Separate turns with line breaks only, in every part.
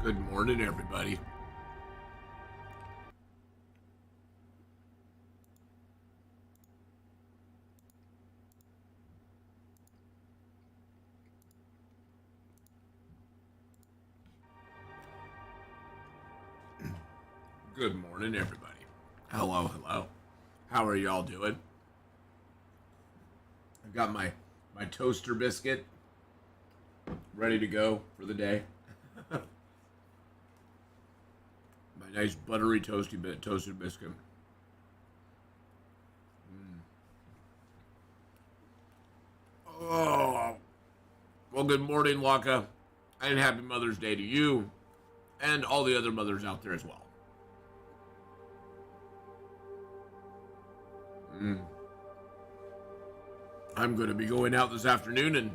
Good morning, everybody. Good morning, everybody. Hello, hello. How are y'all doing? I've got my toaster biscuit ready to go for the day. My nice buttery toasted biscuit. Oh, well, good morning, Laka, and happy Mother's Day to you and all the other mothers out there as well. I'm going to be going out this afternoon and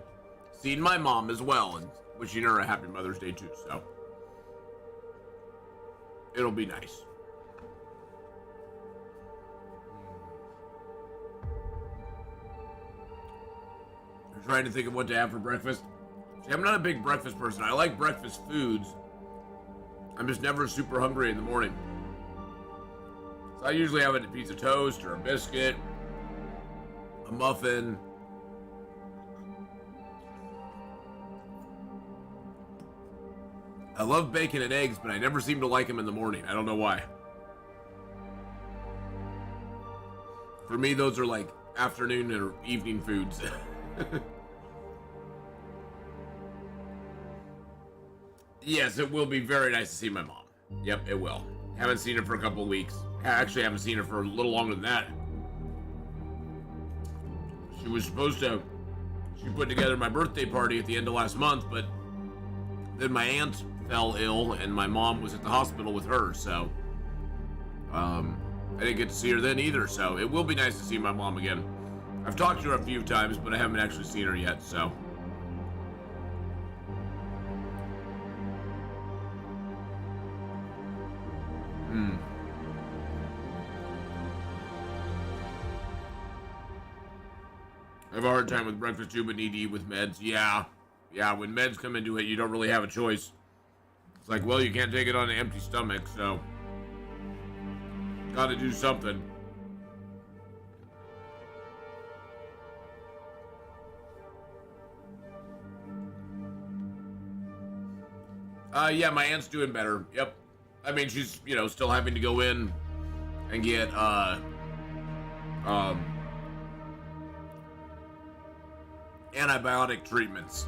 seeing my mom as well and wishing her a happy Mother's Day too, so it'll be nice. I'm trying to think of what to have for breakfast. See, I'm not a big breakfast person. I like breakfast foods. I'm just never super hungry in the morning. So I usually have a piece of toast or a biscuit, a muffin. I love bacon and eggs, but I never seem to like them in the morning. I don't know why. For me, those are like afternoon or evening foods. Yes, it will be very nice to see my mom. Yep, it will. Haven't seen her for a couple of weeks. Actually, haven't seen her for a little longer than that. She was supposed to... She put together my birthday party at the end of last month, but then my aunt fell ill, and my mom was at the hospital with her, so... I didn't get to see her then either, so it will be nice to see my mom again. I've talked to her a few times, but I haven't actually seen her yet, so... I have a hard time with breakfast too, but need to eat with meds. Yeah, when meds come into it, you don't really have a choice. It's like, well, you can't take it on an empty stomach, so gotta do something. Yeah, my aunt's doing better. Yep. I mean, she's, still having to go in and get, antibiotic treatments.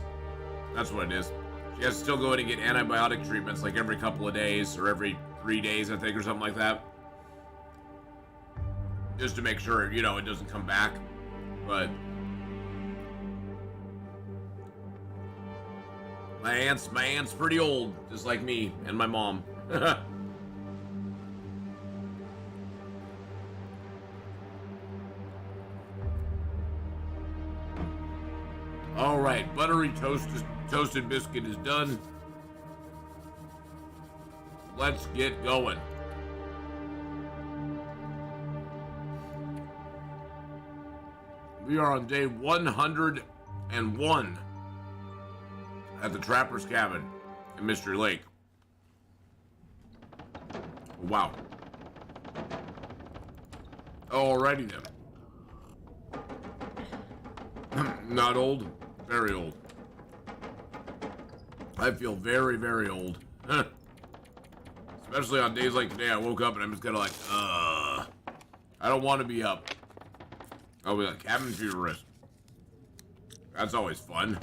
That's what it is. She has to still go in and get antibiotic treatments like every couple of days or every 3 days, I think, or something like that. Just to make sure, it doesn't come back. But my aunt's pretty old, just like me and my mom. All right, buttery toasted biscuit is done. Let's get going. We are on day 101 at the Trapper's Cabin in Mystery Lake. Wow. Alrighty then. Not old. Very old. I feel very, very old. Especially on days like today, I woke up and I'm just kind of like, I don't want to be up. I'll be like, cabin fever. That's always fun.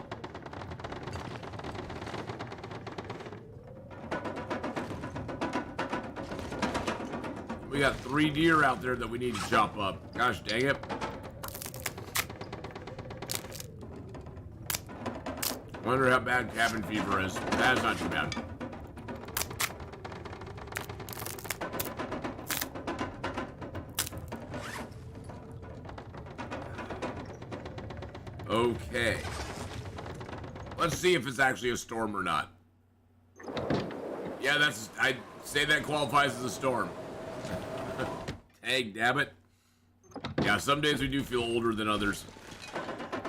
We got 3 deer out there that we need to chop up. Gosh dang it. Wonder how bad cabin fever is. That's not too bad. Okay. Let's see if it's actually a storm or not. Yeah, I'd say that qualifies as a storm. Dang, damn it. Yeah, some days we do feel older than others.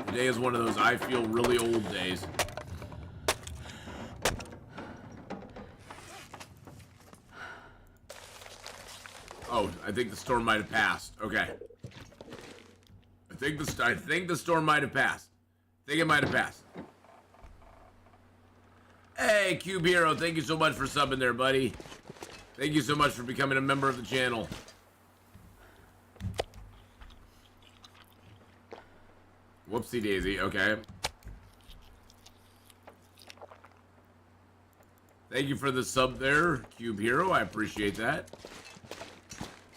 Today is one of those I feel really old days. I think the storm might have passed. Okay. I think the storm might have passed. I think it might have passed. Hey, Cube Hero, thank you so much for subbing there, buddy. Thank you so much for becoming a member of the channel. Whoopsie daisy, okay. Thank you for the sub there, Cube Hero. I appreciate that.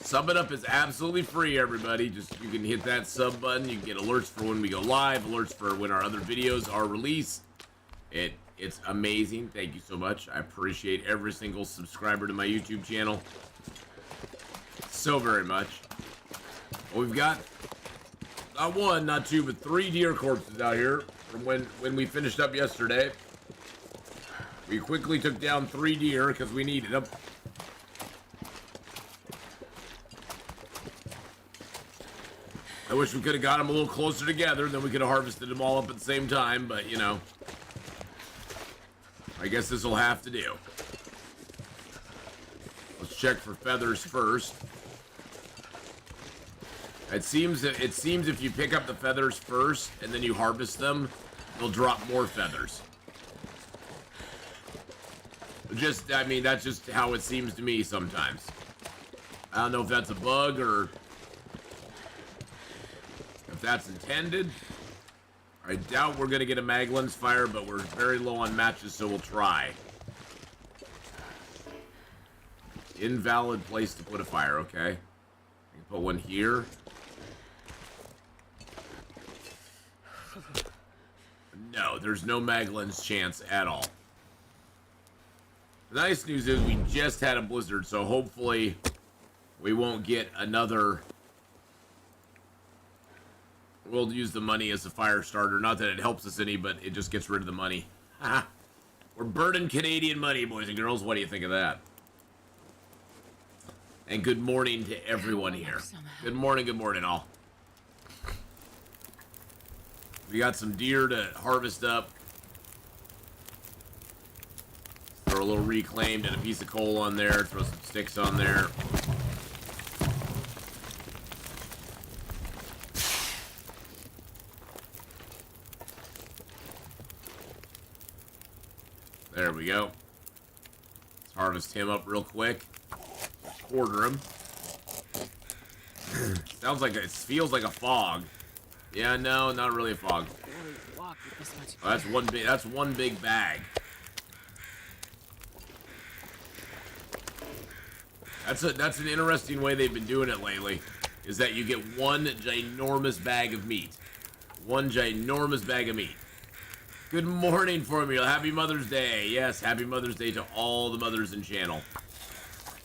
Subbing up is absolutely free, everybody. Just you can hit that sub button. You can get alerts for when we go live, alerts for when our other videos are released. It's amazing. Thank you so much. I appreciate every single subscriber to my YouTube channel so very much. We've got not one, not two, but 3 deer corpses out here from when we finished up yesterday. We quickly took down 3 deer because we needed them. I wish we could have got them a little closer together, then we could have harvested them all up at the same time, but you know, I guess this will have to do. Let's check for feathers first. It seems if you pick up the feathers first and then you harvest them, they'll drop more feathers. I mean, that's just how it seems to me sometimes. I don't know if that's a bug or if that's intended. I doubt we're going to get a mag lens fire, but we're very low on matches, so we'll try. Invalid place to put a fire, okay. I can put one here. No, there's no mag lens chance at all. The nice news is we just had a blizzard, so hopefully we won't get another. We'll use the money as a fire starter. Not that it helps us any, but it just gets rid of the money. We're burning Canadian money, boys and girls. What do you think of that? And good morning to everyone here. Good morning all. We got some deer to harvest up. Throw a little reclaimed and a piece of coal on there. Throw some sticks on there. There we go. Let's harvest him up real quick. Quarter him. Sounds like it feels like a fog. Yeah, no, not really a fog. Oh, that's one big bag. That's an interesting way they've been doing it lately. Is that you get one ginormous bag of meat. One ginormous bag of meat. Good morning, Formula. Happy Mother's Day. Yes, happy Mother's Day to all the mothers in channel.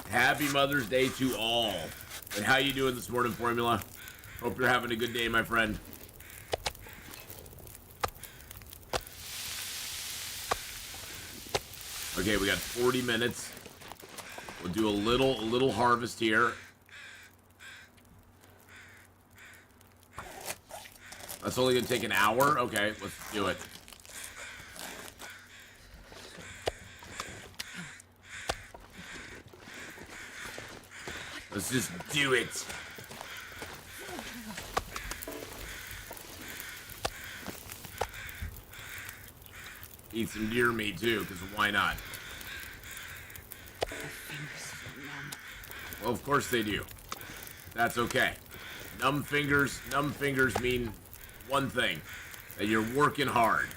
Happy Mother's Day to all. And how you doing this morning, Formula? Hope you're having a good day, my friend. Okay, we got 40 minutes. We'll do a little harvest here. That's only gonna take an hour. Okay, let's do it. Let's just do it. Eat some deer meat too, because why not? Well, of course they do. That's okay. Numb fingers mean one thing. That you're working hard.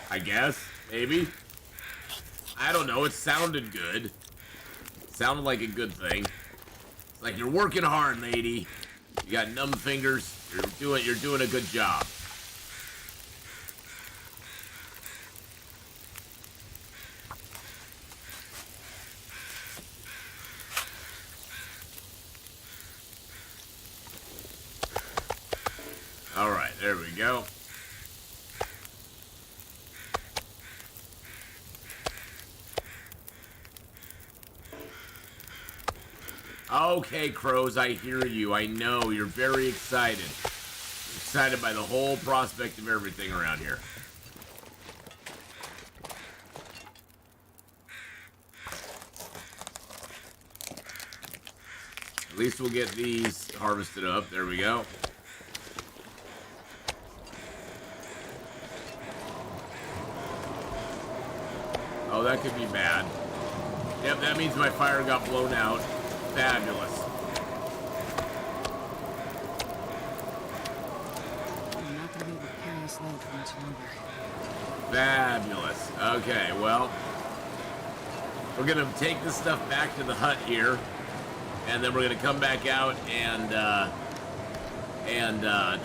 I guess, maybe. I don't know, it sounded good. Sounded like a good thing. It's like you're working hard, lady. You got numb fingers. You're doing a good job. All right, there we go. Okay, Crows, I hear you. I know, you're very excited. Excited by the whole prospect of everything around here. least we'll get these harvested up. There we go. Oh, that could be bad. Yep, that means my fire got blown out. Fabulous.
I'm not gonna be able to carry this load for much longer.
Fabulous. Okay, well, we're gonna take this stuff back to the hut here, and then we're gonna come back out and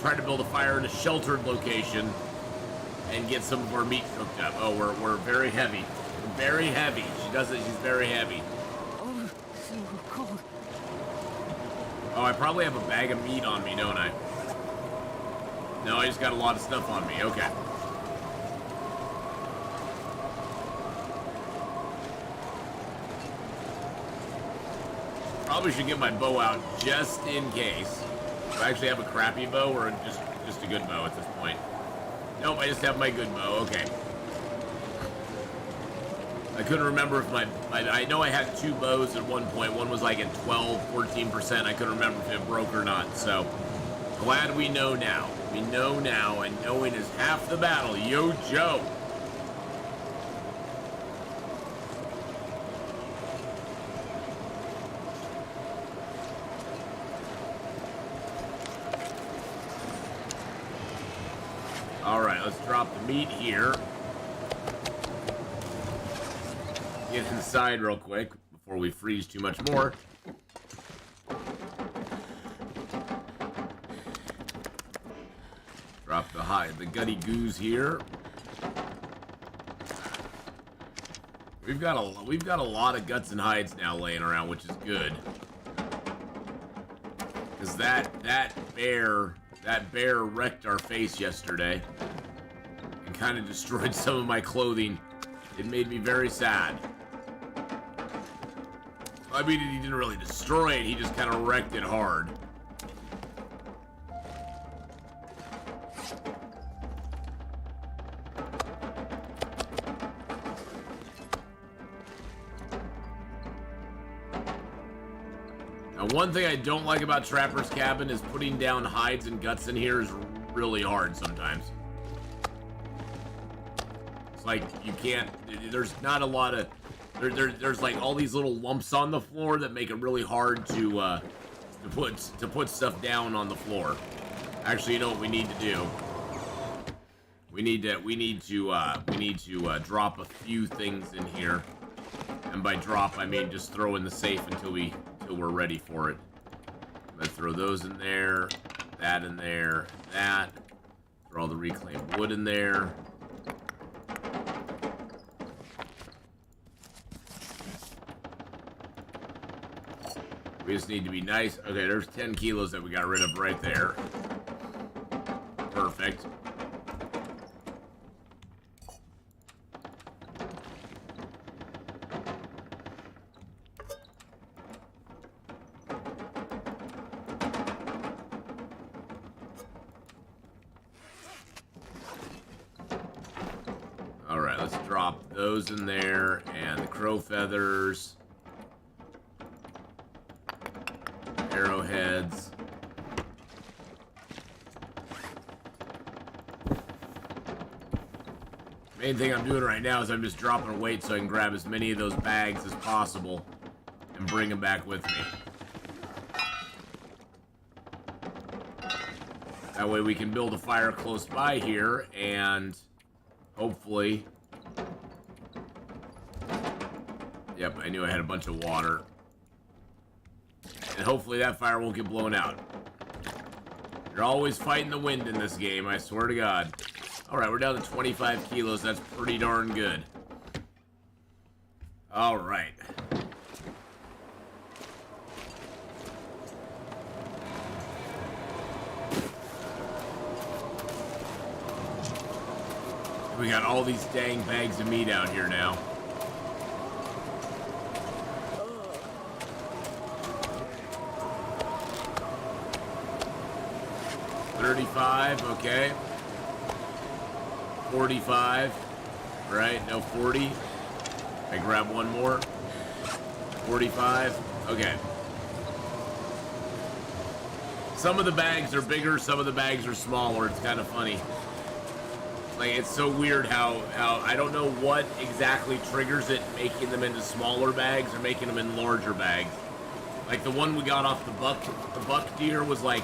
try to build a fire in a sheltered location and get some of our meat cooked up. Oh, we're very heavy. We're very heavy. She does it. She's very heavy.
Oh, so cold.
Oh, I probably have a bag of meat on me, don't I? No, I just got a lot of stuff on me. Okay. Probably should get my bow out just in case. Do I actually have a crappy bow or just a good bow at this point? Nope, I just have my good bow. Okay. I couldn't remember if I know I had two bows at one point. One was like at 12, 14%. I couldn't remember if it broke or not. So, glad we know now. We know now, and knowing is half the battle. Yo, Joe. All right, let's drop the meat here. Get inside real quick before we freeze too much more. Drop the gutty goose here. We've got a lot of guts and hides now laying around, which is good. Cause that bear wrecked our face yesterday and kind of destroyed some of my clothing. It made me very sad. I mean, he didn't really destroy it, he just kind of wrecked it hard. Now, one thing I don't like about Trapper's Cabin is putting down hides and guts in here is really hard sometimes. It's like you can't, there's not a lot of, there's like all these little lumps on the floor that make it really hard to put stuff down on the floor. Actually, you know what we need to do? We need to drop a few things in here, and by drop I mean just throw in the safe until we're ready for it. Let's throw those in there, that in there, that. Throw all the reclaimed wood in there. We just need to be nice. Okay, there's 10 kilos that we got rid of right there. Perfect. All right, let's drop those in there and the crow feathers. Arrowheads. Main thing I'm doing right now is I'm just dropping weight so I can grab as many of those bags as possible and bring them back with me. That way we can build a fire close by here and hopefully... Yep, I knew I had a bunch of water. And hopefully that fire won't get blown out. You're always fighting the wind in this game, I swear to God. Alright, we're down to 25 kilos. That's pretty darn good. Alright. We got all these dang bags of meat out here now. $35, okay. 45, right? No, 40. I grab one more. 45, okay. Some of the bags are bigger, some of the bags are smaller. It's kind of funny. Like, it's so weird how I don't know what exactly triggers it, making them into smaller bags or making them in larger bags. Like the one we got off the buck deer was like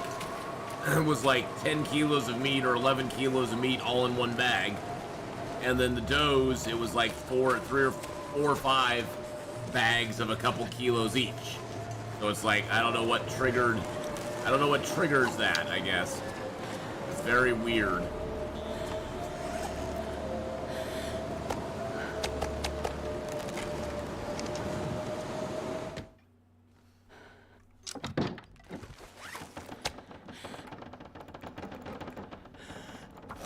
10 kilos of meat or 11 kilos of meat all in one bag. And then the does, it was like 4 or 5 bags of a couple kilos each. So it's like, I don't know what triggers that, I guess. It's very weird.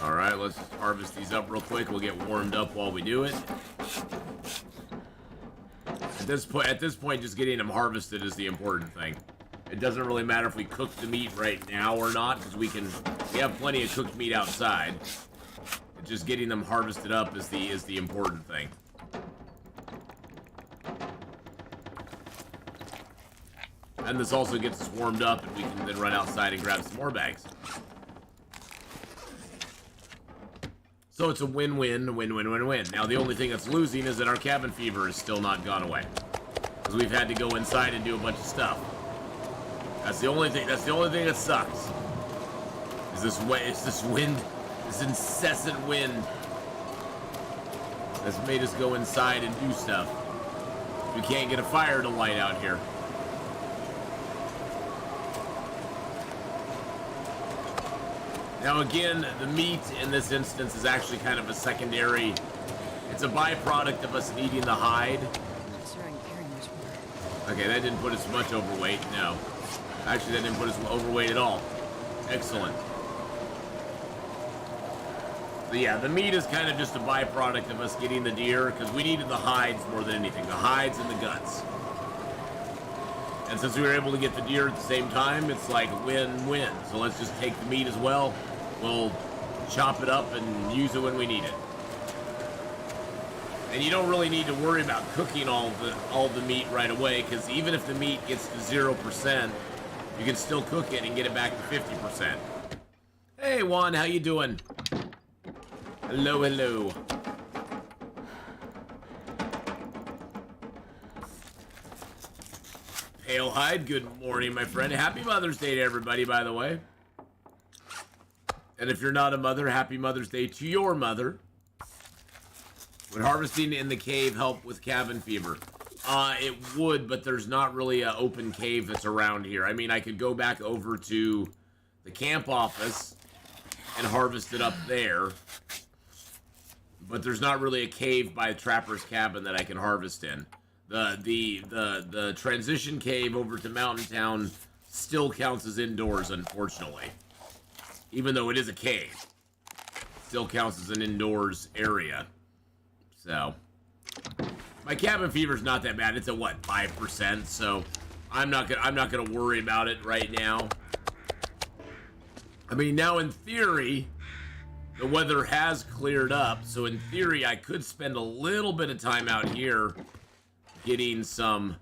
Alright, let's just harvest these up real quick. We'll get warmed up while we do it. At this point, just getting them harvested is the important thing. It doesn't really matter if we cook the meat right now or not, because we have plenty of cooked meat outside. Just getting them harvested up is the important thing. And this also gets us warmed up, and we can then run outside and grab some more bags. So it's a win-win, win-win-win-win. Now the only thing that's losing is that our cabin fever is still not gone away, because we've had to go inside and do a bunch of stuff. That's the only thing. That's the only thing that sucks. Is this wind, this incessant wind that's made us go inside and do stuff. We can't get a fire to light out here. Now again, the meat in this instance is actually kind of a secondary. It's a byproduct of us needing the hide.
I'm not sure I can carry much more.
Okay, that didn't put us much overweight. No. Actually, that didn't put us overweight at all. Excellent. But yeah, the meat is kind of just a byproduct of us getting the deer, because we needed the hides more than anything. The hides and the guts. And since we were able to get the deer at the same time, it's like win-win. So let's just take the meat as well. We'll chop it up and use it when we need it. And you don't really need to worry about cooking all the meat right away, because even if the meat gets to 0%, you can still cook it and get it back to 50%. Hey Juan, how you doing? Hello, hello. Pale Hide, good morning, my friend. Happy Mother's Day to everybody, by the way. And if you're not a mother, happy Mother's Day to your mother. Would harvesting in the cave help with cabin fever? It would, but there's not really an open cave that's around here. I mean, I could go back over to the camp office and harvest it up there. But there's not really a cave by Trapper's Cabin that I can harvest in. The transition cave over to Mountain Town still counts as indoors, unfortunately. Even though it is a cave, still counts as an indoors area. So my cabin fever's not that bad. It's at what, 5%? So I'm not gonna worry about it right now. I mean, now in theory, the weather has cleared up, so in theory I could spend a little bit of time out here getting some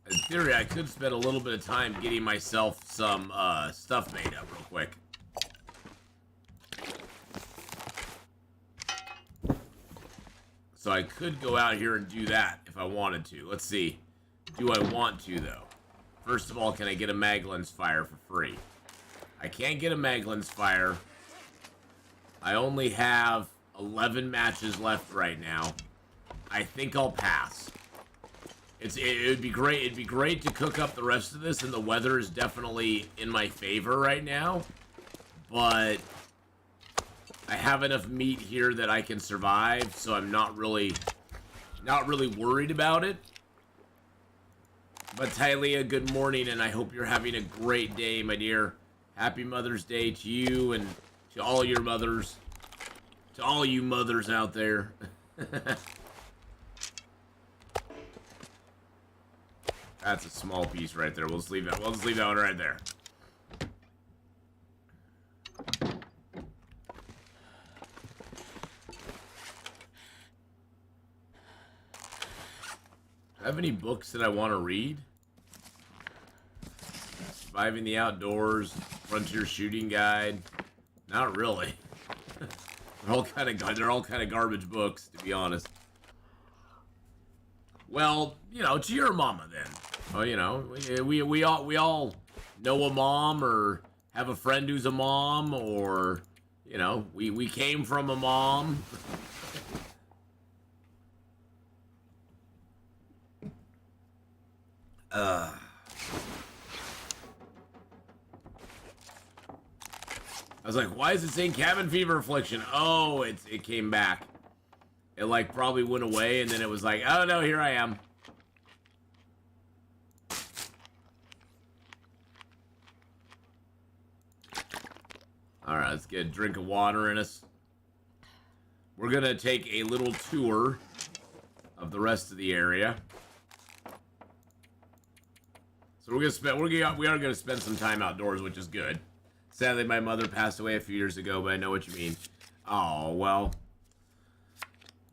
in theory I could spend a little bit of time getting myself some stuff made up real quick. So I could go out here and do that if I wanted to. Let's see. Do I want to, though? First of all, can I get a Maglin's Fire for free? I can't get a Maglin's Fire. I only have 11 matches left right now. I think I'll pass. It would be great. It'd be great to cook up the rest of this, and the weather is definitely in my favor right now. But I have enough meat here that I can survive, so I'm not really worried about it. But Tylea, good morning, and I hope you're having a great day, my dear. Happy Mother's Day to you and to all your mothers, to all you mothers out there. That's a small piece right there. We'll just leave that. We'll just leave that one right there. have any books that I want to read? Surviving the Outdoors, Frontier Shooting Guide. Not really. They're all kind of garbage books, to be honest. Well, you know, to your mama then. Well, you know, we all know a mom or have a friend who's a mom, or you know, we came from a mom. I was like, why is it saying cabin fever affliction? Oh, it came back. It like probably went away, and then it was like, oh no, here I am. Alright, let's get a drink of water in us. We're gonna take a little tour of the rest of the area. So we are gonna spend some time outdoors, which is good. Sadly, my mother passed away a few years ago, but I know what you mean. Oh, well.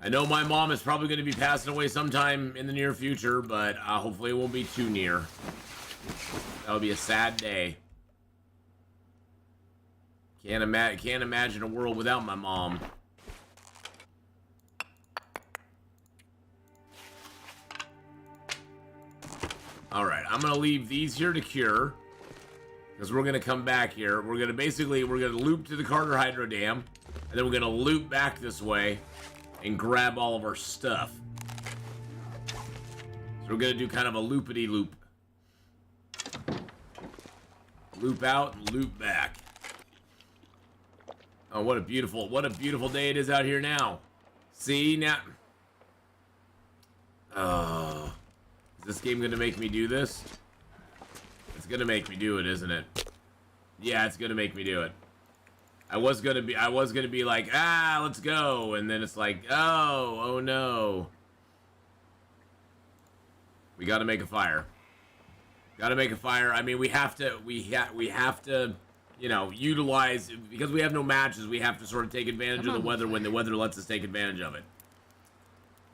I know my mom is probably going to be passing away sometime in the near future, but hopefully it won't be too near. That would be a sad day. Can't imagine a world without my mom. Alright, I'm going to leave these here to cure. Because we're going to come back here. We're going to loop to the Carter Hydro Dam. And then we're going to loop back this way. And grab all of our stuff. So we're going to do kind of a loopity-loop. Loop out and loop back. Oh, what a beautiful day it is out here now. See, now... Oh... Is this game going to make me do this? It's going to make me do it, isn't it? Yeah, it's going to make me do it. I was gonna be like, let's go, and then it's like, oh no. We gotta make a fire. Gotta make a fire. I mean, we have to, you know, utilize, because we have no matches, we have to sort of take advantage of the weather when the weather lets us take advantage of it.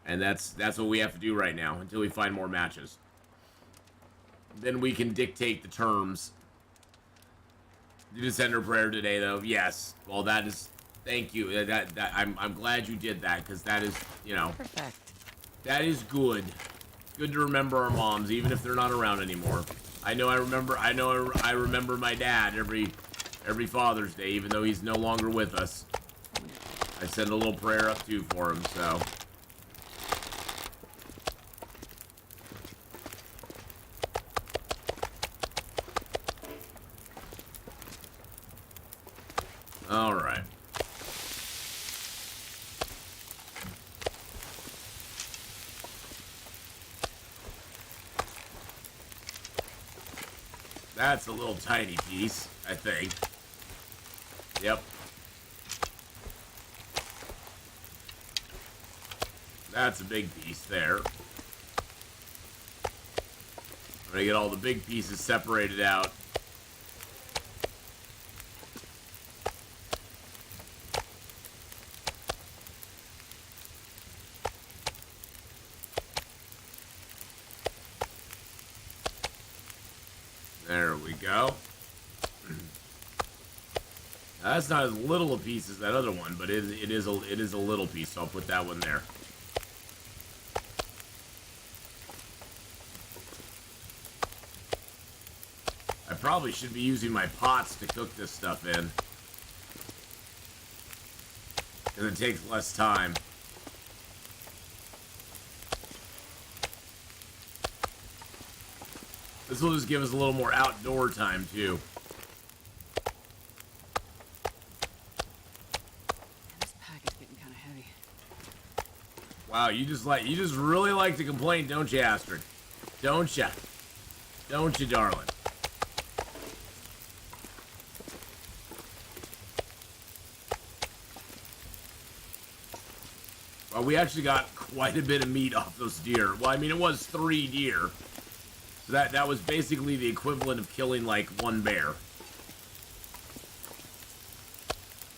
And that's what we have to do right now, until we find more matches. Then we can dictate the terms. Did you send her prayer today, though? Yes. Well, that is... Thank you. I'm glad you did that, because that is, you know...
Perfect.
That is good. Good to remember our moms, even if they're not around anymore. I remember my dad every Father's Day, even though he's no longer with us. I send a little prayer up, too, for him, so... Alright. That's a little tiny piece, I think. Yep. That's a big piece there. I'm gonna get all the big pieces separated out. There we go. That's not as little a piece as that other one, but it is a little piece, so I'll put that one there. I probably should be using my pots to cook this stuff in, because it takes less time. This will just give us a little more outdoor time, too.
This pack is getting kind of heavy.
Wow, you just really like to complain, don't you, Astrid? Don't you? Don't you, darling? Well, we actually got quite a bit of meat off those deer. Well, I mean, it was 3 deer. So that was basically the equivalent of killing, like, 1 bear.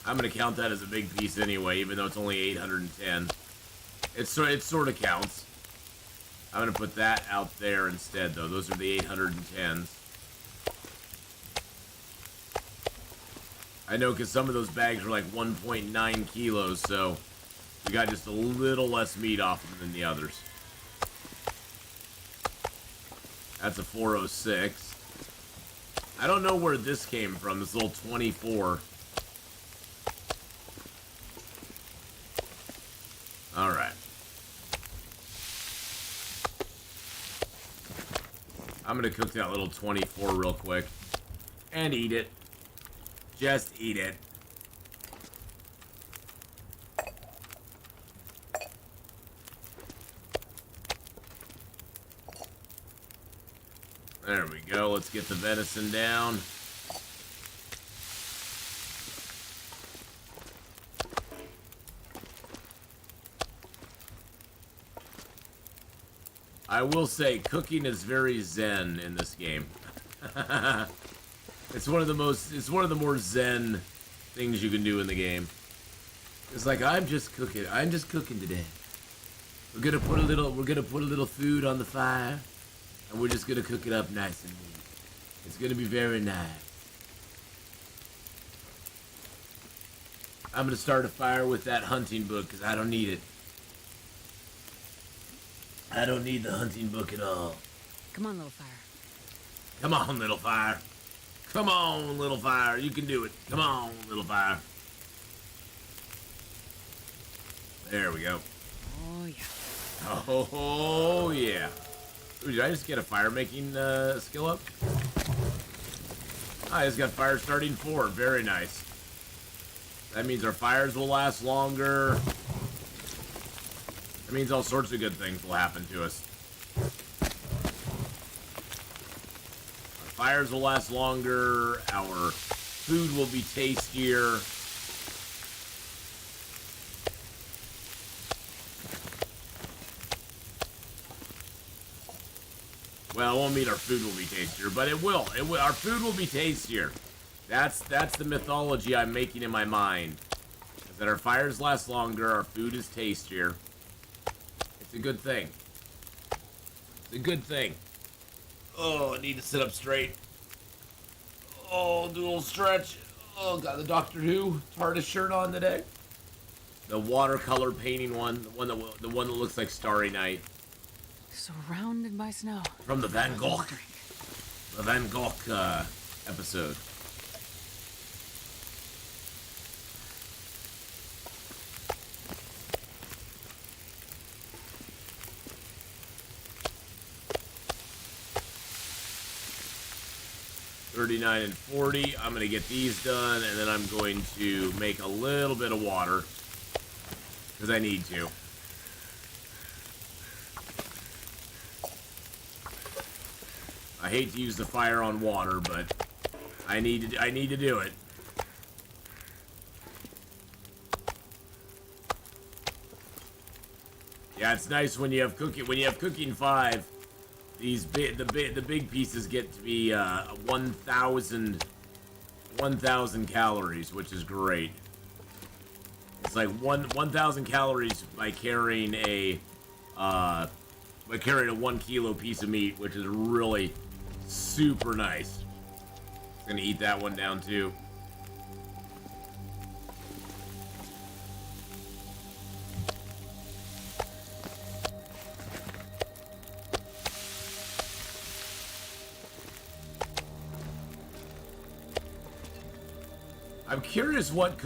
I'm gonna count that as a big piece anyway, even though it's only 810. It sort of counts. I'm going to put that out there instead, though. Those are the 810s. I know because some of those bags are like 1.9 kilos, so we got just a little less meat off them than the others. That's a 406. I don't know where this came from, this little 24. Alright. I'm going to cook that little 24 real quick. And eat it. Just eat it. There we go. Let's get the venison down. I will say, cooking is very zen in this game. It's one of the more zen things you can do in the game. It's like, I'm just cooking today. We're gonna put a little food on the fire, and we're just gonna cook it up nice and neat. It's gonna be very nice. I'm gonna start a fire with that hunting book, because I don't need it. I don't need the hunting book at all.
Come on, little fire.
Come on, little fire. Come on, little fire. You can do it. Come on, little fire. There we go.
Oh, yeah.
Oh, yeah. Ooh, did I just get a fire making skill up? I just got fire starting 4. Very nice. That means our fires will last longer. That means all sorts of good things will happen to us. Our fires will last longer. Our food will be tastier. Well, it won't mean our food will be tastier, but it will. It will. Our food will be tastier. That's the mythology I'm making in my mind. Is that our fires last longer, our food is tastier. It's a good thing. It's a good thing. Oh, I need to sit up straight. Oh, do a little stretch. Oh, got the Doctor Who TARDIS shirt on today. The watercolor painting one, the one that looks like Starry Night.
Surrounded by snow.
From the Van Gogh episode. $39 and $40. I'm gonna get these done, and then I'm going to make a little bit of water because I need to. I hate to use the fire on water, but I need to do it. Yeah, it's nice when you have cooking 5. The big pieces get to be 1,000 calories, which is great. It's like 1,000 calories by carrying a 1 kilo piece of meat, which is really super nice. Gonna eat that one down too. I'm curious what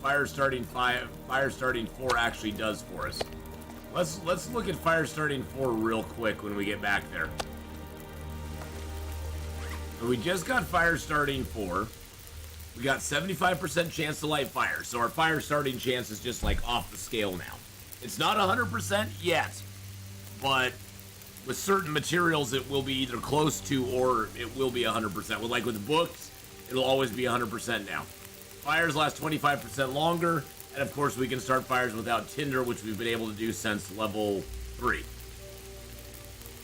fire starting 4 actually does for us. Let's look at fire starting 4 real quick when we get back there. So we just got fire starting 4. We got 75% chance to light fire, so our fire starting chance is just like off the scale now. It's not 100% yet, but with certain materials it will be either close to or it will be 100%. Like with books, it'll always be 100% now. Fires last 25% longer, and of course we can start fires without tinder, which we've been able to do since level 3.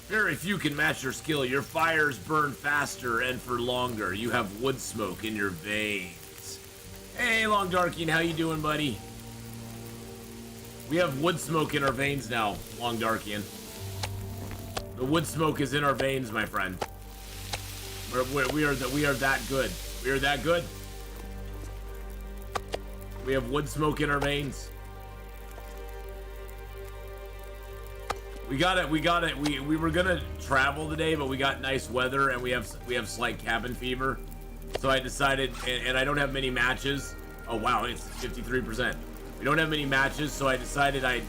Very few can match your skill. Your fires burn faster and for longer. You have wood smoke in your veins. Hey, Long Darkian, how you doing, buddy? We have wood smoke in our veins now, Long Darkian. The wood smoke is in our veins, my friend. We are that good. We are that good. We have wood smoke in our veins. We got it. We were gonna travel today, but we got nice weather and we have slight cabin fever. So I decided, and I don't have many matches. Oh wow, it's 53%. We don't have many matches, so I decided I'd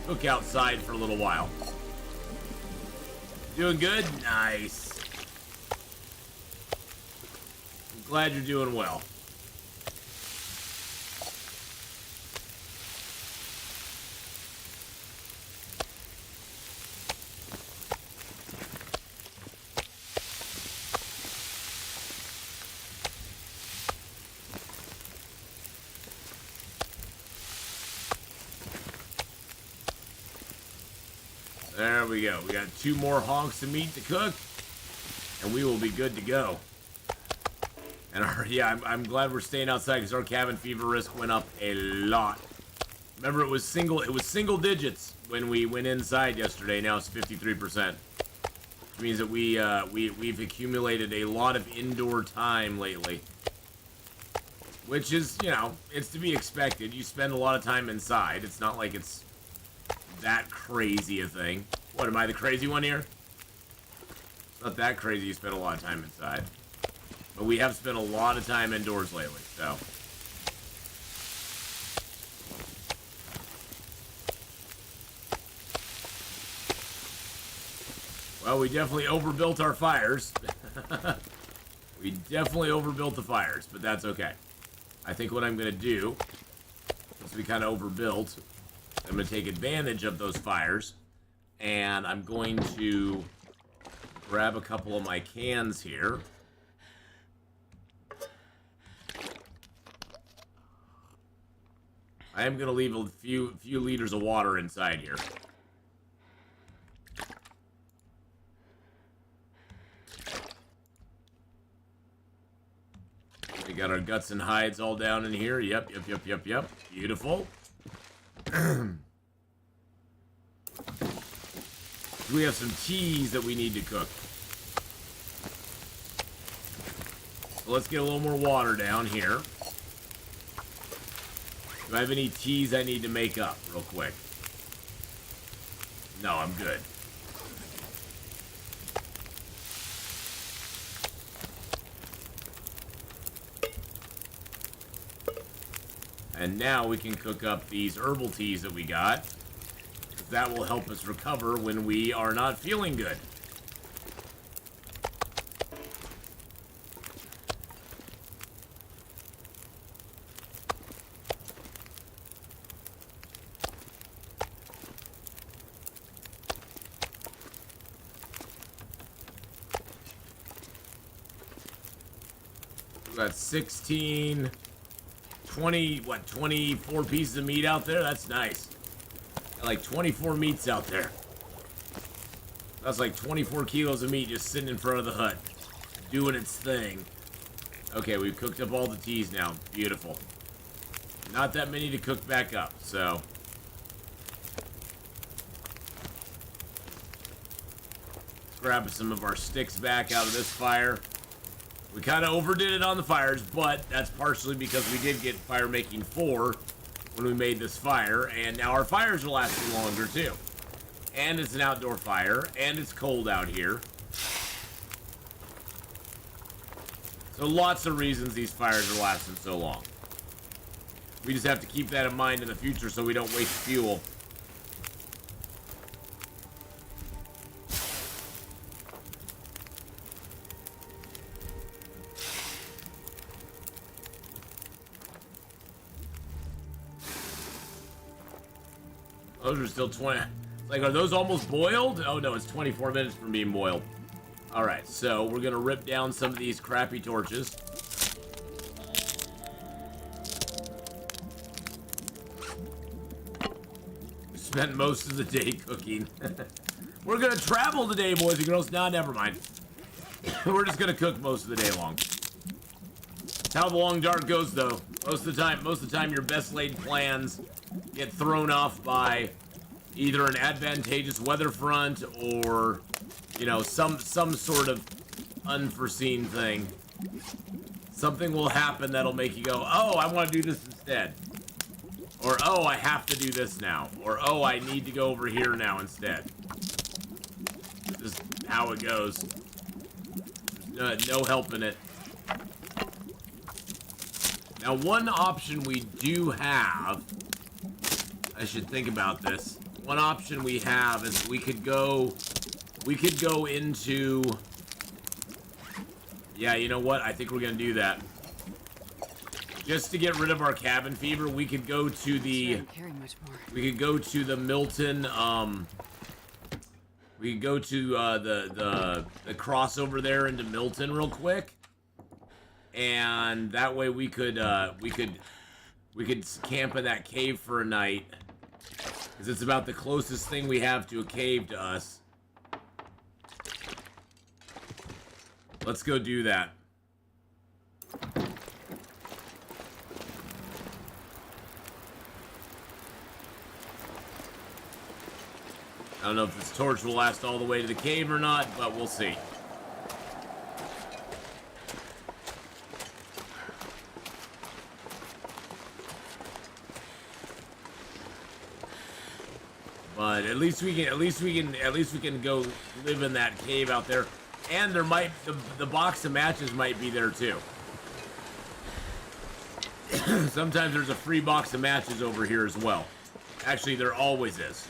cook outside for a little while. Doing good? Nice. I'm glad you're doing well. There we go. We got 2 more honks of meat to cook, and we will be good to go. And yeah, I'm glad we're staying outside because our cabin fever risk went up a lot. Remember, it was single digits when we went inside yesterday. Now it's 53%, which means that we've accumulated a lot of indoor time lately, which is, you know, it's to be expected. You spend a lot of time inside. It's not like it's that crazy a thing. What, am I the crazy one here? It's not that crazy. You spend a lot of time inside, but we have spent a lot of time indoors lately, so. Well, we definitely overbuilt our fires. We definitely overbuilt the fires, but that's okay. I think what I'm gonna do, since we kind of overbuilt, I'm going to take advantage of those fires, and I'm going to grab a couple of my cans here. I am going to leave a few liters of water inside here. We got our guts and hides all down in here. Yep. Beautiful. We have some teas that we need to cook. So let's get a little more water down here. Do I have any teas I need to make up real quick? No, I'm good. And now we can cook up these herbal teas that we got. That will help us recover when we are not feeling good. We got 16, 20, what, 24 pieces of meat out there? That's nice. Got like 24 meats out there. That's like 24 kilos of meat just sitting in front of the hut, doing its thing. Okay, we've cooked up all the teas now. Beautiful. Not that many to cook back up, so. Let's grab some of our sticks back out of this fire. We kind of overdid it on the fires, but that's partially because we did get fire making 4 when we made this fire, and now our fires are lasting longer too. And it's an outdoor fire, and it's cold out here. So lots of reasons these fires are lasting so long. We just have to keep that in mind in the future so we don't waste fuel. Those are still 20. It's like, are those almost boiled? Oh no, it's 24 minutes from being boiled. Alright, so we're gonna rip down some of these crappy torches. We spent most of the day cooking. We're gonna travel today, boys and girls. Nah, never mind. We're just gonna cook most of the day long. That's how the long dark goes, though. Most of the time, your best laid plans get thrown off by either an advantageous weather front or, you know, some sort of unforeseen thing. Something will happen that'll make you go, oh, I want to do this instead. Or, oh, I have to do this now. Or, oh, I need to go over here now instead. This is how it goes. No helping it. Now, one option we do have, I should think about this. One option we have is we could go into, yeah, you know what? I think we're gonna do that. Just to get rid of our cabin fever, we could go to the, we could go to the Milton, we could go to the crossover there into Milton real quick. And that way we could camp in that cave for a night, because it's about the closest thing we have to a cave to us. Let's go do that. I don't know if this torch will last all the way to the cave or not, but we'll see. But at least we can go live in that cave out there, and there might the box of matches might be there too. Sometimes there's a free box of matches over here as well. Actually, there always is.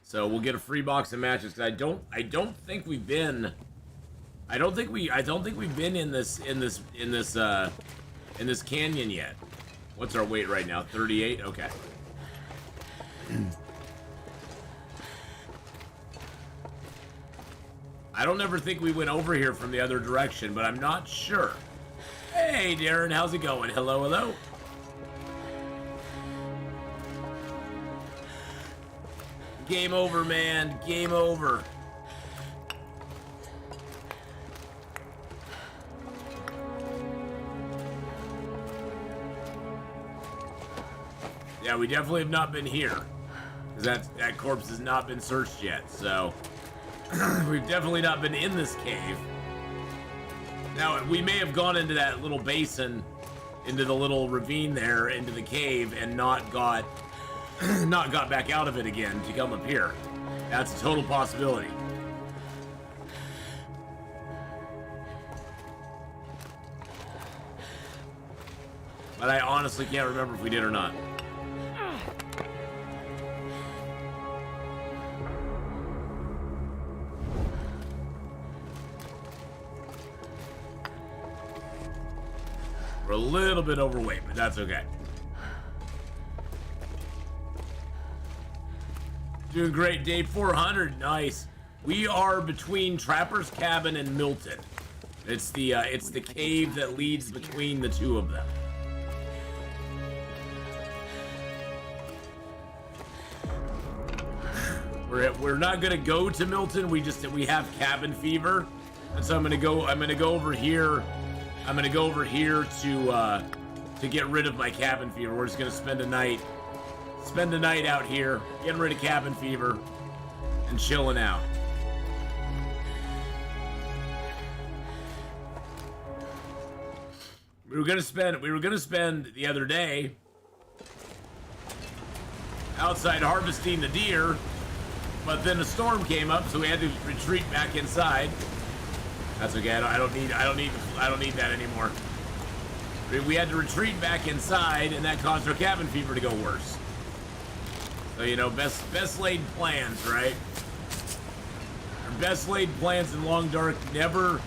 So we'll get a free box of matches, because I don't think we've been in this canyon yet. What's our weight right now? 38? Okay. I don't ever think we went over here from the other direction, but I'm not sure. Hey, Darren, how's it going? Hello, hello. Game over, man. Game over. Yeah, we definitely have not been here, because that corpse has not been searched yet, so we've definitely not been in this cave. Now, we may have gone into that little basin, into the little ravine there, into the cave, and not got back out of it again to come up here. That's a total possibility. But I honestly can't remember if we did or not. We're a little bit overweight, but that's okay. Doing great. Day 400. Nice. We are between Trapper's Cabin and Milton. It's the cave that leads between the two of them. We're not gonna go to Milton. We have cabin fever, and so I'm gonna go over here. I'm gonna go over here to get rid of my cabin fever. We're just gonna spend a night out here, getting rid of cabin fever, and chilling out. We were gonna spend the other day outside harvesting the deer, but then a storm came up, so we had to retreat back inside. That's okay. I don't need that anymore. We had to retreat back inside, and that caused our cabin fever to go worse. So, you know, best laid plans, right? Our best laid plans in Long Dark never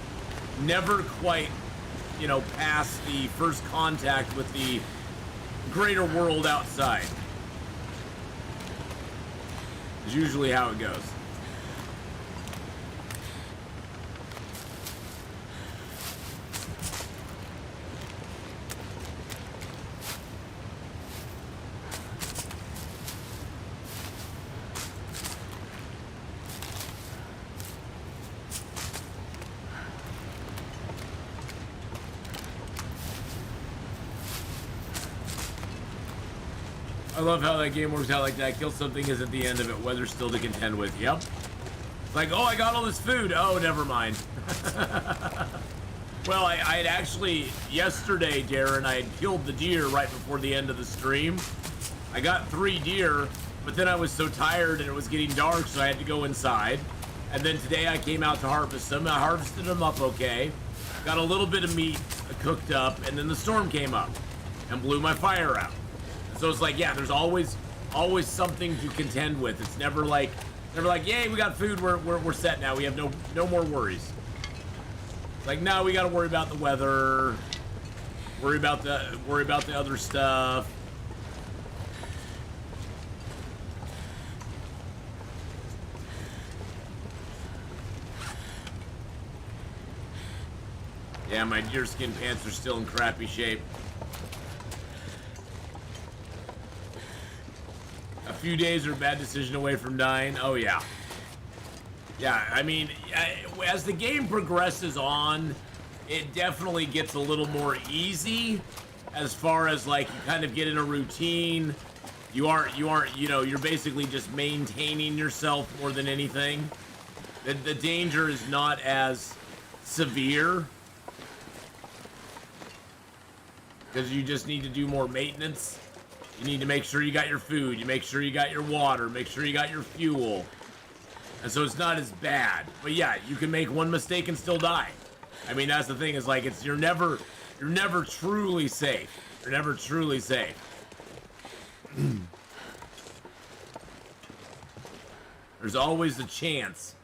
quite, you know, pass the first contact with the greater world outside. Is usually how it goes. I love how that game works out like that. Kill something is at the end of it. Weather still to contend with. Yep. It's like, oh, I got all this food. Oh, never mind. Well, I had actually, yesterday, Darren, I had killed the deer right before the end of the stream. I got 3 deer, but then I was so tired and it was getting dark, so I had to go inside. And then today I came out to harvest them. I harvested them up okay. Got a little bit of meat cooked up, and then the storm came up and blew my fire out. So it's like, yeah, there's always something to contend with. It's never like, yay, we got food, we're set now. We have no more worries. It's like, no, we got to worry about the weather, worry about the other stuff. Yeah, my deerskin pants are still in crappy shape. A few days or a bad decision away from dying. Oh, yeah. Yeah, I mean, as the game progresses on, it definitely gets a little more easy as far as, like, you kind of get in a routine. You aren't, you know, you're basically just maintaining yourself more than anything. The danger is not as severe, because you just need to do more maintenance. You need to make sure you got your food, you make sure you got your water, make sure you got your fuel. And so it's not as bad. But yeah, you can make one mistake and still die. I mean, that's the thing, is like, you're never truly safe. You're never truly safe. There's always the chance.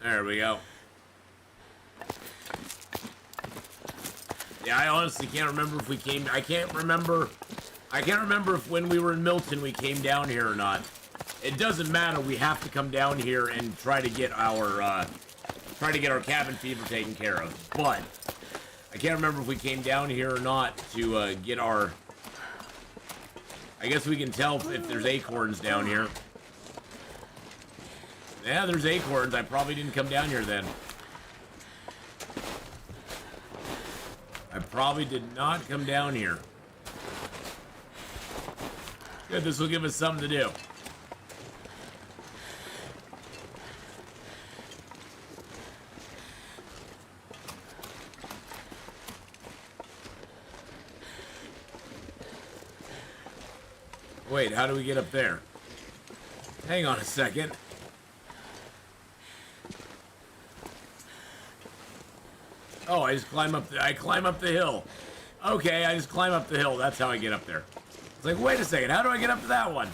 There we go. Yeah, I honestly can't remember if we came. I can't remember if when we were in Milton we came down here or not. It doesn't matter. We have to come down here and try to get our cabin fever taken care of. But I can't remember if we came down here or not to get our. I guess we can tell if there's acorns down here. Yeah, there's acorns. I probably didn't come down here then. I probably did not come down here. Good, this will give us something to do. Wait, how do we get up there? Hang on a second. Oh, I just climb up the hill. Okay, I just climb up the hill. That's how I get up there. It's like, wait a second, how do I get up to that one?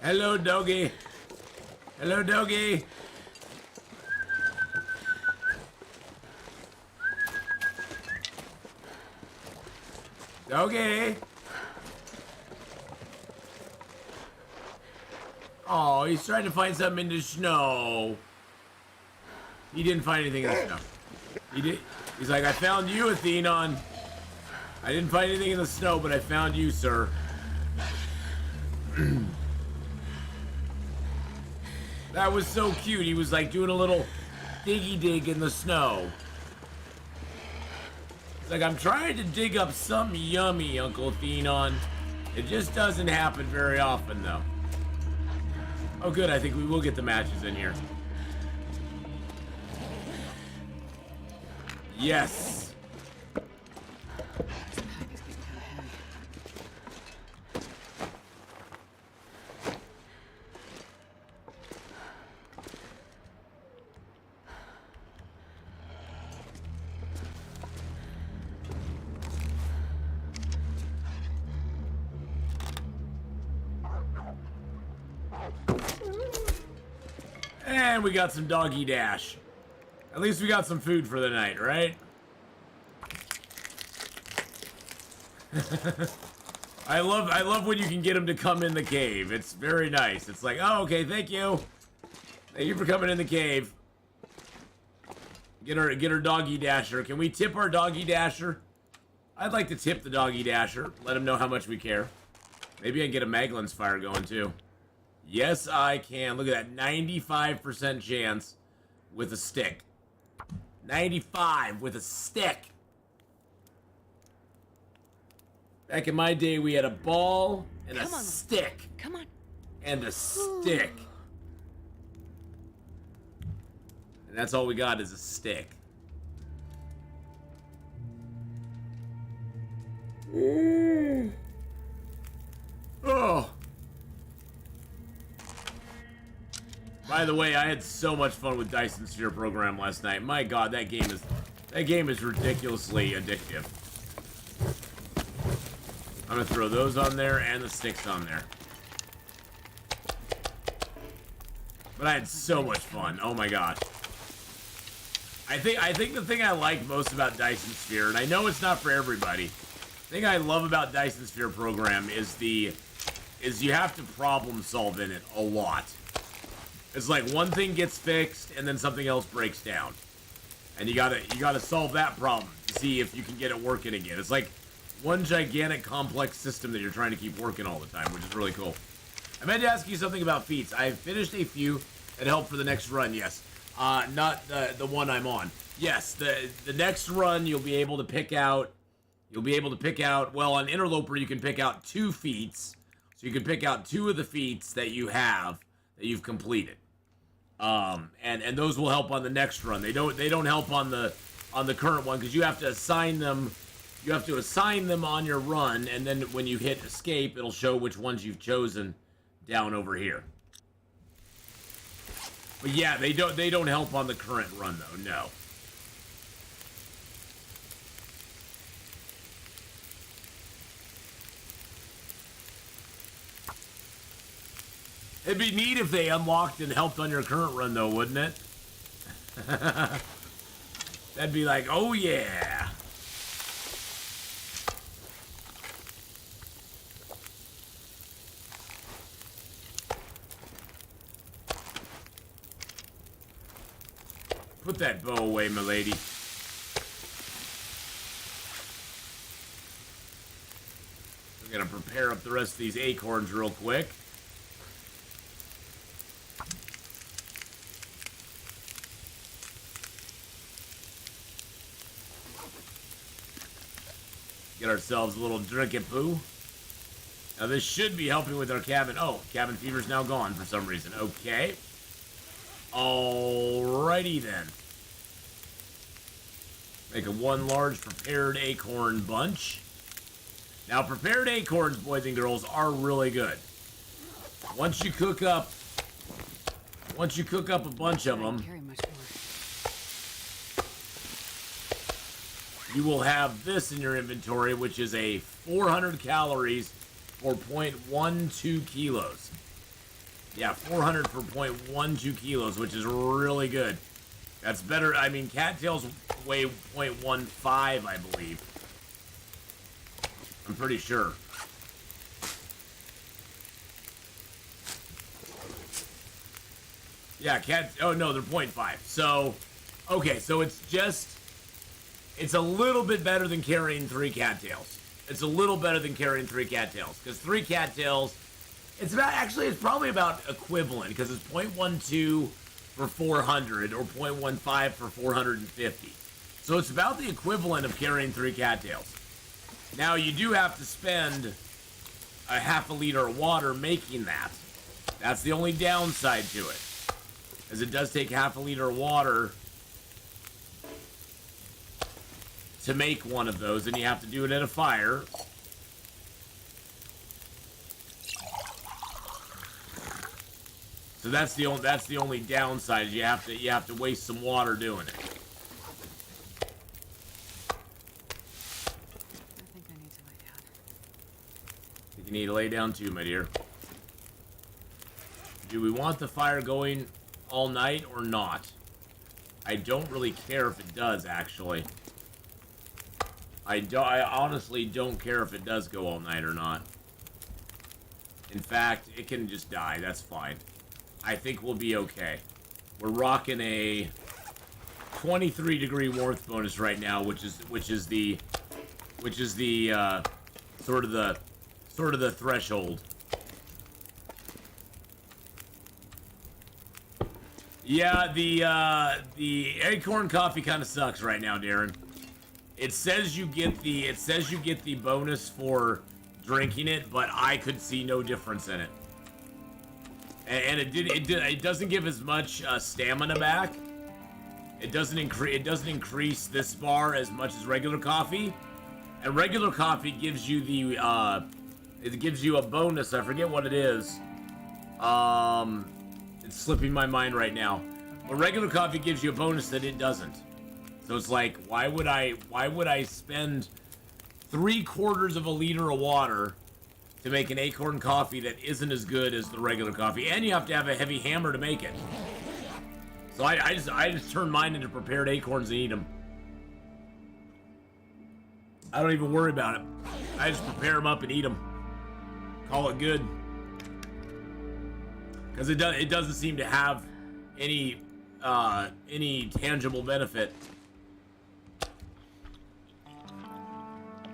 Hello, doggy. Hello, doggy. Okay. Oh, he's trying to find something in the snow. He didn't find anything in the snow. He did. He's like, I found you, Atheenon. I didn't find anything in the snow, but I found you, sir. That was so cute. He was like doing a little diggy dig in the snow. Like, I'm trying to dig up something yummy, Uncle Atheenon. It just doesn't happen very often, though. Oh, good. I think we will get the matches in here. Yes. And we got some doggy dash. At least we got some food for the night, right? I love when you can get them to come in the cave. It's very nice. It's like, oh, okay, thank you. Thank you for coming in the cave. Get her doggy dasher. Can we tip our doggy dasher? I'd like to tip the doggy dasher. Let him know how much we care. Maybe I can get a Maglin's fire going too. Yes, I can. Look at that, 95% chance with a stick. 95 with a stick. Back in my day, we had a ball and a stick.
Come on.
And a stick. And that's all we got is a stick. Oh. By the way, I had so much fun with Dyson Sphere program last night. My God, that game is ridiculously addictive. I'm gonna throw those on there and the sticks on there. But I had so much fun. Oh my God. I think the thing I like most about Dyson Sphere, and I know it's not for everybody, the thing I love about Dyson Sphere program is you have to problem solve in it a lot. It's like one thing gets fixed and then something else breaks down. And you gotta solve that problem to see if you can get it working again. It's like one gigantic complex system that you're trying to keep working all the time, which is really cool. I meant to ask you something about feats. I've finished a few that help for the next run, yes. Not the one I'm on. Yes, the next run you'll be able to pick out, well, on Interloper you can pick out 2 feats. So you can pick out 2 of the feats that you have, that you've completed. And those will help on the next run. They don't help on the current one, because you have to assign them. You have to assign them on your run, and then when you hit escape, it'll show which ones you've chosen down over here. But yeah, they don't help on the current run though. No. It'd be neat if they unlocked and helped on your current run though, wouldn't it? That'd be like, oh yeah. Put that bow away, milady. We're gonna prepare up the rest of these acorns real quick. Get ourselves a little drinking poo. Now this should be helping with our cabin. Oh, cabin fever's now gone for some reason. Okay. Alrighty then. Make a 1 large prepared acorn bunch. Now prepared acorns, boys and girls, are really good. Once you cook up a bunch of them, you will have this in your inventory, which is a 400 calories for 0.12 kilos. Yeah, 400 for 0.12 kilos, which is really good. That's better. I mean, cattails weigh 0.15, I believe. I'm pretty sure. Yeah, oh no, they're 0.5. So, okay, so it's a little bit better than carrying 3 cattails. It's a little better than carrying 3 cattails, because 3 cattails, it's probably about equivalent, because it's 0.12 for 400 or 0.15 for 450. So it's about the equivalent of carrying 3 cattails. Now you do have to spend a half a liter of water making that. That's the only downside to it, as it does take half a liter of water to make one of those, and you have to do it at a fire. So that's the only downside, is you have to waste some water doing it.
I think I need to lay down.
I think you need to lay down too, my dear. Do we want the fire going all night or not? I don't really care if it does, actually. I honestly don't care if it does go all night or not. In fact, it can just die. That's fine. I think we'll be okay. We're rocking a 23-degree warmth bonus right now, which is the sort of the threshold. Yeah, the acorn coffee kind of sucks right now, Darren. It says you get the bonus for drinking it, but I could see no difference in it. And it doesn't give as much stamina back. It doesn't increase this bar as much as regular coffee. And regular coffee gives you it gives you a bonus. I forget what it is. It's slipping my mind right now. But regular coffee gives you a bonus that it doesn't. So it's like, why would I spend 3/4 of a liter of water to make an acorn coffee that isn't as good as the regular coffee? And you have to have a heavy hammer to make it. So I just turn mine into prepared acorns and eat them. I don't even worry about it. I just prepare them up and eat them. Call it good. Because it doesn't seem to have any tangible benefit.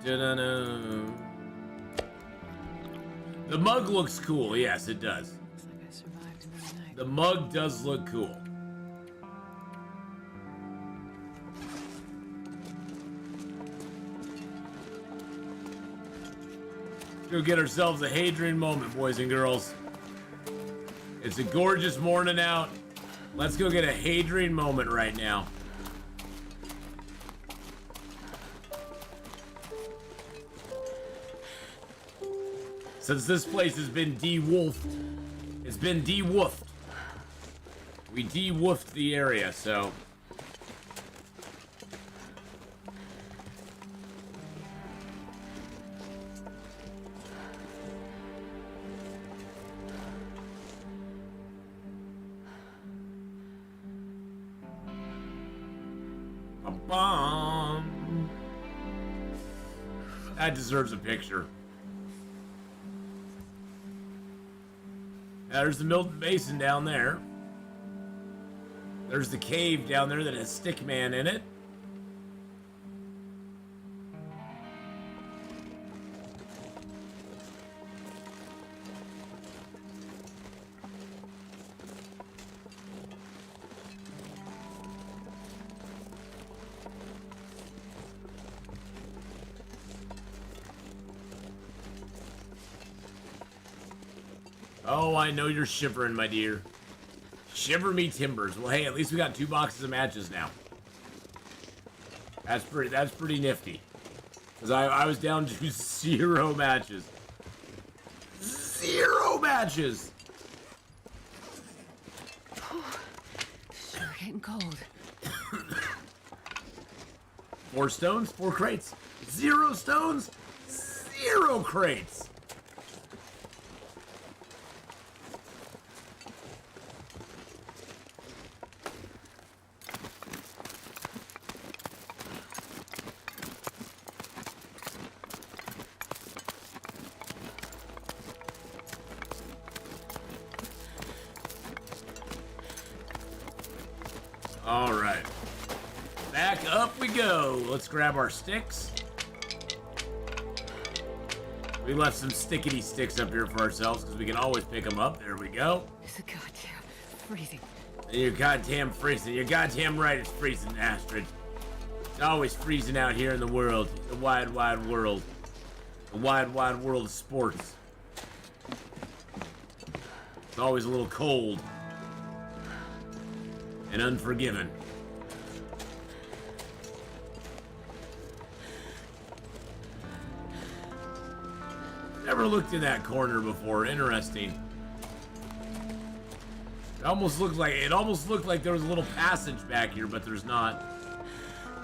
Da-da-da. The mug looks cool. Yes, it does.
Looks like I survived another night.
The mug does look cool. Go get ourselves a Hadrian moment, boys and girls. It's a gorgeous morning out. Let's go get a Hadrian moment right now. Since this place has been de-wolfed, it's been de-woofed. We de-woofed the area, so. That deserves a picture. Now, there's the Milton Basin down there. There's the cave down there that has Stickman in it. Oh, I know you're shivering, my dear. Shiver me timbers. Well, hey, at least we got 2 boxes of matches now. That's pretty nifty. Because I was down to 0 matches. 0 matches!
Sure getting cold.
4 stones, 4 crates. 0 stones, 0 crates. All right, back up we go. Let's grab our sticks. We left some stickety sticks up here for ourselves because we can always pick them up. There we go.
It's a goddamn freezing.
You're goddamn freezing. You're goddamn right, it's freezing, Astrid. It's always freezing out here in the world. The wide, wide world. The wide, wide world of sports. It's always a little cold. And unforgiving. Never looked in that corner before. Interesting. It almost looked like there was a little passage back here, but there's not.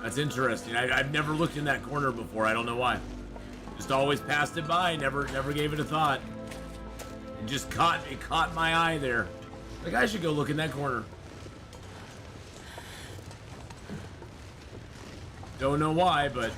That's interesting. I've never looked in that corner before. I don't know why. Just always passed it by. Never gave it a thought. It caught my eye there. Like, I should go look in that corner. Don't know why, but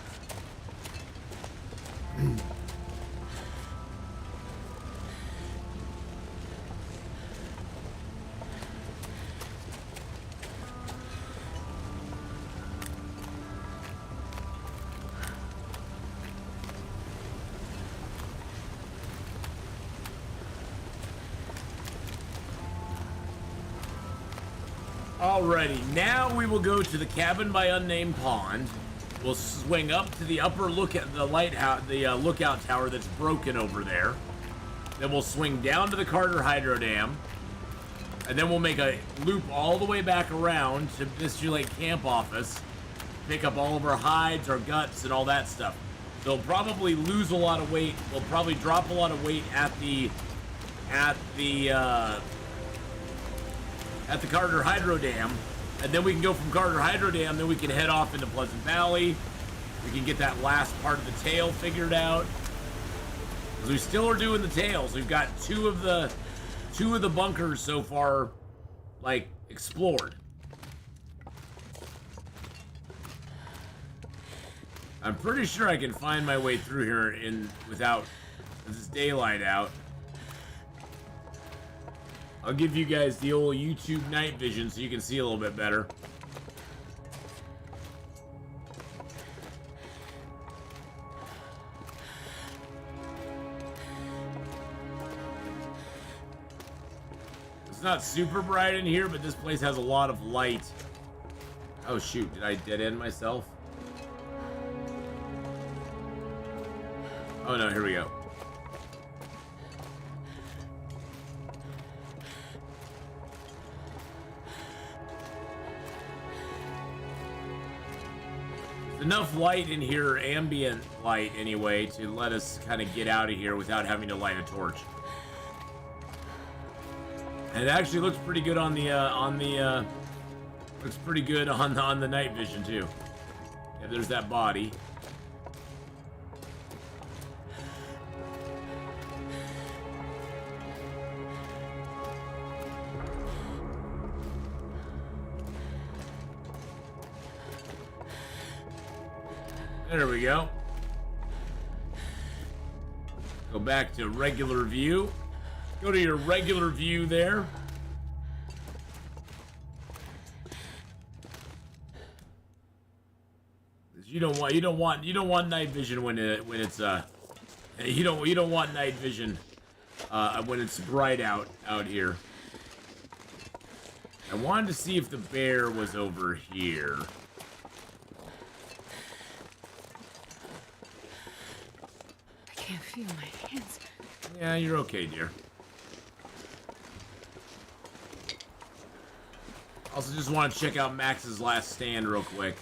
Alrighty, now we will go to the cabin by unnamed pond. We'll swing up to the upper look at the lighthouse, the lookout tower that's broken over there. Then we'll swing down to the Carter Hydro Dam. And then we'll make a loop all the way back around to Mystery Lake Camp Office. Pick up all of our hides, our guts, and all that stuff. They'll probably lose a lot of weight. We'll probably drop a lot of weight at the Carter Hydro Dam. And then we can go from Carter Hydro Dam, then we can head off into Pleasant Valley. We can get that last part of the tail figured out. Because we still are doing the tails. We've got two of the bunkers so far, like, explored. I'm pretty sure I can find my way through here without this daylight out. I'll give you guys the old YouTube night vision so you can see a little bit better. It's not super bright in here, but this place has a lot of light. Oh shoot, did I dead end myself? Oh no, here we go. Enough light in here, ambient light anyway, to let us kind of get out of here without having to light a torch. And it actually looks pretty good on the night vision too. Yeah, there's that body. There we go. Go back to regular view. Go to your regular view there. You don't want night vision when it's you don't want night vision when it's bright out here. I wanted to see if the bear was over here.
I can't feel my hands.
Yeah, you're okay, dear. Also, just want to check out Max's last stand real quick.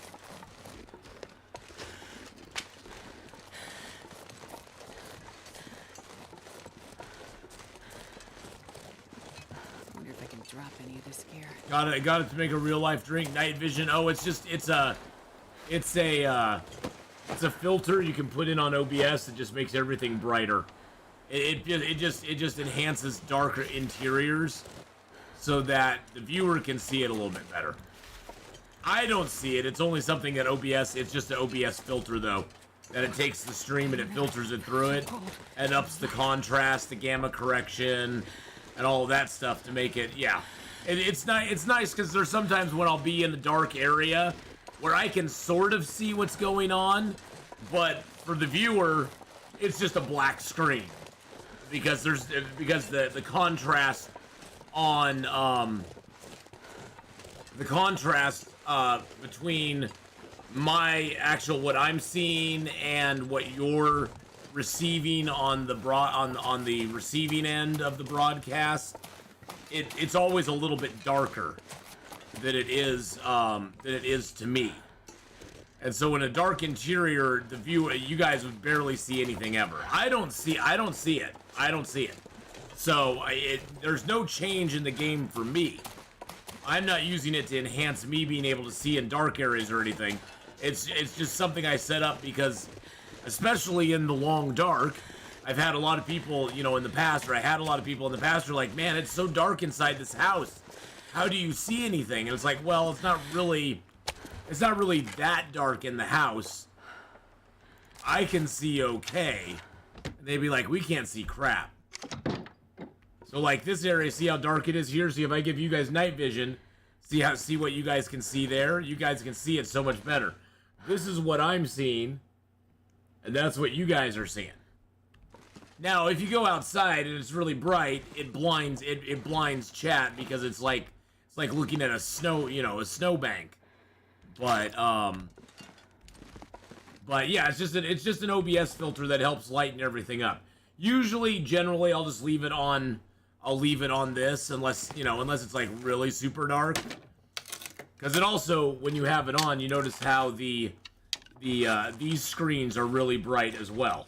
I wonder if I can drop any of this gear.
Got it to make a real life drink. Night vision. Oh, it's a filter you can put in on OBS that just makes everything brighter. It just enhances darker interiors so that the viewer can see it a little bit better. I don't see it. It's only something that OBS. It's just an OBS filter though, that it takes the stream and it filters it through it and ups the contrast, the gamma correction, and all of that stuff to make it. Yeah, it's nice. It's nice because there's sometimes when I'll be in a dark area where I can sort of see what's going on, but for the viewer, it's just a black screen because the contrast on the contrast between my actual what I'm seeing and what you're receiving on the on the receiving end of the broadcast, it's always a little bit darker than it is to me. And so in a dark interior, the view, you guys would barely see anything ever. I don't see it. So there's no change in the game for me. I'm not using it to enhance me being able to see in dark areas or anything. It's just something I set up because, especially in the long dark, I've had a lot of people, in the past, or I had a lot of people in the past who are like, man, it's so dark inside this house. How do you see anything? And it's like, well, it's not really that dark in the house. I can see okay. And they'd be like, we can't see crap. So like this area, see how dark it is here? See if I give you guys night vision, see what you guys can see there? You guys can see it so much better. This is what I'm seeing, and that's what you guys are seeing. Now, if you go outside and it's really bright, it blinds chat because it's like It's like looking at a snowbank. But yeah, it's just an OBS filter that helps lighten everything up. Usually, generally, I'll just leave it on. I'll leave it on this unless it's like really super dark. Because it also, when you have it on, you notice how these screens are really bright as well.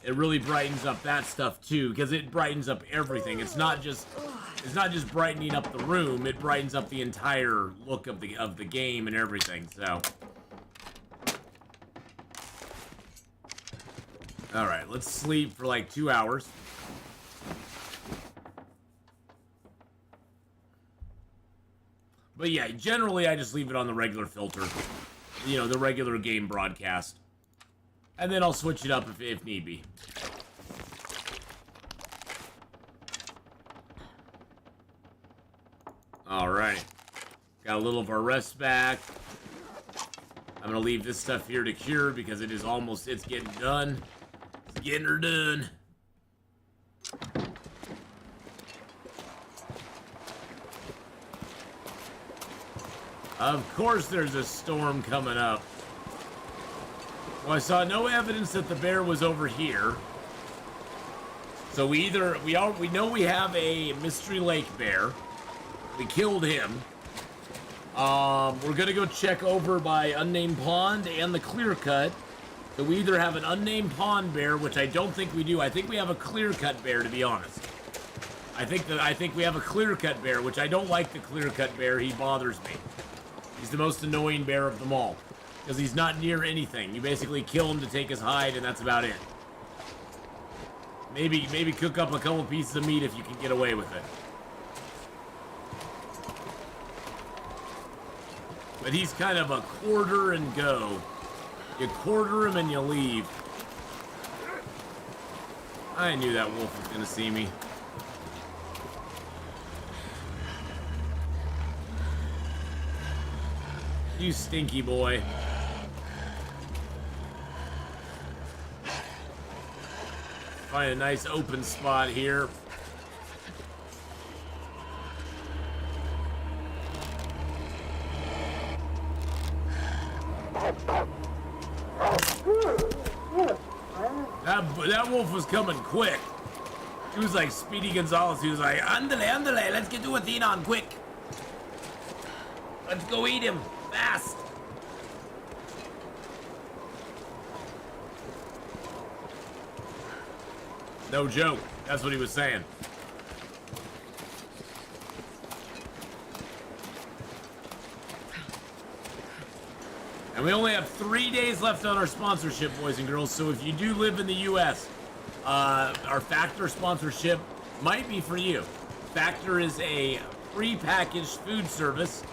It really brightens up that stuff too, because it brightens up everything. It's not just brightening up the room, it brightens up the entire look of the game and everything. So alright, let's sleep for like 2 hours. But yeah, generally I just leave it on the regular filter. The regular game broadcast. And then I'll switch it up if need be. Alright. Got a little of our rest back. I'm gonna leave this stuff here to cure because it's getting done. It's getting her done. Of course there's a storm coming up. Well, I saw no evidence that the bear was over here. So we know we have a Mystery Lake bear. We killed him. We're gonna go check over by Unnamed Pond and the Clear Cut. So we either have an Unnamed Pond bear, which I don't think we do. I think we have a Clear Cut bear, to be honest. I think we have a Clear Cut bear, which I don't like the Clear Cut bear. He bothers me. He's the most annoying bear of them all. Because he's not near anything. You basically kill him to take his hide, and that's about it. Maybe cook up a couple pieces of meat if you can get away with it. But he's kind of a quarter and go. You quarter him and you leave. I knew that wolf was gonna see me. You stinky boy. Find a nice open spot here. That wolf was coming quick. He was like Speedy Gonzalez. He was like, "Andale, andale, let's get to Atheenon quick. Let's go eat him fast." No joke. That's what he was saying. And we only have 3 days left on our sponsorship, boys and girls. So if you do live in the U.S., our Factor sponsorship might be for you. Factor is a pre-packaged food service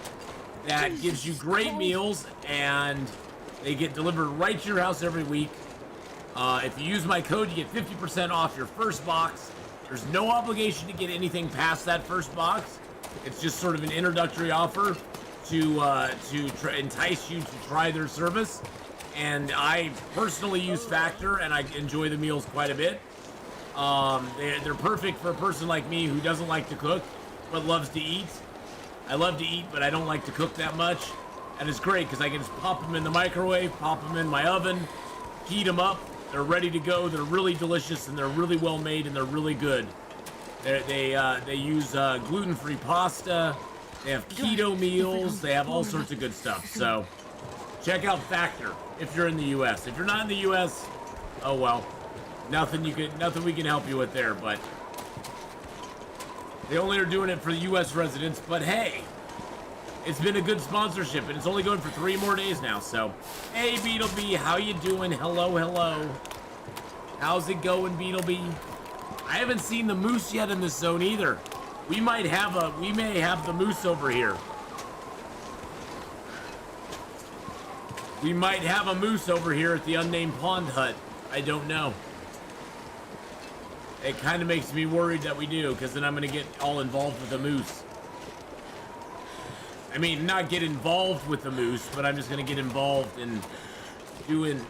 that gives you great meals, and they get delivered right to your house every week. If you use my code, you get 50% off your first box. There's no obligation to get anything past that first box. It's just sort of an introductory offer to entice you to try their service. And I personally use Factor, and I enjoy the meals quite a bit. They're perfect for a person like me who doesn't like to cook, but loves to eat. I love to eat, but I don't like to cook that much. And it's great because I can just pop them in the microwave, pop them in my oven, heat them up. They're ready to go. They're really delicious, and they're really well made, and they're really good. They use gluten-free pasta. They have keto meals. They have all sorts of good stuff. So check out Factor if you're in the U.S. If you're not in the U.S., oh well, nothing we can help you with there. But they only are doing it for the U.S. residents. But hey, it's been a good sponsorship, and it's only going for 3 more days now. So hey, Beetlebee, how you doing? Hello, hello. How's it going, Beetlebee? I haven't seen the moose yet in this zone either. We may have the moose over here. We might have a moose over here at the Unnamed Pond Hut. I don't know. It kind of makes me worried that we do, because then I'm going to get all involved with the moose. I mean, not get involved with the moose, but I'm just going to get involved in doing...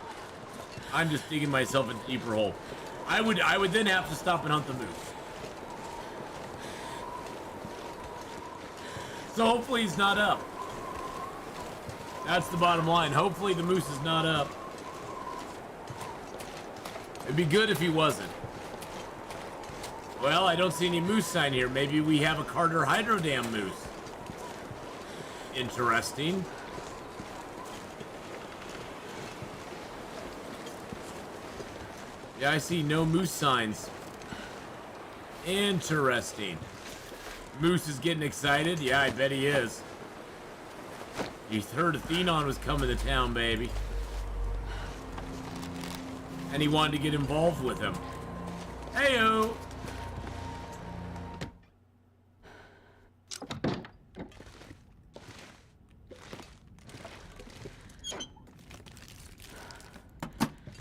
I'm just digging myself a deeper hole. I would then have to stop and hunt the moose. So hopefully he's not up. That's the bottom line. Hopefully the moose is not up. It'd be good if he wasn't. Well, I don't see any moose sign here. Maybe we have a Carter Hydro Dam moose. Interesting. Yeah, I see no moose signs. Interesting. Moose is getting excited? Yeah, I bet he is. He heard Atheenon was coming to town, baby. And he wanted to get involved with him. Heyo!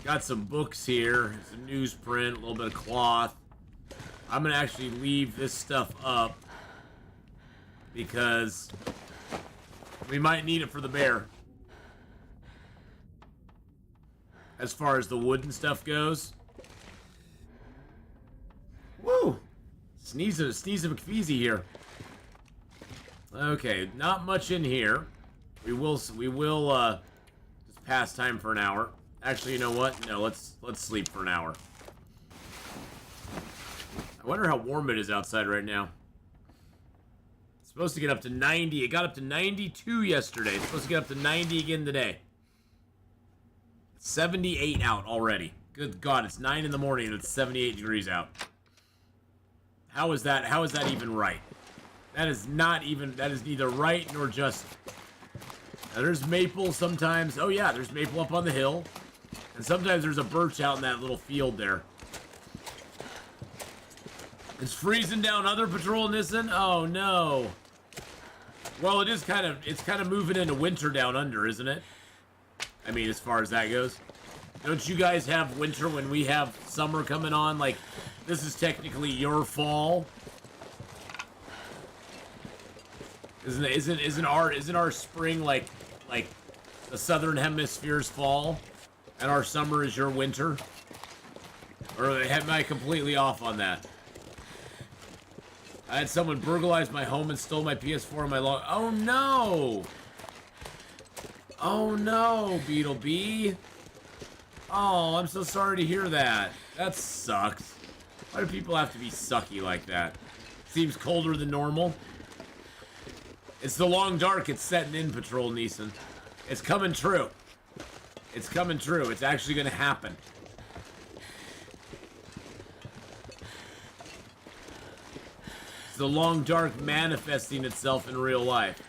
Got some books here, some newsprint, a little bit of cloth. I'm gonna actually leave this stuff up because we might need it for the bear. As far as the wood and stuff goes. Woo! Sneeze a McFeezy here. Okay, not much in here. We will just pass time for an hour. Actually, you know what? No, let's sleep for an hour. I wonder how warm it is outside right now. It's supposed to get up to 90. It got up to 92 yesterday. It's supposed to get up to 90 again today. 78 out already. Good God, it's 9 in the morning and it's 78 degrees out. How is that even right? That is neither right nor just. Now, there's maple sometimes. Oh yeah, there's maple up on the hill. And sometimes there's a birch out in that little field there. It's freezing down other patrol, Nissen? Oh no. Well, it's kind of moving into winter down under, isn't it? I mean, as far as that goes. Don't you guys have winter when we have summer coming on? Like, this is technically your fall. Isn't our spring like the southern hemisphere's fall, and our summer is your winter? Or am I completely off on that? I had someone burglarize my home and stole my PS4 and my log. Oh no! Oh no, Beetlebee. Oh, I'm so sorry to hear that. That sucks. Why do people have to be sucky like that? Seems colder than normal. It's the long dark. It's setting in, Patrol Neeson. It's coming true. It's coming true. It's actually going to happen. It's the long dark manifesting itself in real life.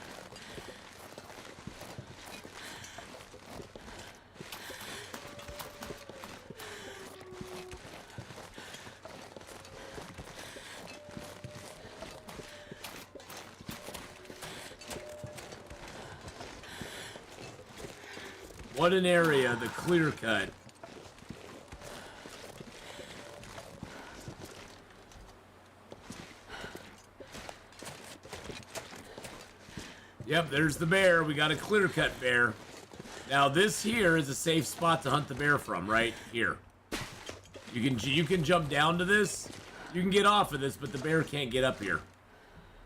What an area, the clear cut. Yep, there's the bear. We got a clear cut bear. Now this here is a safe spot to hunt the bear from, right here. You can jump down to this. You can get off of this, but the bear can't get up here.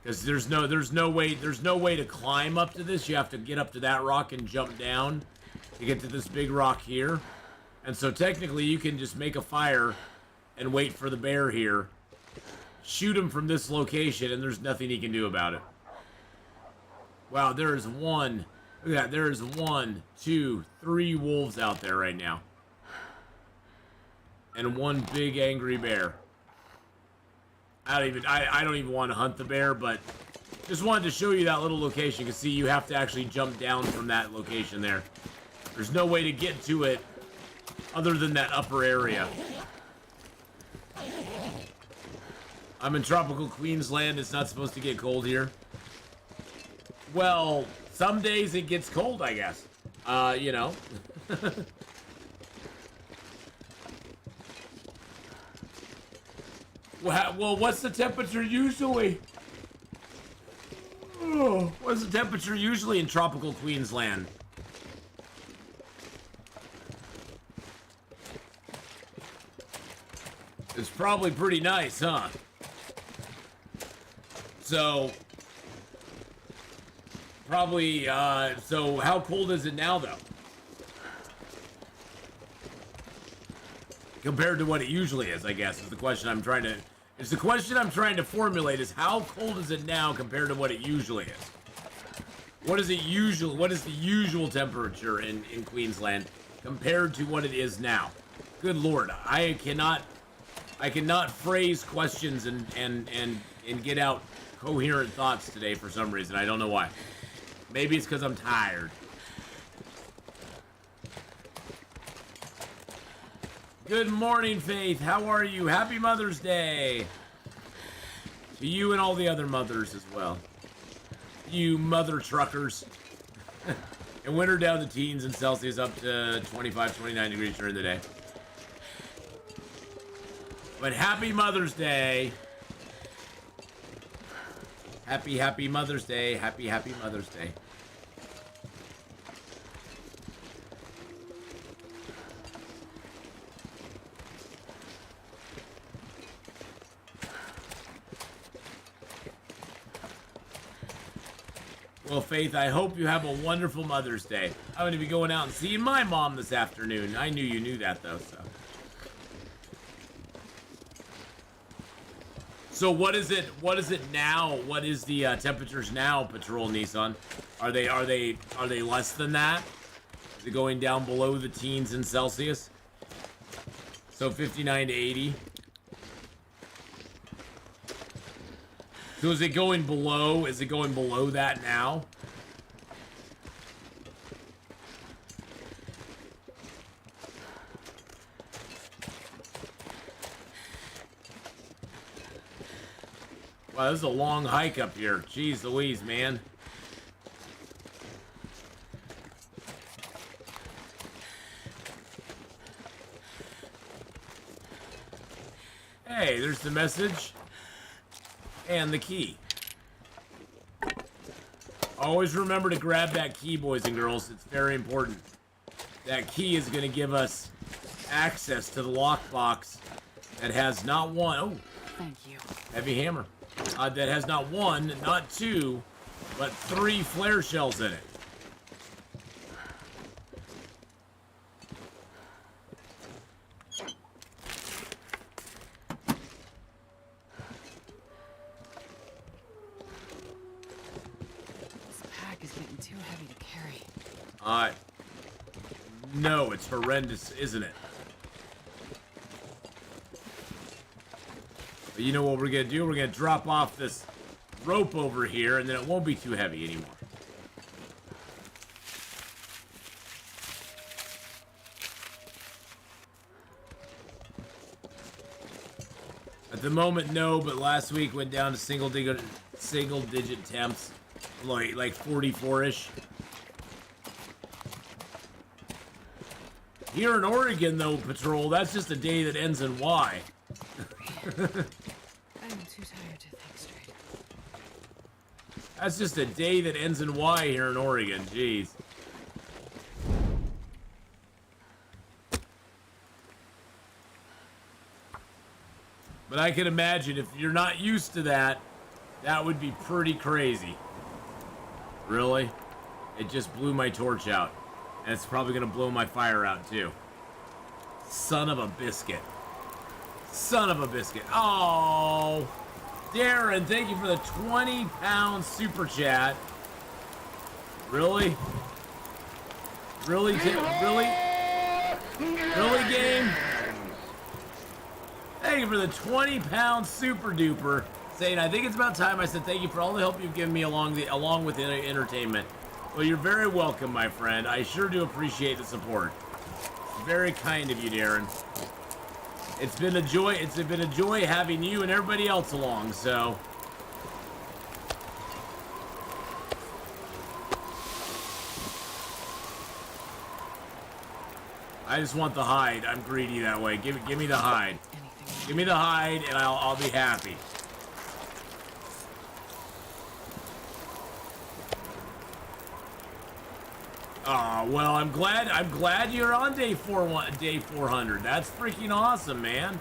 Because there's no way to climb up to this. You have to get up to that rock and jump down to get to this big rock here. And so technically you can just make a fire and wait for the bear here. Shoot him from this location and there's nothing he can do about it. Wow, there is one. Look at that. There is 1, 2, 3 wolves out there right now. And one big angry bear. I don't even want to hunt the bear, but just wanted to show you that little location. You can see you have to actually jump down from that location there. There's no way to get to it other than that upper area. I'm in tropical Queensland. It's not supposed to get cold here. Well, some days it gets cold, I guess. You know. Well, what's the temperature usually? Oh, what's the temperature usually in tropical Queensland? It's probably pretty nice, huh? So, Probably, so how cold is it now, though? Compared to what it usually is, I guess, is the question I'm trying to... It's the question I'm trying to formulate is how cold is it now compared to what it usually is? What is it usual? What is the usual temperature in Queensland compared to what it is now? Good Lord, I cannot phrase questions and get out coherent thoughts today for some reason. I don't know why. Maybe it's because I'm tired. Good morning, Faith. How are you? Happy Mother's Day. To you and all the other mothers as well. You mother truckers. And winter down to teens and Celsius up to 25, 29 degrees during the day. But happy Mother's Day. Happy Mother's Day. Happy Mother's Day. Well, Faith, I hope you have a wonderful Mother's Day. I'm going to be going out and seeing my mom this afternoon. I knew you knew that, though, so. So what is it now? What is the temperatures now, Patrol Nissan? Are they less than that? Is it going down below the teens in Celsius? So 59 to 80. So is it going below? Is it going below that now? Wow, this is a long hike up here. Jeez Louise, man. Hey, there's the message. And the key. Always remember to grab that key, boys and girls. It's very important. That key is going to give us access to the lockbox that has not one... Oh,
thank you.
Heavy hammer. That has not one, not two, but 3 flare shells in it. No, it's horrendous, isn't it? But you know what we're gonna do? We're gonna drop off this rope over here, and then it won't be too heavy anymore. At the moment, no, but last week went down to single digit temps, like 44-ish. Here in Oregon, though, Patrol, that's just a day that ends in Y.
I'm too tired to think straight.
That's just a day that ends in Y here in Oregon. Jeez. But I can imagine if you're not used to that, that would be pretty crazy. Really? It just blew my torch out. And it's probably going to blow my fire out, too. Son of a biscuit. Son of a biscuit. Oh! Darren, thank you for the 20-pound super chat. Really? Really? Really? Really, game? Thank you for the 20-pound super duper. Saying, I think it's about time. I said thank you for all the help you've given me along with the entertainment. Well, you're very welcome, my friend. I sure do appreciate the support. Very kind of you, Darren. It's been a joy. It's been a joy having you and everybody else along. So, I just want the hide. I'm greedy that way. Give me the hide. Give me the hide, and I'll be happy. Oh, well, I'm glad you're on day 400. That's freaking awesome, man.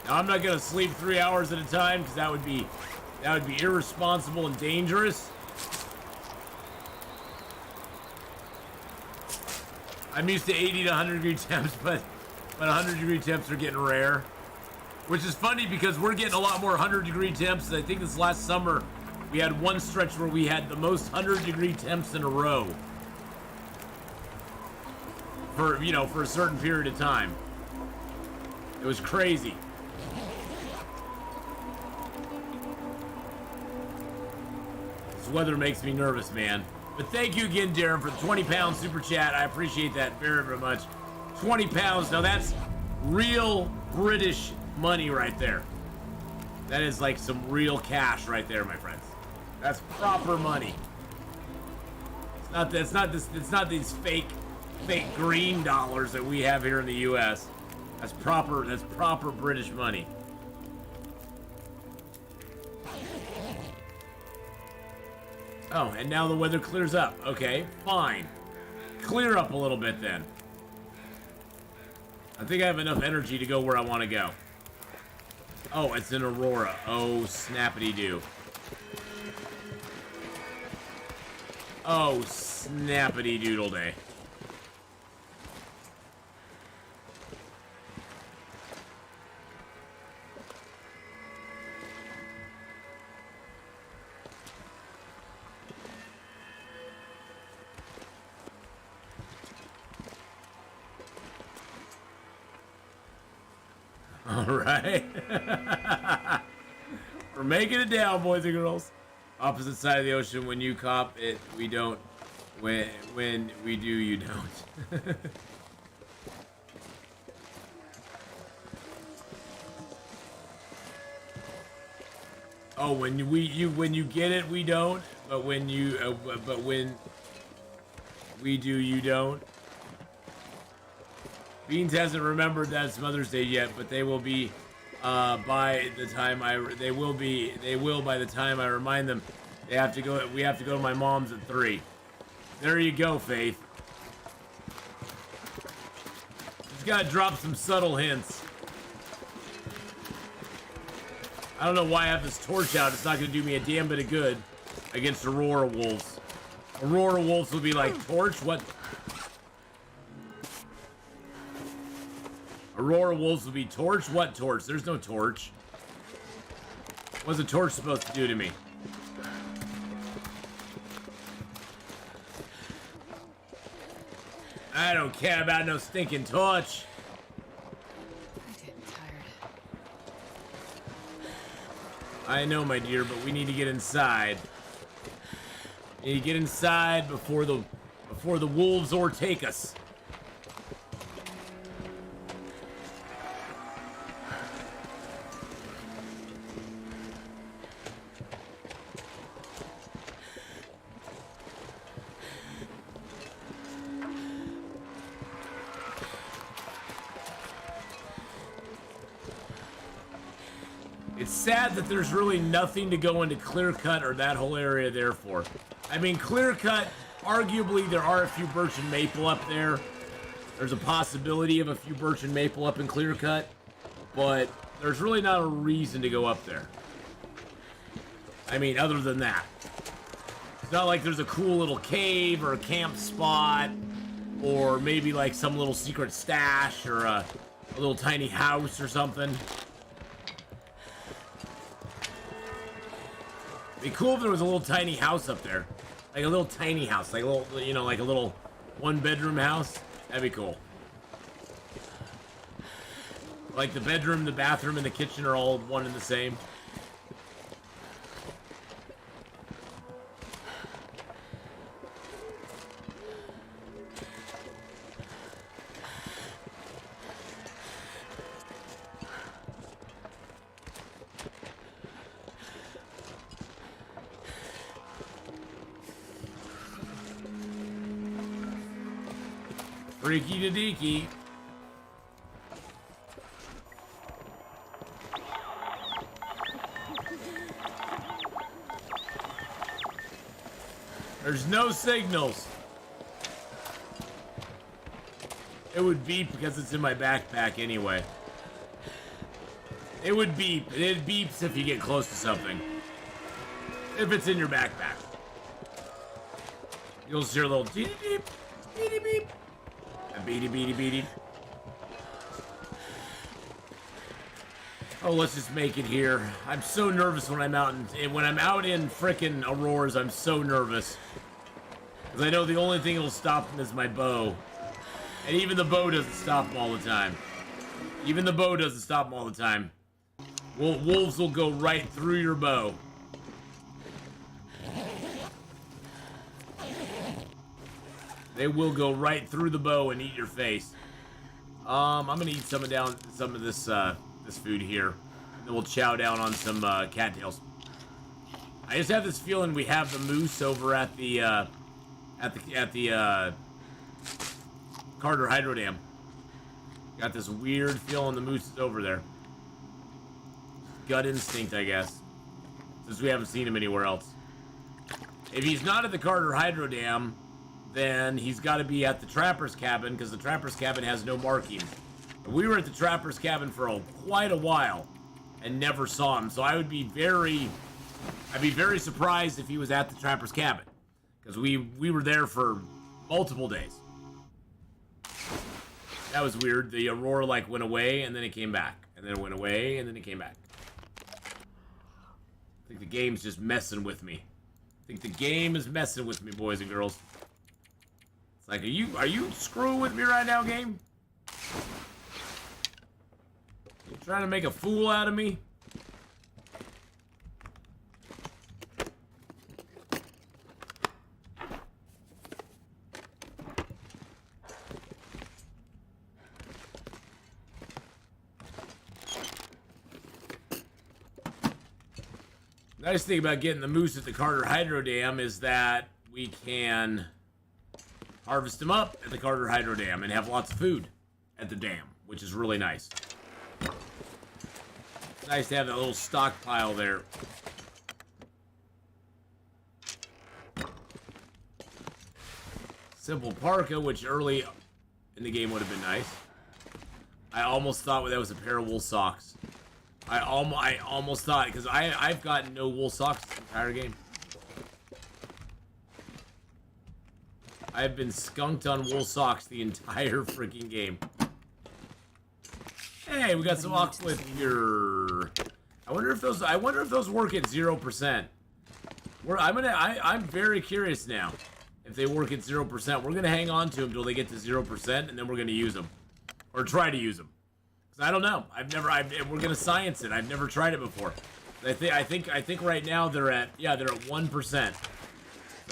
Now, I'm not gonna sleep 3 hours at a time because that would be irresponsible and dangerous. I'm used to 80 to 100 degree temps, but 100 degree temps are getting rare. Which is funny because we're getting a lot more 100 degree temps. I think this last summer we had one stretch where we had the most 100 degree temps in a row. For, you know, for a certain period of time. It was crazy. This weather makes me nervous, man. But thank you again, Darren, for the 20 pound super chat. I appreciate that very, very much. 20 pounds. Now that's real British money right there. That is like some real cash right there, my friends. That's proper money. It's not these fake green dollars that we have here in the US. That's proper British money. Oh, and now the weather clears up. Okay, fine. Clear up a little bit then. I think I have enough energy to go where I want to go. Oh, it's an aurora. Oh, snappity-doo. Oh, snappity-doodle-day. All right. We're making it down, boys and girls. Opposite side of the ocean. When you cop it, we don't. When we do, you don't. Oh, when you get it, we don't. But when when we do, you don't. Beans hasn't remembered that it's Mother's Day yet, but they will be by the time they will by the time I remind them. We have to go to my mom's at 3. There you go, Faith. Just gotta drop some subtle hints. I don't know why I have this torch out. It's not gonna do me a damn bit of good against Aurora Wolves. Aurora Wolves will be like, torch? What? Aurora Wolves will be torch? What torch? There's no torch. What's a torch supposed to do to me? I don't care about no stinking torch.
I'm getting tired.
I know, my dear, but we need to get inside. We need to get inside before the wolves overtake us. It's sad that there's really nothing to go into Clear Cut or that whole area there for. I mean, Clear Cut, arguably there are a few birch and maple up there. There's a possibility of a few birch and maple up in Clear Cut, but there's really not a reason to go up there. I mean, other than that. It's not like there's a cool little cave or a camp spot, or maybe like some little secret stash or a little tiny house or something. It'd be cool if there was a little tiny house up there. Like a little tiny house. Like a little, you know, like a little one-bedroom house. That'd be cool. Like the bedroom, the bathroom, and the kitchen are all one and the same. Freaky to deaky. There's no signals. It would beep because it's in my backpack anyway. It would beep. It beeps if you get close to something. If it's in your backpack. You'll hear a little beep, beep, beep, beep. A beady, beady, beady. Oh, let's just make it here. I'm so nervous when I'm out in frickin' Auroras. I'm so nervous because I know the only thing that'll stop them is my bow, and even the bow doesn't stop them all the time. Even the bow doesn't stop them all the time. Wolves will go right through your bow. They will go right through the bow and eat your face. I'm gonna eat some of this food here, and then we'll chow down on some cattails. I just have this feeling we have the moose over at the Carter Hydro Dam. Got this weird feeling the moose is over there. Gut instinct, I guess, since we haven't seen him anywhere else. If he's not at the Carter Hydro Dam, then he's got to be at the Trapper's Cabin, because the Trapper's Cabin has no markings. We were at the Trapper's Cabin for quite a while and never saw him, so I'd be very surprised if he was at the Trapper's Cabin, because we were there for multiple days. That was weird. The Aurora went away and then it came back, and then it went away and then it came back. I think the game's just messing with me. I think the game is messing with me, boys and girls. It's like, are you screwing with me right now, game? You trying to make a fool out of me? Nice thing about getting the moose at the Carter Hydro Dam is that we can harvest them up at the Carter Hydro Dam and have lots of food at the dam, which is really nice. It's nice to have that little stockpile there. Simple parka, which early in the game would have been nice. I almost thought that was a pair of wool socks. I almost thought, because I've gotten no wool socks this entire game. I've been skunked on wool socks the entire freaking game. Hey, we got some oxlith here. I wonder if those work at 0%. I'm very curious now if they work at 0%. We're gonna hang on to them until they get to 0%, and then we're gonna use them, or try to use them. I don't know. We're gonna science it. I've never tried it before. I think right now they're at 1%.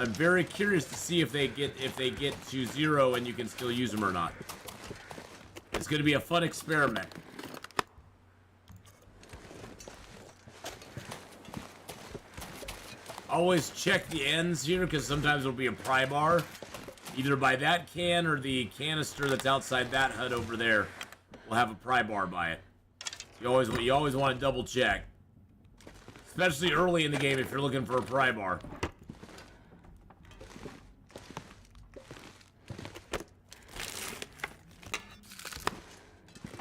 I'm very curious to see if they get to 0 and you can still use them or not. It's gonna be a fun experiment. Always check the ends here, because sometimes there'll be a pry bar, either by that can or the canister that's outside that hut over there. We'll have a pry bar by it. You always want to double check, especially early in the game if you're looking for a pry bar.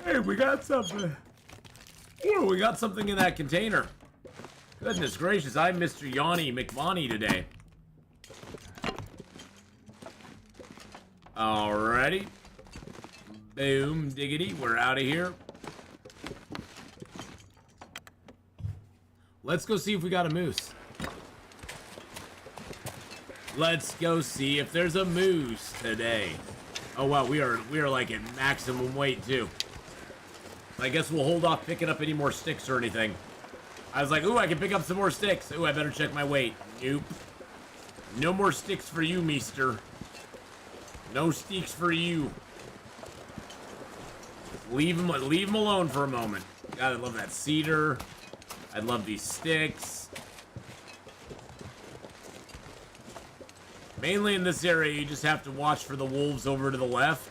Hey, we got something. Ooh, we got something in that container. Goodness gracious, I'm Mr. Yanni McMoney today. Alrighty. Boom, diggity, we're out of here. Let's go see if we got a moose. Let's go see if there's a moose today. Oh wow, we are like at maximum weight too. I guess we'll hold off picking up any more sticks or anything. I was like, ooh, I can pick up some more sticks. Ooh, I better check my weight. Nope. No more sticks for you, meester. No sticks for you. Leave him alone for a moment. God, I love that cedar. I love these sticks. Mainly in this area, you just have to watch for the wolves over to the left.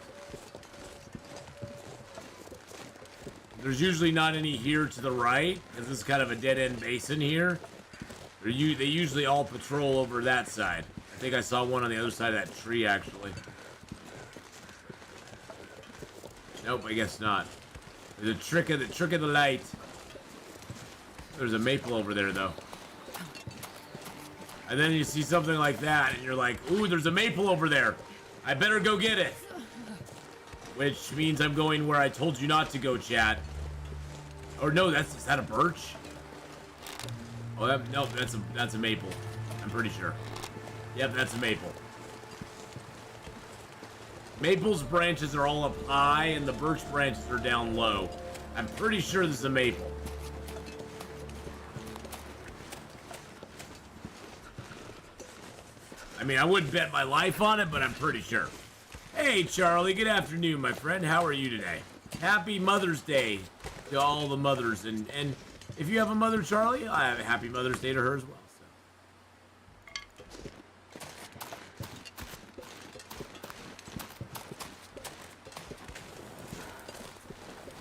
There's usually not any here to the right, because this is kind of a dead-end basin here. They usually all patrol over that side. I think I saw one on the other side of that tree, actually. Nope, I guess not. There's a trick of the light. There's a maple over there, though. And then you see something like that, and you're like, ooh, there's a maple over there. I better go get it. Which means I'm going where I told you not to go, chat. Or no, is that a birch? Oh, no, that's a maple. I'm pretty sure. Yep, that's a maple. Maple's branches are all up high, and the birch branches are down low. I'm pretty sure this is a maple. I mean, I wouldn't bet my life on it, but I'm pretty sure. Hey, Charlie. Good afternoon, my friend. How are you today? Happy Mother's Day to all the mothers. And if you have a mother, Charlie, I have a happy Mother's Day to her as well.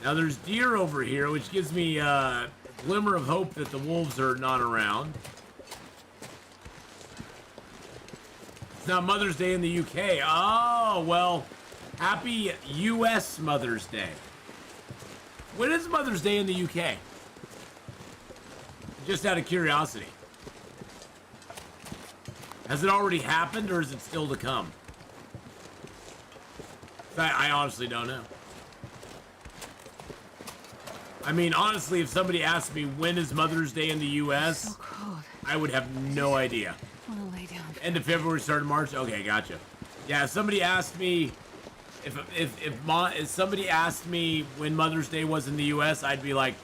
Now there's deer over here, which gives me a glimmer of hope that the wolves are not around. It's not Mother's Day in the UK. Oh, well, happy US Mother's Day. When is Mother's Day in the UK? Just out of curiosity. Has it already happened, or is it still to come? I honestly don't know. I mean, honestly, if somebody asked me when is Mother's Day in the U.S.,
so cold.
I would have no idea.
I want to lay down.
End of February, start of March. Okay, gotcha. Yeah, if somebody asked me if somebody asked me when Mother's Day was in the U.S., I'd be like,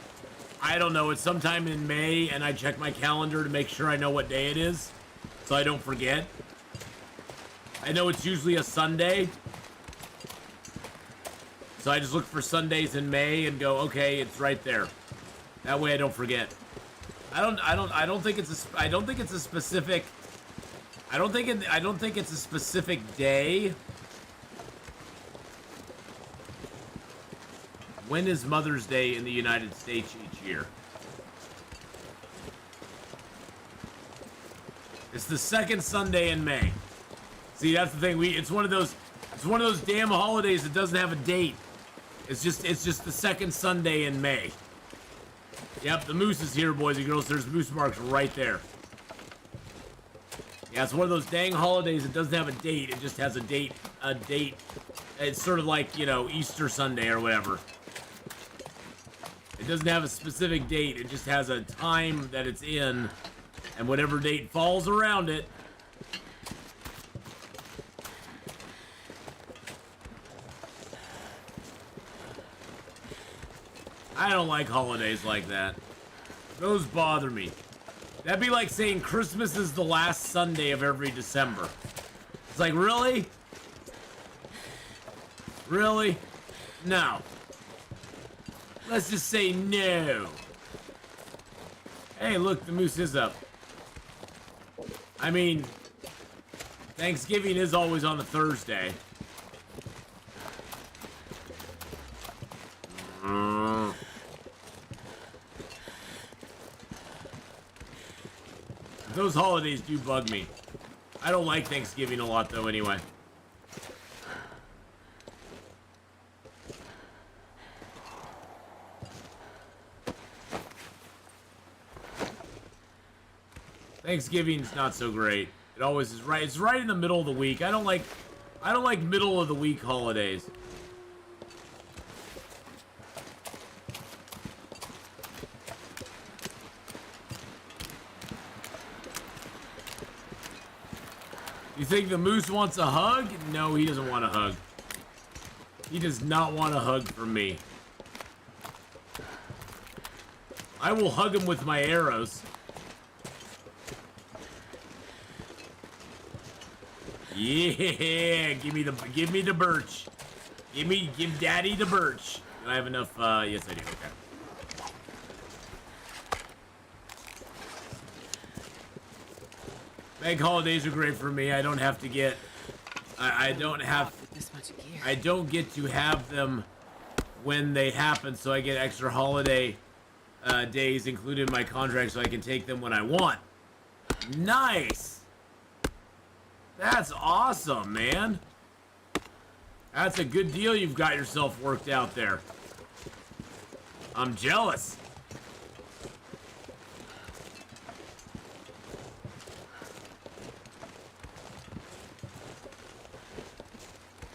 I don't know. It's sometime in May, and I check my calendar to make sure I know what day it is, so I don't forget. I know it's usually a Sunday. So I just look for Sundays in May and go, okay, it's right there. That way I don't forget. I don't think it's a specific day. When is Mother's Day in the United States each year? It's the second Sunday in May. See, that's the thing. It's one of those damn holidays that doesn't have a date. It's just the second Sunday in May. Yep, the moose is here, boys and girls. There's moose marks right there. Yeah, it's one of those dang holidays that doesn't have a date. It just has a date. It's sort of like, you know, Easter Sunday or whatever. It doesn't have a specific date. It just has a time that it's in, and whatever date falls around it. I don't like holidays like that. Those bother me. That'd be like saying Christmas is the last Sunday of every December. It's like, really? Really? No. Let's just say no. Hey, look, the moose is up. I mean, Thanksgiving is always on a Thursday. Those holidays do bug me. I don't like Thanksgiving a lot, though, anyway. Thanksgiving's not so great. It always is right. It's right in the middle of the week. I don't like middle of the week holidays. You think the moose wants a hug? No, he doesn't want a hug. He does not want a hug from me. I will hug him with my arrows. Yeah, give me the birch. Give daddy the birch. Do I have enough? Yes, I do. Okay. Bank holidays are great for me. I don't have to get. I don't have.
This much gear.
I don't get to have them when they happen, so I get extra holiday days included in my contract, so I can take them when I want. Nice. That's awesome, man. That's a good deal you've got yourself worked out there. I'm jealous.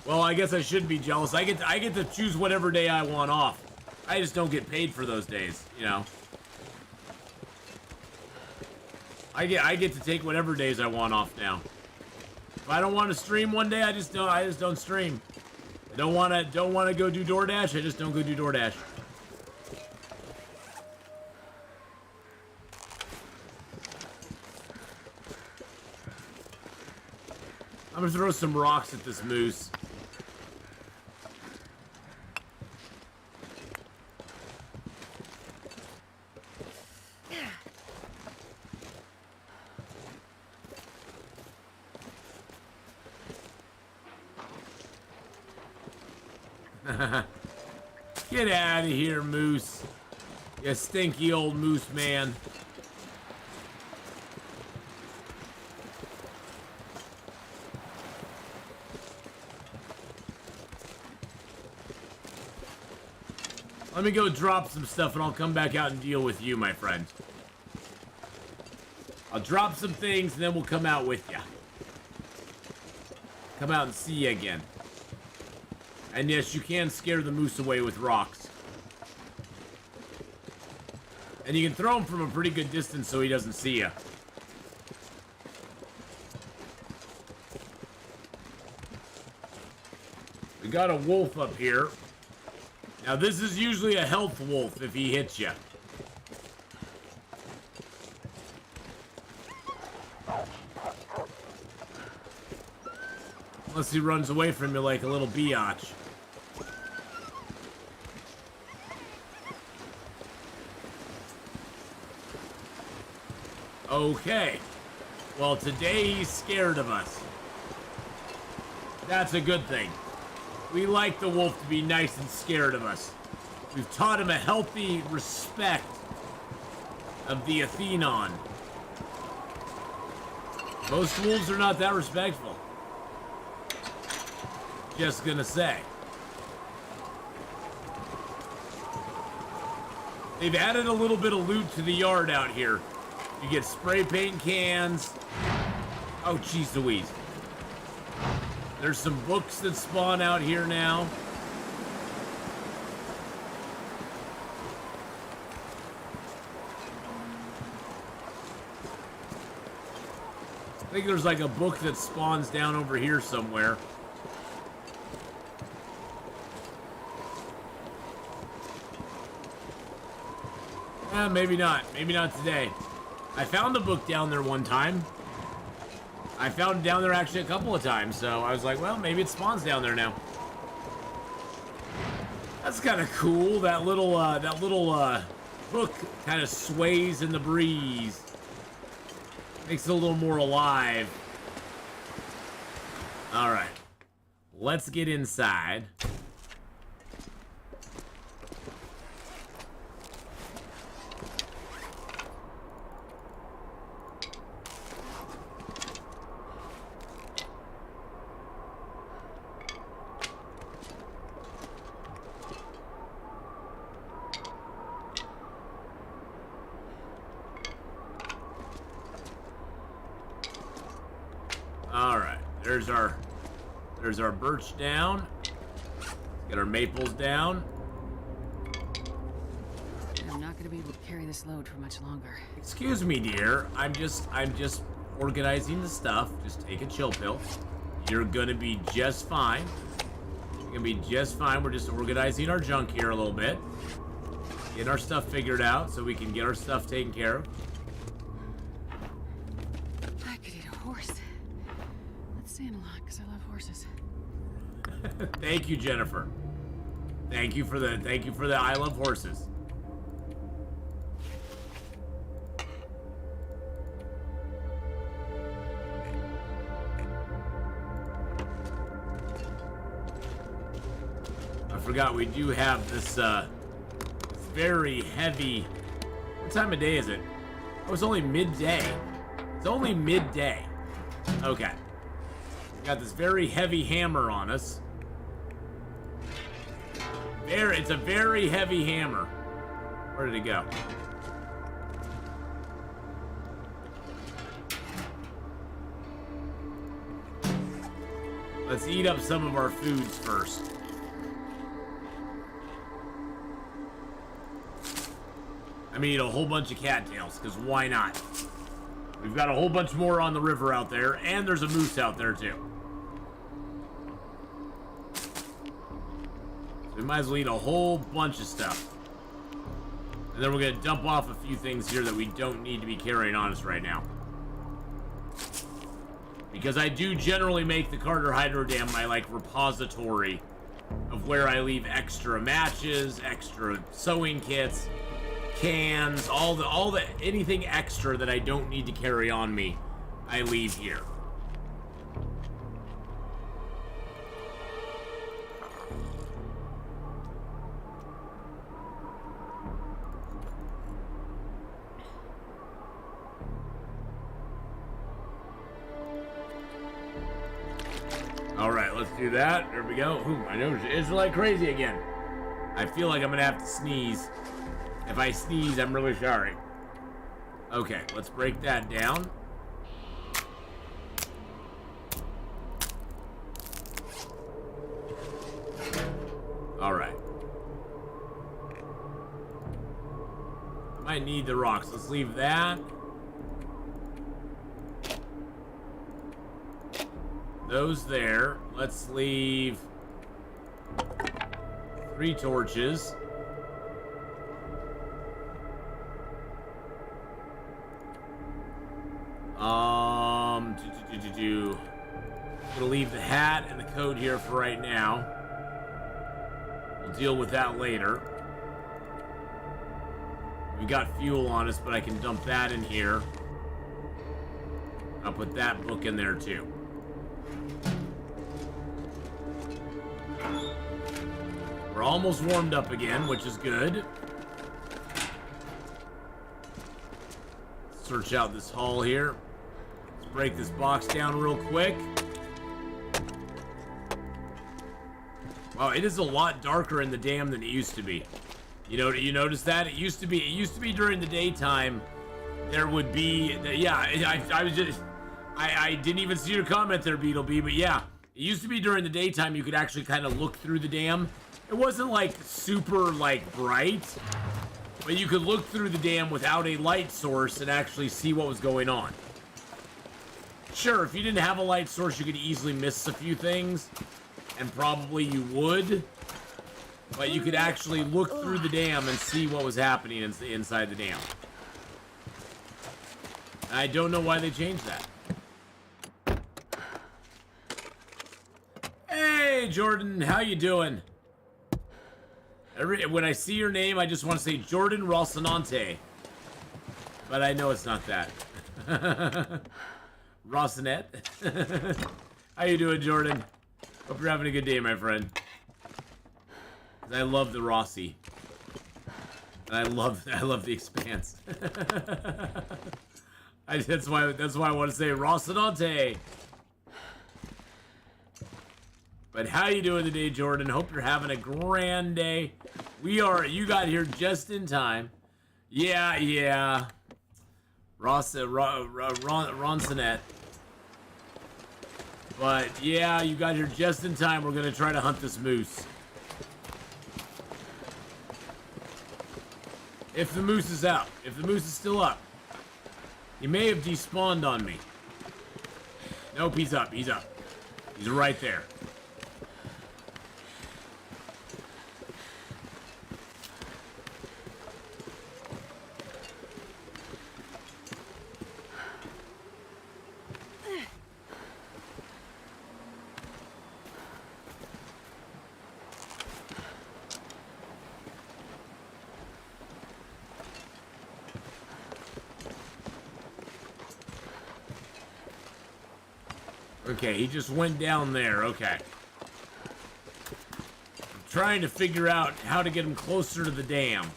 Well, I guess I shouldn't be jealous. I get to choose whatever day I want off. I just don't get paid for those days, you know. I get to take whatever days I want off now. If I don't want to stream one day, I just don't stream. I don't want to go do DoorDash. I just don't go do DoorDash. I'm gonna throw some rocks at this moose. Get out of here, moose. You stinky old moose man. Let me go drop some stuff and I'll come back out and deal with you, my friend. I'll drop some things and then we'll come out with you. Come out and see you again. And yes, you can scare the moose away with rocks. And you can throw him from a pretty good distance so he doesn't see you. We got a wolf up here. Now this is usually a health wolf if he hits you. Unless he runs away from you like a little biatch. Okay. Well, today he's scared of us. That's a good thing. We like the wolf to be nice and scared of us. We've taught him a healthy respect of the Atheenon. Most wolves are not that respectful. Just gonna say. They've added a little bit of loot to the yard out here. You get spray paint cans. Oh, jeez Louise. There's some books that spawn out here now. I think there's like a book that spawns down over here somewhere. Maybe not. Maybe not today. I found a book down there one time. I found it down there actually a couple of times, so I was like, well, maybe it spawns down there now. That's kind of cool. That little book kind of sways in the breeze. Makes it a little more alive. All right, let's get inside. There's our birch down. Get our maples down.
I'm not gonna be able to carry this load for much longer.
Excuse me, dear. I'm just organizing the stuff. Just take a chill pill. You're gonna be just fine. You're gonna be just fine. We're just organizing our junk here a little bit. Getting our stuff figured out so we can get our stuff taken care of.
I could eat a horse. Let's stand a lot, because I love horses.
Thank you, Jennifer. Thank you for the I love horses. I forgot we do have this very heavy. What time of day is it? Oh, it's only midday. It's only midday. Okay. Got this very heavy hammer on us. It's a very heavy hammer. Where did it go? Let's eat up some of our foods first. I'm gonna eat a whole bunch of cattails, because why not? We've got a whole bunch more on the river out there, and there's a moose out there too. So we might as well eat a whole bunch of stuff. And then we're gonna dump off a few things here that we don't need to be carrying on us right now. Because I do generally make the Carter Hydro Dam my, like, repository of where I leave extra matches, extra sewing kits, cans, anything extra that I don't need to carry on me, I leave here. Alright, let's do that. There we go. Ooh, my nose is like crazy again. I feel like I'm gonna have to sneeze. If I sneeze, I'm really sorry. Okay, let's break that down. Alright. I might need the rocks. Let's leave that. Those there. Let's leave 3 torches. Gonna leave the hat and the coat here for right now. We'll deal with that later. We got fuel on us, but I can dump that in here. I'll put that book in there too. We're almost warmed up again, which is good. Search out this hall here. Let's break this box down real quick. Wow, it is a lot darker in the dam than it used to be. You know, you notice that? It used to be during the daytime. There would be, yeah, I didn't even see your comment there, Beetlebee, but yeah, it used to be during the daytime you could actually kind of look through the dam. It wasn't like super like bright, but you could look through the dam without a light source and actually see what was going on. Sure, if you didn't have a light source, you could easily miss a few things, and probably you would, but you could actually look through the dam and see what was happening inside the dam. I don't know why they changed that. Hey, Jordan, how you doing? When I see your name, I just want to say Jordan Rocinante. But I know it's not that. Rocinette. How you doing, Jordan? Hope you're having a good day, my friend. I love the Rossi. And I love the Expanse. That's why I want to say Rocinante. But how you doing today, Jordan? Hope you're having a grand day. You got here just in time. Yeah. Ronsonet. But yeah, you got here just in time. We're gonna try to hunt this moose. If the moose is out. If the moose is still up. He may have despawned on me. Nope, he's up. He's up. He's right there. Okay, he just went down there. Okay. I'm trying to figure out how to get him closer to the dam.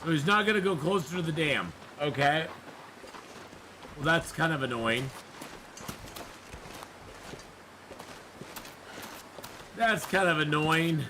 So he's not gonna go closer to the dam. Okay. Well, that's kind of annoying. That's kind of annoying.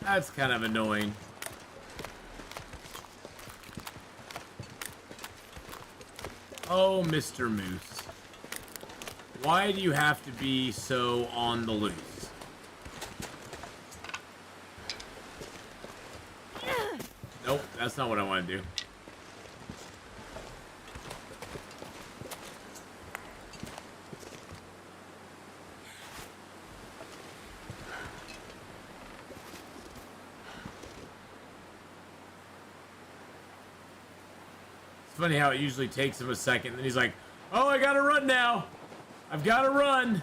That's kind of annoying. Oh, Mr. Moose. Why do you have to be so on the loose? Nope, that's not what I want to do. Funny how it usually takes him a second, and then he's like, oh, I gotta run now. I've gotta run.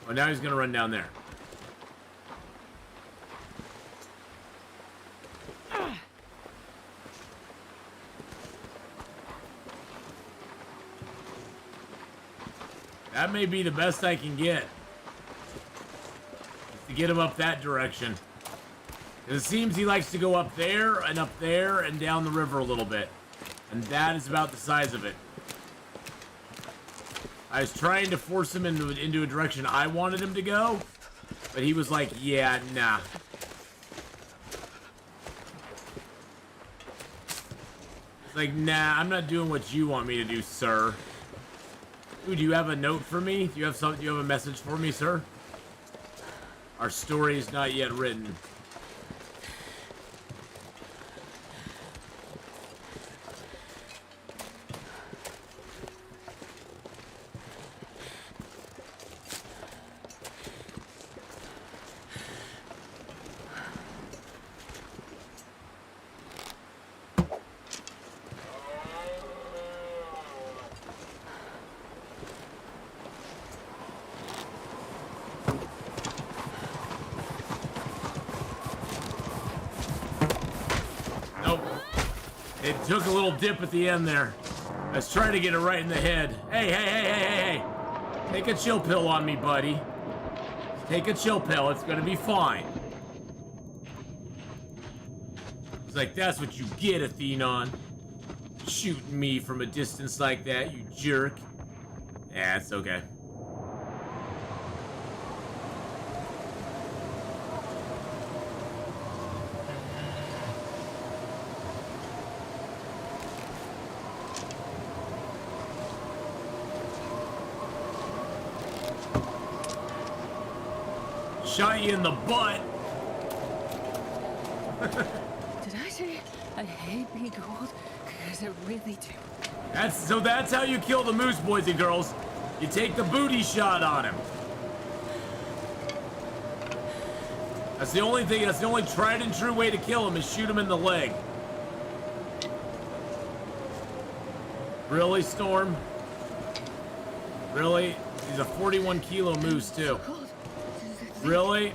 Oh, now he's gonna run down there. That may be the best I can get. To get him up that direction. It seems he likes to go up there and down the river a little bit. And that is about the size of it. I was trying to force him into a direction I wanted him to go, but he was like, yeah, nah. It's like, nah, I'm not doing what you want me to do, sir. Ooh, do you have a note for me? Do you have a message for me, sir? Our story is not yet written. Took a little dip at the end there. I was trying to get it right in the head. Hey. Take a chill pill on me, buddy. Take a chill pill. It's gonna be fine. It's like, that's what you get, Atheenon. Shooting me from a distance like that, you jerk. Yeah, it's okay. Shot you in the butt.
Did I say I hate being cold? Because I really do.
That's how you kill the moose, boys and girls. You take the booty shot on him. That's the only thing, that's the only tried and true way to kill him, is shoot him in the leg. Really, Storm? Really? He's a 41 kilo moose too. Really?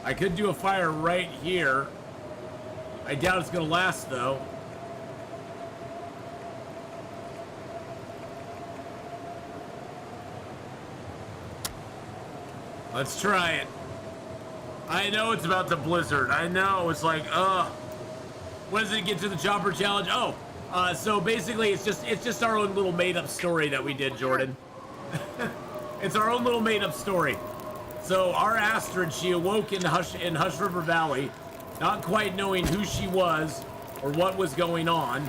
I could do a fire right here. I doubt it's gonna last though. Let's try it. I know it's about to blizzard. I know, it's like, when does it get to the chopper challenge? Oh, so basically it's just our own little made-up story that we did, Jordan. It's our own little made-up story. So our Astrid, she awoke in Hush River Valley, not quite knowing who she was or what was going on,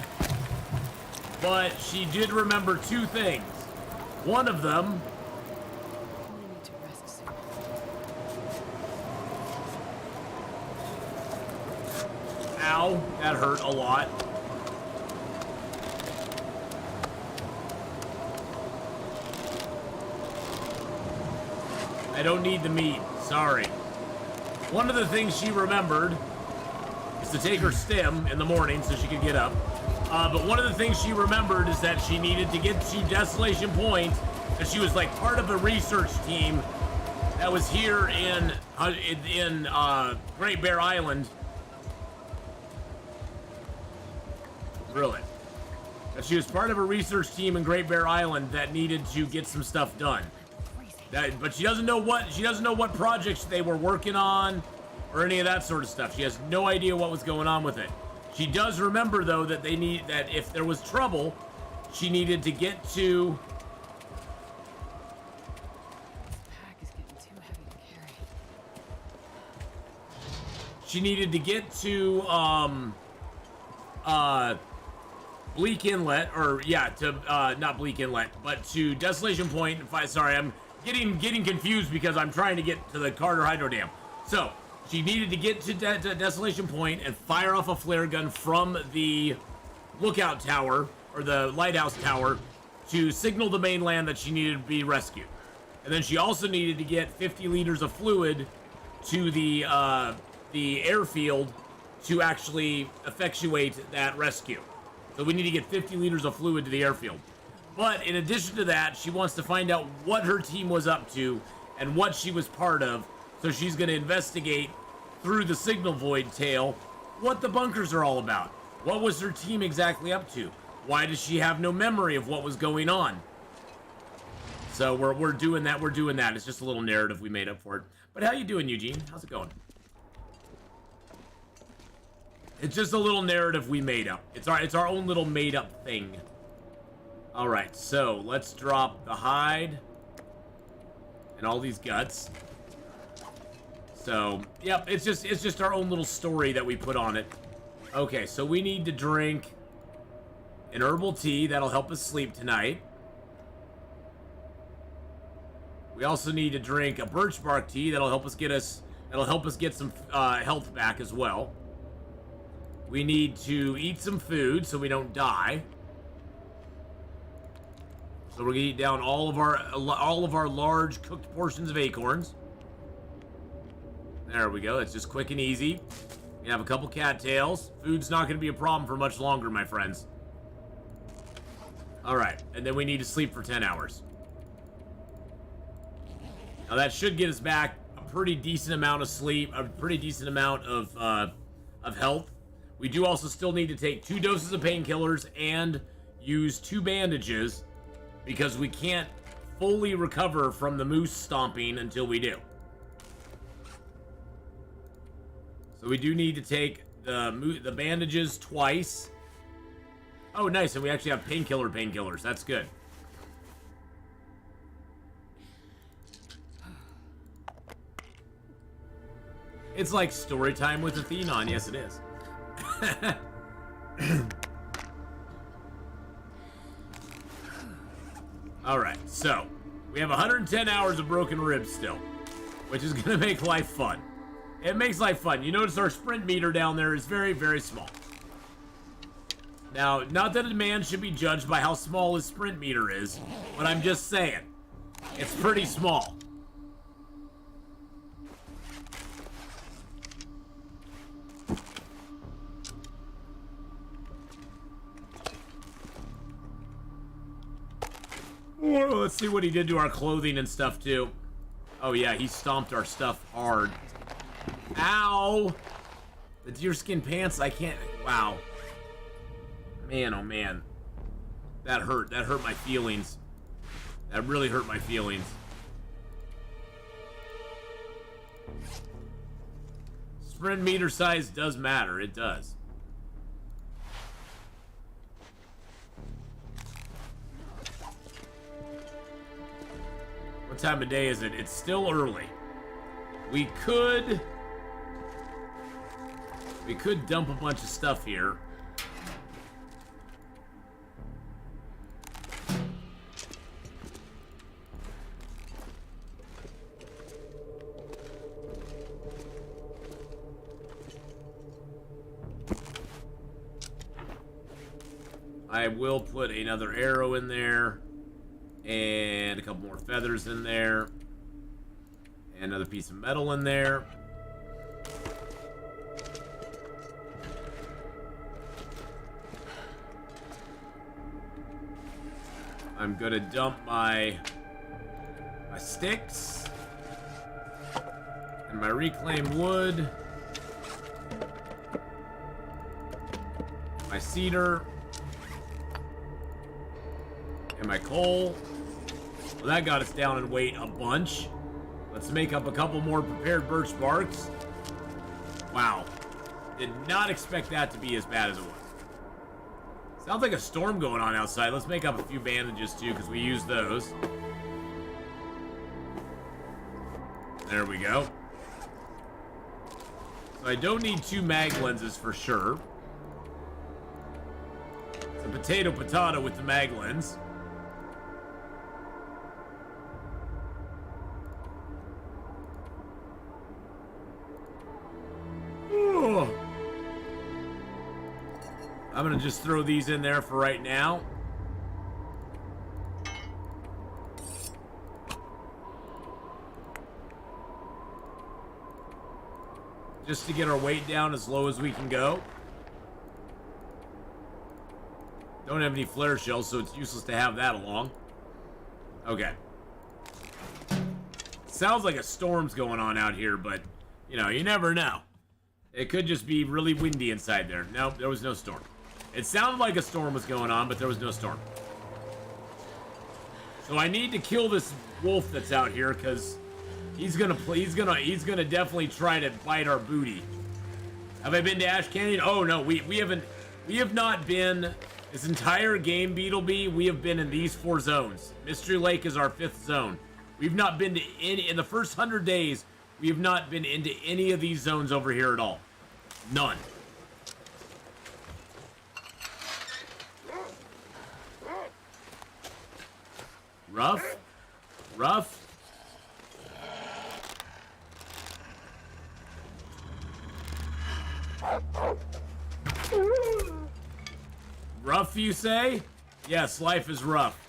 but she did remember two things. One of them,
I need to rest soon.
ow, that hurt a lot. I don't need the meat. Sorry. One of the things she remembered is to take her stim in the morning so she could get up. But one of the things she remembered is that she needed to get to Desolation Point, and she was like part of a research team that was here in Great Bear Island. Really? That she was part of a research team in Great Bear Island that needed to get some stuff done. But she doesn't know what projects they were working on or any of that sort of stuff. She has no idea what was going on with it. She does remember though that that if there was trouble, she needed to get to.
This pack is getting too heavy to carry.
She needed to get to Bleak Inlet, or yeah, to not Bleak Inlet, but to Desolation Point. Sorry, I'm getting confused because I'm trying to get to the Carter Hydro Dam. So she needed to get to Desolation Point and fire off a flare gun from the lookout tower or the lighthouse tower to signal the mainland that she needed to be rescued. And then she also needed to get 50 liters of fluid to the airfield to actually effectuate that rescue. So we need to get 50 liters of fluid to the airfield. But in addition to that, she wants to find out what her team was up to and what she was part of. So she's going to investigate through the Signal Void tale what the bunkers are all about. What was her team exactly up to? Why does she have no memory of what was going on? So we're doing that. We're doing that. It's just a little narrative we made up for it. But how you doing, Eugene? How's it going? It's just a little narrative we made up. It's our own little made up thing. All right, so let's drop the hide and all these guts. So, yep, it's just our own little story that we put on it. Okay, so we need to drink an herbal tea that'll help us sleep tonight. We also need to drink a birch bark tea that'll help us get some health back as well. We need to eat some food so we don't die. So we're gonna eat down all of our large cooked portions of acorns. There we go. That's just quick and easy. We have a couple cattails. Food's not gonna be a problem for much longer, my friends. All right, and then we need to sleep for 10 hours. Now that should get us back a pretty decent amount of sleep, a pretty decent amount of health. We do also still need to take 2 doses of painkillers and use 2 bandages because we can't fully recover from the moose stomping until we do. So we do need to take the bandages twice. Oh, nice, and we actually have painkillers. That's good. It's like story time with Atheenon. Yes, it is. Alright, so we have 110 hours of broken ribs still, which is gonna make life fun. It makes life fun. You notice our sprint meter down there is very, very small. Now, not that a man should be judged by how small his sprint meter is, but I'm just saying, it's pretty small. Oh, let's see what he did to our clothing and stuff, too. Oh, yeah, he stomped our stuff hard. Ow! The deerskin pants, I can't... Wow. Man, oh, man. That hurt. That hurt my feelings. That really hurt my feelings. Sprint meter size does matter. It does. What time of day is it? It's still early. We could dump a bunch of stuff here. I will put another arrow in there. And a couple more feathers in there. Another piece of metal in there. I'm gonna dump my sticks and my reclaimed wood, my cedar, and my coal. Well, that got us down in weight a bunch. Let's make up a couple more prepared birch barks. Wow. Did not expect that to be as bad as it was. Sounds like a storm going on outside. Let's make up a few bandages too, because we use those. There we go. So I don't need 2 mag lenses for sure. It's a potato with the mag lens. I'm gonna just throw these in there for right now. Just to get our weight down as low as we can go. Don't have any flare shells, so it's useless to have that along. Okay. Sounds like a storm's going on out here, but, you know, you never know. It could just be really windy inside there. Nope, there was no storm. It sounded like a storm was going on, but there was no storm. So I need to kill this wolf that's out here, because he's gonna definitely try to bite our booty. Have I been to Ash Canyon? Oh no, we have not been this entire game, Beetlebee. We have been in these 4 zones. Mystery Lake is our 5th zone. We've not been to any in the first 100 days. We have not been into any of these zones over here at all. None. Rough. Rough, you say? Yes, life is rough.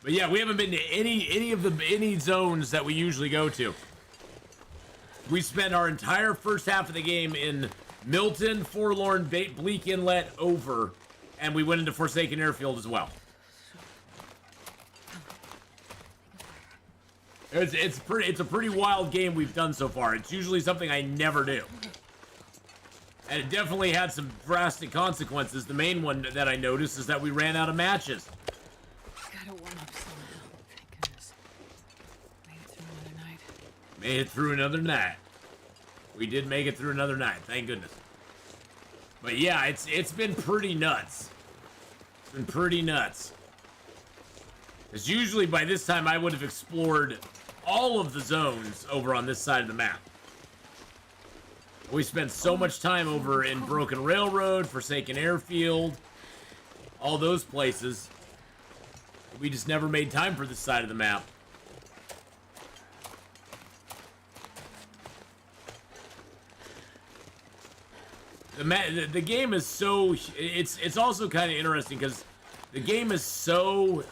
But yeah, we haven't been to any zones that we usually go to. We spent our entire first half of the game in Milton, Forlorn, Bleak Inlet, over, and we went into Forsaken Airfield as well. It's a pretty wild game we've done so far. It's usually something I never do. And it definitely had some drastic consequences. The main one that I noticed is that we ran out of matches.
Gotta warm up somehow. Thank goodness. Made it through another night.
Made it through another night. We did make it through another night, thank goodness. But yeah, it's been pretty nuts. It's been pretty nuts. Because usually by this time I would have explored all of the zones over on this side of the map. We spent so much time over in Broken Railroad, Forsaken Airfield, all those places. We just never made time for this side of the map. The game is so... It's also kind of interesting because the game is so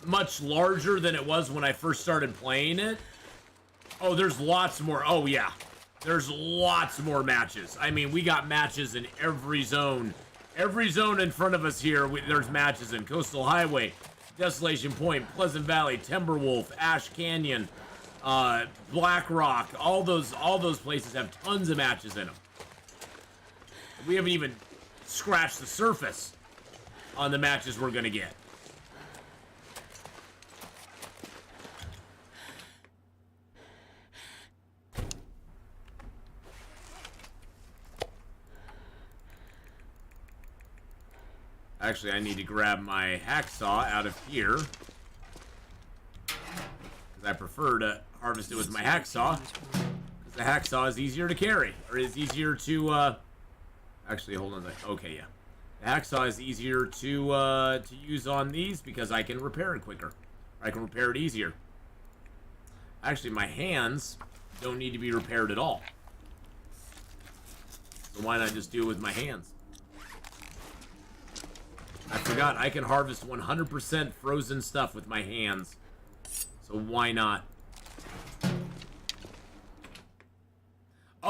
much larger than it was when I first started playing it. Oh, there's lots more. Oh, yeah. There's lots more matches. I mean, we got matches in every zone. Every zone in front of us here, there's matches in. Coastal Highway, Desolation Point, Pleasant Valley, Timberwolf, Ash Canyon, Black Rock. All those places have tons of matches in them. We haven't even scratched the surface on the matches we're going to get. Actually, I need to grab my hacksaw out of here, because I prefer to harvest it with my hacksaw, because the hacksaw is easier to carry, or is easier to, actually, hold on, okay, yeah. The hacksaw is easier to use on these, because I can repair it quicker. I can repair it easier. Actually, my hands don't need to be repaired at all. So why not just do it with my hands? I forgot, I can harvest 100% frozen stuff with my hands. So why not?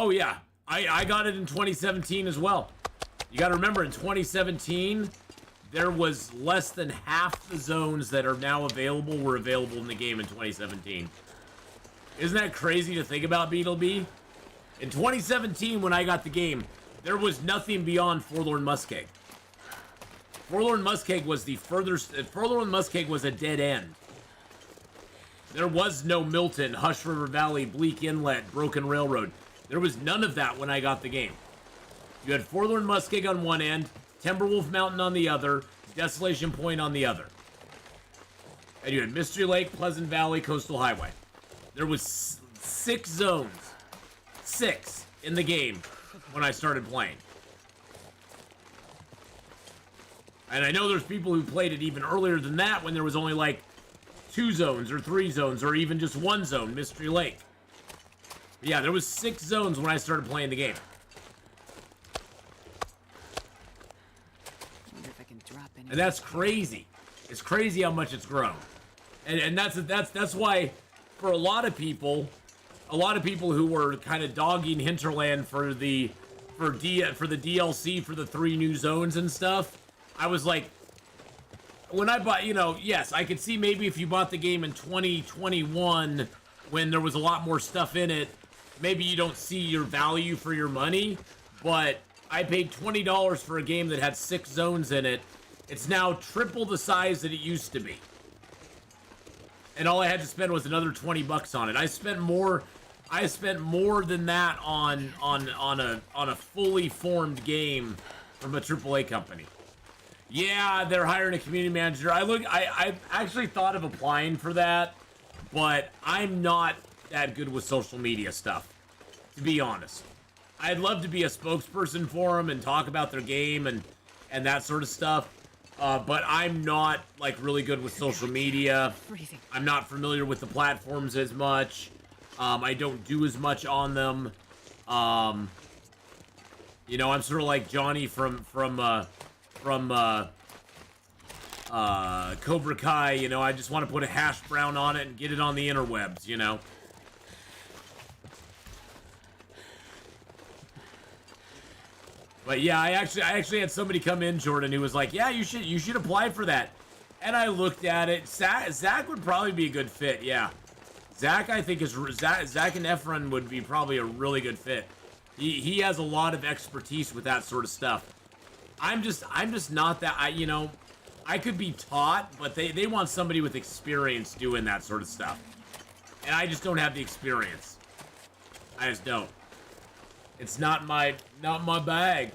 Oh yeah, I got it in 2017 as well. You got to remember, in 2017, there was less than half the zones that are now available were available in the game in 2017. Isn't that crazy to think about, Beetlebee? In 2017, when I got the game, there was nothing beyond Forlorn Muskeg. Forlorn Muskeg was the furthest. Forlorn Muskeg was a dead end. There was no Milton, Hush River Valley, Bleak Inlet, Broken Railroad. There was none of that when I got the game. You had Forlorn Muskeg on one end, Timberwolf Mountain on the other, Desolation Point on the other. And you had Mystery Lake, Pleasant Valley, Coastal Highway. There was 6 zones. 6 in the game when I started playing. And I know there's people who played it even earlier than that when there was only like 2 zones or 3 zones or even just 1 zone, Mystery Lake. But yeah, there was 6 zones when I started playing the game. And that's crazy. It's crazy how much it's grown. And that's why for a lot of people who were kind of dogging Hinterland for the DLC for the 3 new zones and stuff, I was like, when I bought, yes, I could see maybe if you bought the game in 2021 when there was a lot more stuff in it, maybe you don't see your value for your money, but I paid $20 for a game that had 6 zones in it. It's now triple the size that it used to be. And all I had to spend was another $20 on it. I spent more than that on a fully formed game from a AAA company. Yeah, they're hiring a community manager. I actually thought of applying for that, but I'm not that good with social media stuff, to be honest. I'd love to be a spokesperson for them and talk about their game and that sort of stuff. But I'm not, like, really good with social media. I'm not familiar with the platforms as much. I don't do as much on them. I'm sort of like Johnny from Cobra Kai, I just want to put a hash brown on it and get it on the interwebs, But yeah, I actually had somebody come in, Jordan, who was like, "Yeah, you should apply for that." And I looked at it. Zach would probably be a good fit. Yeah, Zach, I think Zach and Efron would be probably a really good fit. He has a lot of expertise with that sort of stuff. I'm just not that. I could be taught, but they want somebody with experience doing that sort of stuff, and I just don't have the experience. I just don't. It's not my bag.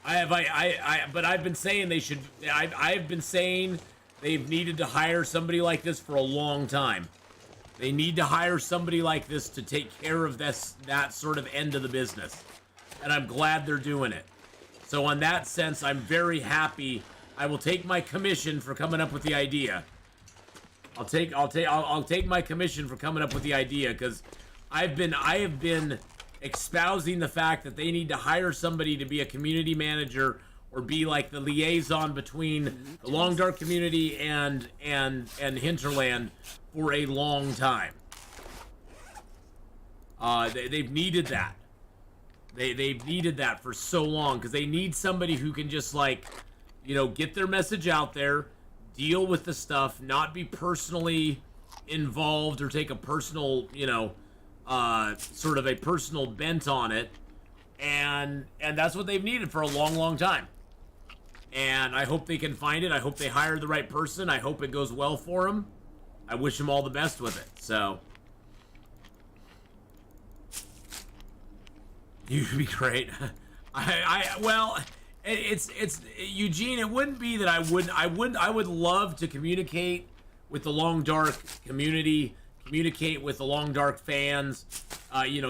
But I've been saying they should. I've been saying they've needed to hire somebody like this for a long time. They need to hire somebody like this to take care of that sort of end of the business, and I'm glad they're doing it. So in that sense, I'm very happy. I will take my commission for coming up with the idea. I'll take my commission for coming up with the idea because I have been espousing the fact that they need to hire somebody to be a community manager or be like the liaison between the Long Dark community and Hinterland for a long time. They've needed that. They've needed that for so long because they need somebody who can just get their message out there, deal with the stuff, not be personally involved or take a personal, sort of a personal bent on it, and that's what they've needed for a long, long time. And I hope they can find it. I hope they hire the right person. I hope it goes well for them. I wish them all the best with it. So you'd be great. Well, it's Eugene. It wouldn't be that I would love to communicate with the Long Dark community. Communicate with the Long Dark fans,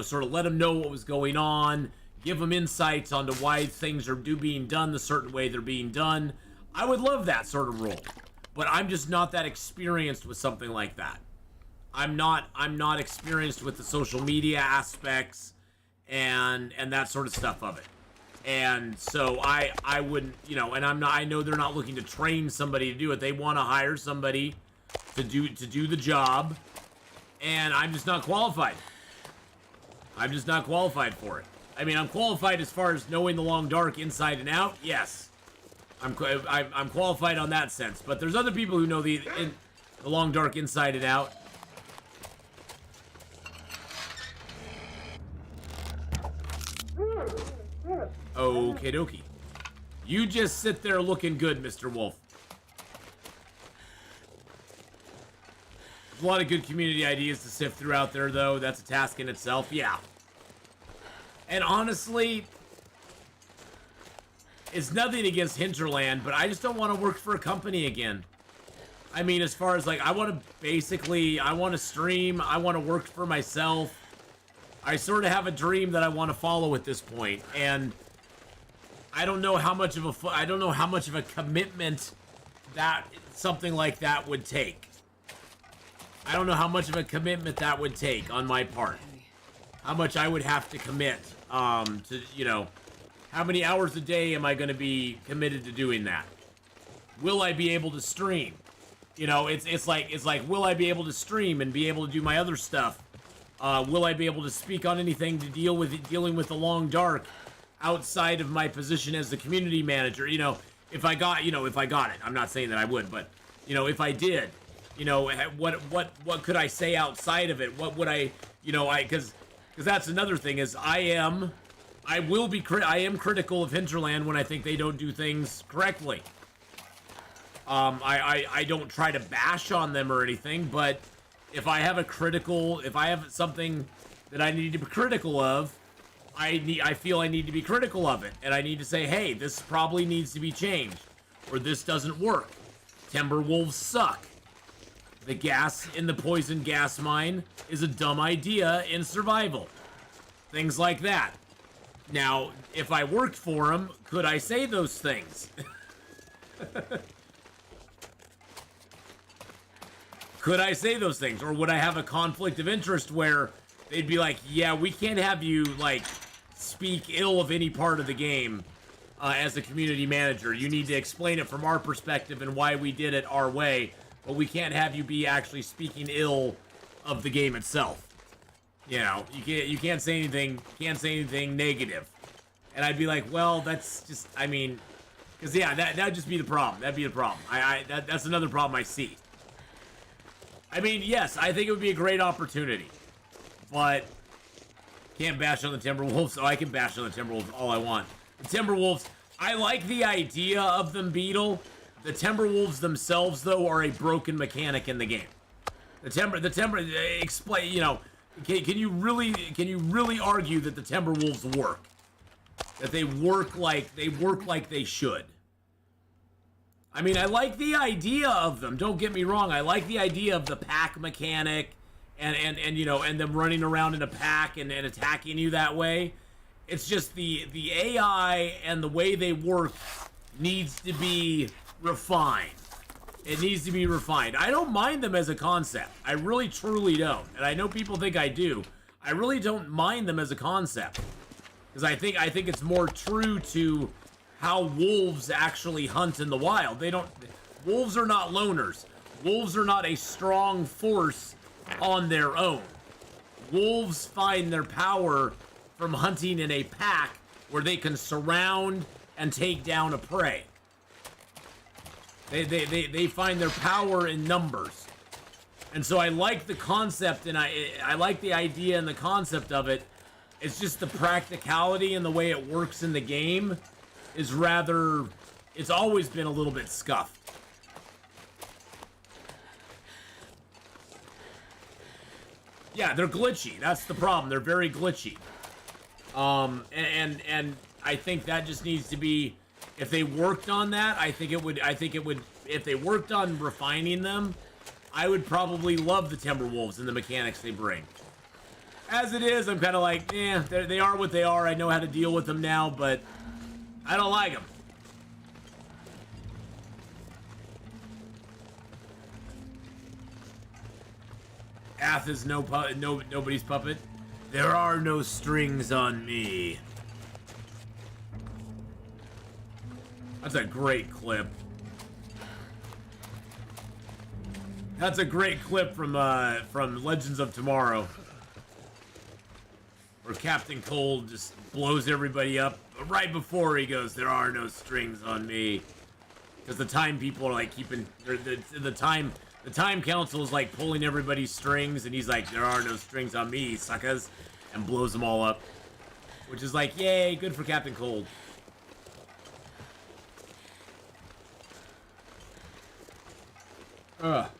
sort of let them know what was going on, give them insights onto why things are being done the certain way they're being done. I would love that sort of role, but I'm just not that experienced with something like that. I'm not experienced with the social media aspects and that sort of stuff of it. And so I wouldn't, and I know they're not looking to train somebody to do it. They want to hire somebody to do the job. And I'm just not qualified. I'm just not qualified for it. I mean, I'm qualified as far as knowing the Long Dark inside and out. Yes, I'm qualified on that sense. But there's other people who know the Long Dark inside and out. Okie dokie. You just sit there looking good, Mr. Wolf. There's a lot of good community ideas to sift through out there, though. That's a task in itself. Yeah. And honestly, it's nothing against Hinterland, but I just don't want to work for a company again. I mean, as far as, like, I want to stream. I want to work for myself. I sort of have a dream that I want to follow at this point, and I don't know how much of a commitment that something like that would take. I don't know how much of a commitment that would take on my part. How much I would have to commit to, you know, how many hours a day am I going to be committed to doing that? Will I be able to stream? You know, it's like will I be able to stream and be able to do my other stuff? Will I be able to speak on anything to dealing with the Long Dark outside of my position as the community manager? You know, if I got it. I'm not saying that I would, but you know, if I did, you know, what could I say outside of it? What would I, you know, because that's another thing is I am critical of Hinterland when I think they don't do things correctly. I don't try to bash on them or anything, but if I have something that I need to be critical of, I feel I need to be critical of it, and I need to say, hey, this probably needs to be changed, or this doesn't work. Timberwolves suck. The gas in the poison gas mine is a dumb idea in survival. Things like that. Now, if I worked for them, could I say those things? Could I say those things? Or would I have a conflict of interest where they'd be like, yeah, we can't have you, like, speak ill of any part of the game as a community manager. You need to explain it from our perspective and why we did it our way, but we can't have you be actually speaking ill of the game itself. You know, you can't say anything negative. And I'd be like, well, that's just, I mean, because yeah, that'd just be the problem. That'd be the problem. That's another problem I see. I mean, yes, I think it would be a great opportunity, but can't bash on the Timberwolves, so I can bash on the Timberwolves all I want. The Timberwolves, I like the idea of them, Beetle. The Timberwolves themselves, though, are a broken mechanic in the game. Explain, you know, can you really argue that the Timberwolves work? That they work like they should? I mean, I like the idea of them. Don't get me wrong. I like the idea of the pack mechanic and you know, and them running around in a pack and attacking you that way. It's just the AI and the way they work needs to be refined. It needs to be refined. I don't mind them as a concept. I really truly don't. And I know people think I do. I really don't mind them as a concept. Because I think it's more true to how wolves actually hunt in the wild. Wolves are not loners. Wolves are not a strong force on their own. Wolves find their power from hunting in a pack where they can surround and take down a prey. They find their power in numbers. And so I like the concept, and I like the idea and the concept of it. It's just the practicality and the way it works in the game is rather, it's always been a little bit scuffed. Yeah, they're glitchy. That's the problem. They're very glitchy. And I think that just needs to be, if they worked on that, I think it would, if they worked on refining them, I would probably love the Timberwolves and the mechanics they bring. As it is, I'm kind of like, they are what they are. I know how to deal with them now, but I don't like them. Ath is nobody's puppet. There are no strings on me. That's a great clip. That's a great clip from Legends of Tomorrow. where Captain Cold just blows everybody up right before he goes, "There are no strings on me," because the time people are like keeping the time council is like pulling everybody's strings, and he's like, "There are no strings on me, suckers," and blows them all up, which is like, yay, good for Captain Cold. Ugh.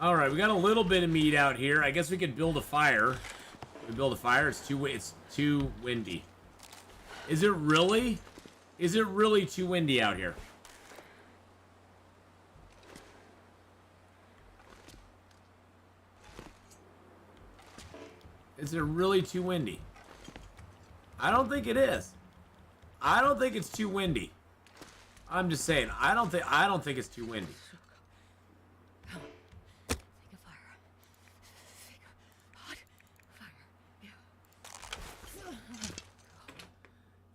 All right, we got a little bit of meat out here. I guess we could build a fire. We build a fire. It's too windy. Is it really? Is it really too windy out here? Is it really too windy? I don't think it is. I don't think it's too windy. I'm just saying. I don't think it's too windy.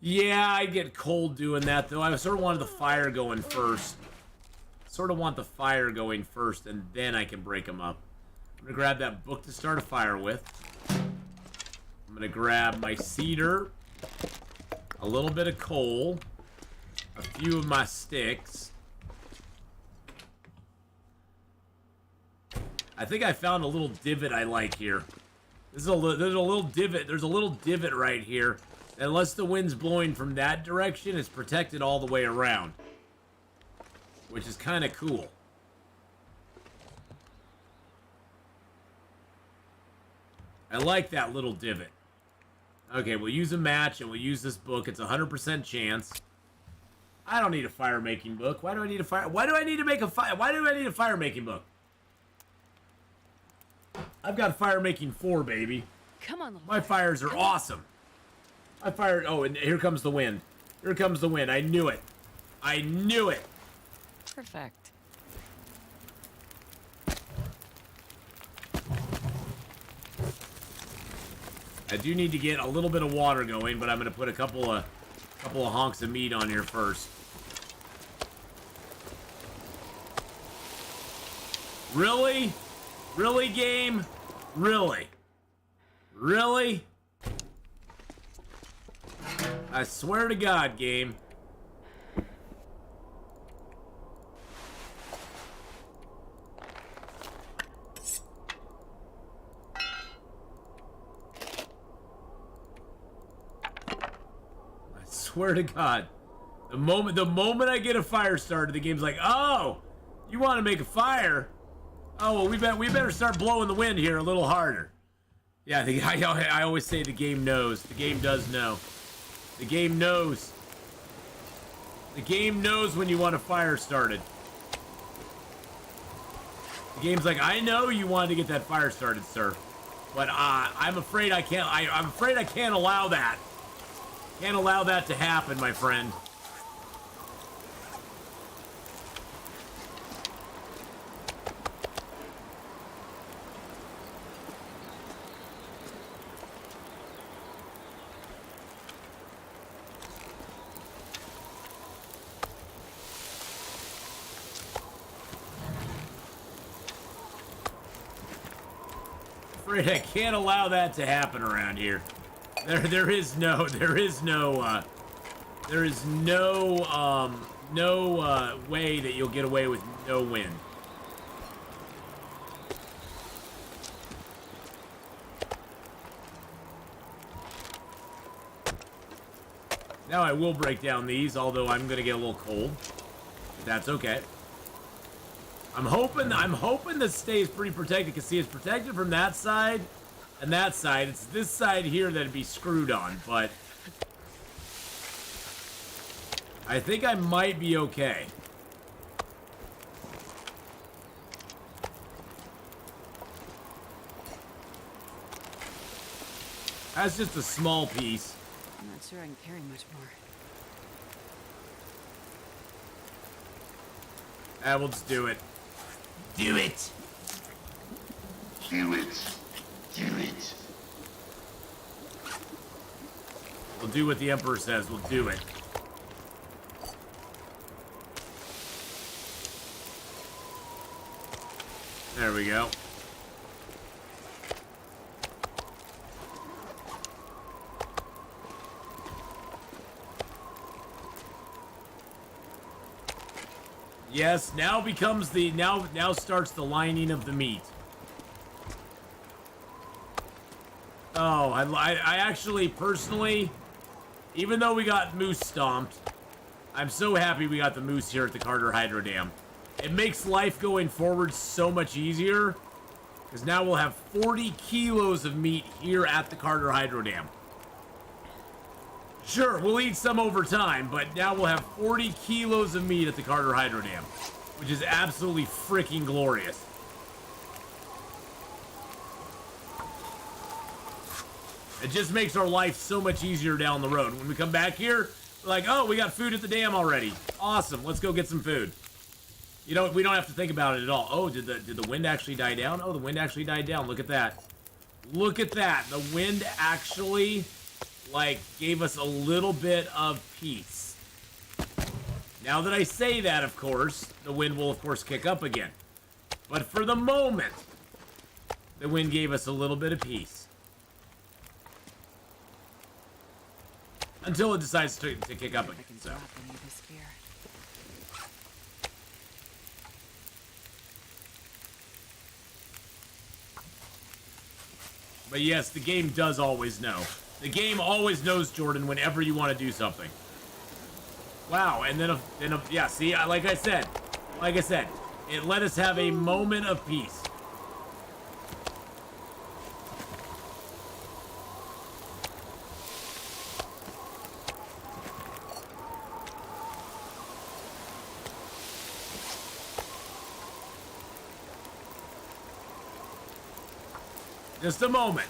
Yeah, I get cold doing that, though. I sort of wanted the fire going first. Sort of want the fire going first, and then I can break them up. I'm going to grab that book to start a fire with. I'm going to grab my cedar, a little bit of coal, a few of my sticks. I think I found a little divot I like here. There's a little divot. There's a little divot right here. Unless the wind's blowing from that direction, it's protected all the way around. Which is kind of cool. I like that little divot. Okay, we'll use a match and we'll use this book. It's a 100% chance. I don't need a fire making book. Why do I need a fire? Why do I need to make a fire? Why do I need a fire making book? I've got fire making 4, baby.
Come on,
my fires are awesome. I fired. Oh, and here comes the wind. Here comes the wind. I knew it. I knew it.
Perfect.
I do need to get a little bit of water going, but I'm going to put a couple of honks of meat on here first. Really? Really, game? Really? Really? I swear to God, game. I swear to God. The moment I get a fire started, the game's like, "Oh, you want to make a fire? Oh, well, we better start blowing the wind here a little harder." Yeah, I always say the game knows. The game does know. The game knows. The game knows when you want a fire started. The game's like, "I know you wanted to get that fire started, sir, but I'm afraid I can't. I'm afraid I can't allow that. Can't allow that to happen, my friend." I can't allow that to happen around here. There is no way that you'll get away with no wind. Now I will break down these, although I'm gonna get a little cold. But that's okay. I'm hoping this stays pretty protected, because see, it's protected from that side and that side. It's this side here that'd be screwed on, but I think I might be okay. That's just a small piece.
I'm not sure I can carry much more.
We'll just do it. Do it!
Do it. Do it.
We'll do what the Emperor says. We'll do it. There we go. Yes, now becomes the now starts the lining of the meat. Oh, I actually personally, even though we got moose stomped, I'm so happy we got the moose here at the Carter Hydro Dam. It makes life going forward so much easier, because now we'll have 40 kilos of meat here at the Carter Hydro Dam. Sure, we'll eat some over time, but now we'll have 40 kilos of meat at the Carter Hydro Dam, which is absolutely freaking glorious. It just makes our life so much easier down the road. When we come back here, we're like, oh, we got food at the dam already. Awesome, let's go get some food. You know, we don't have to think about it at all. Oh, did the wind actually die down? Oh, the wind actually died down. Look at that. Look at that. The wind actually, like, gave us a little bit of peace. Now that I say that, of course, the wind will, of course, kick up again. But for the moment, the wind gave us a little bit of peace. Until it decides to kick up again, so. But yes, the game does always know. The game always knows, Jordan, whenever you want to do something. Wow, and then, yeah, see, like I said, it let us have a moment of peace. Just a moment.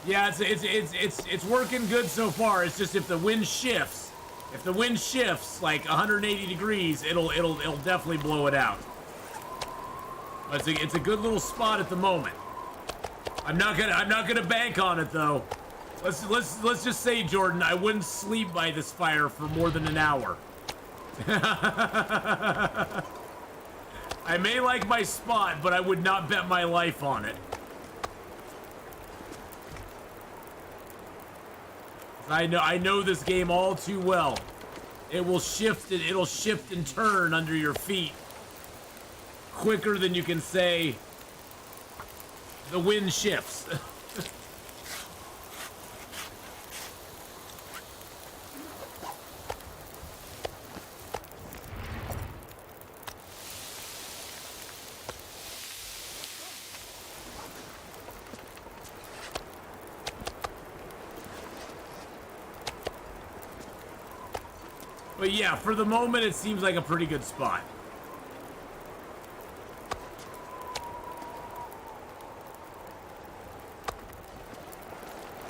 Yeah, it's working good so far. It's just if the wind shifts, like 180 degrees, it'll definitely blow it out. But it's a good little spot at the moment. I'm not gonna bank on it though. Let's just say, Jordan, I wouldn't sleep by this fire for more than an hour. I may like my spot, but I would not bet my life on it. I know this game all too well. It'll shift and turn under your feet quicker than you can say the wind shifts. But yeah, for the moment, it seems like a pretty good spot.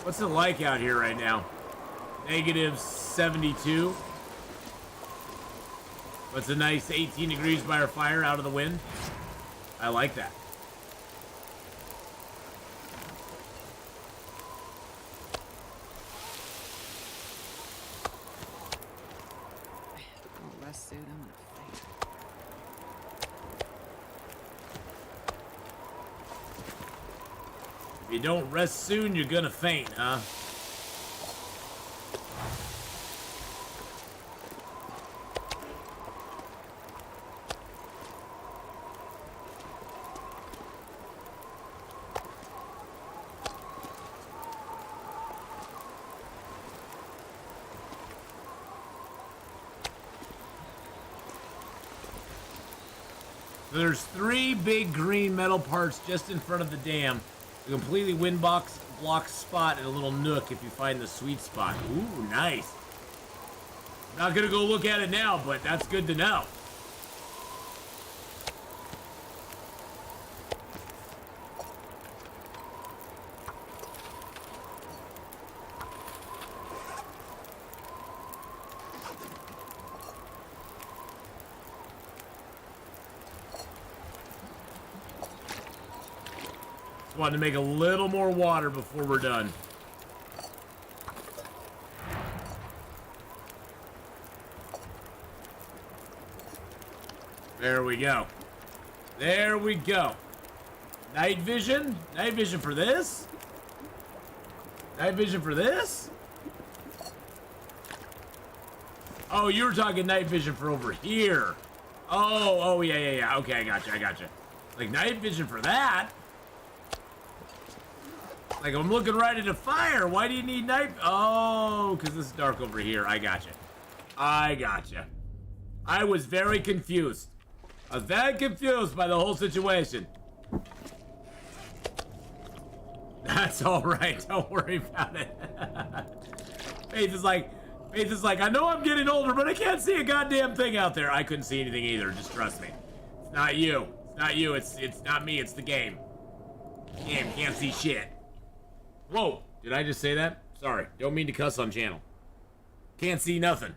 What's it like out here right now? -72. What's a nice 18 degrees by our fire out of the wind? I like that.
Suit, I'm gonna faint.
If you don't rest soon, you're gonna faint, huh? There's 3 big green metal parts just in front of the dam. A completely wind block spot and a little nook if you find the sweet spot. Ooh, nice. Not gonna go look at it now, but that's good to know. Just wanted to make a little more water before we're done. There we go. There we go. Night vision? Night vision for this? Night vision for this? Oh, you were talking night vision for over here. Oh, yeah. Okay, I gotcha. Like, night vision for that? Like, I'm looking right at a fire. Why do you need night? Oh, because it's dark over here. I gotcha. I was very confused. I was very confused by the whole situation. That's alright. Don't worry about it. Faith is like, I know I'm getting older, but I can't see a goddamn thing out there. I couldn't see anything either. Just trust me. It's not you. It's not you. It's not me. It's the game. Game can't see shit. Whoa. Did I just say that? Sorry. Don't mean to cuss on channel. Can't see nothing.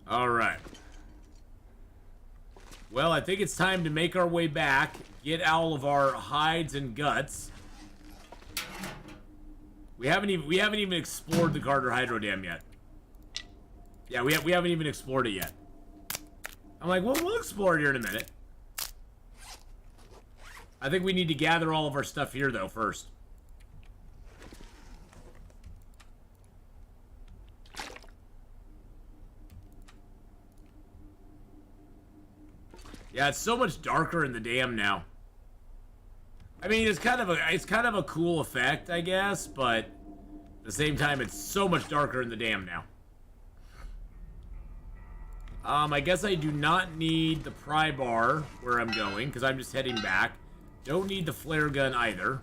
All right. Well, I think it's time to make our way back, get all of our hides and guts. We haven't even explored the Carter Hydro Dam yet. Yeah, we haven't even explored it yet. I'm like, well, we'll explore it here in a minute. I think we need to gather all of our stuff here though first. Yeah, it's so much darker in the dam now. I mean, it's kind of a cool effect, I guess, but at the same time, it's so much darker in the dam now. I guess I do not need the pry bar where I'm going, because I'm just heading back. Don't need the flare gun either.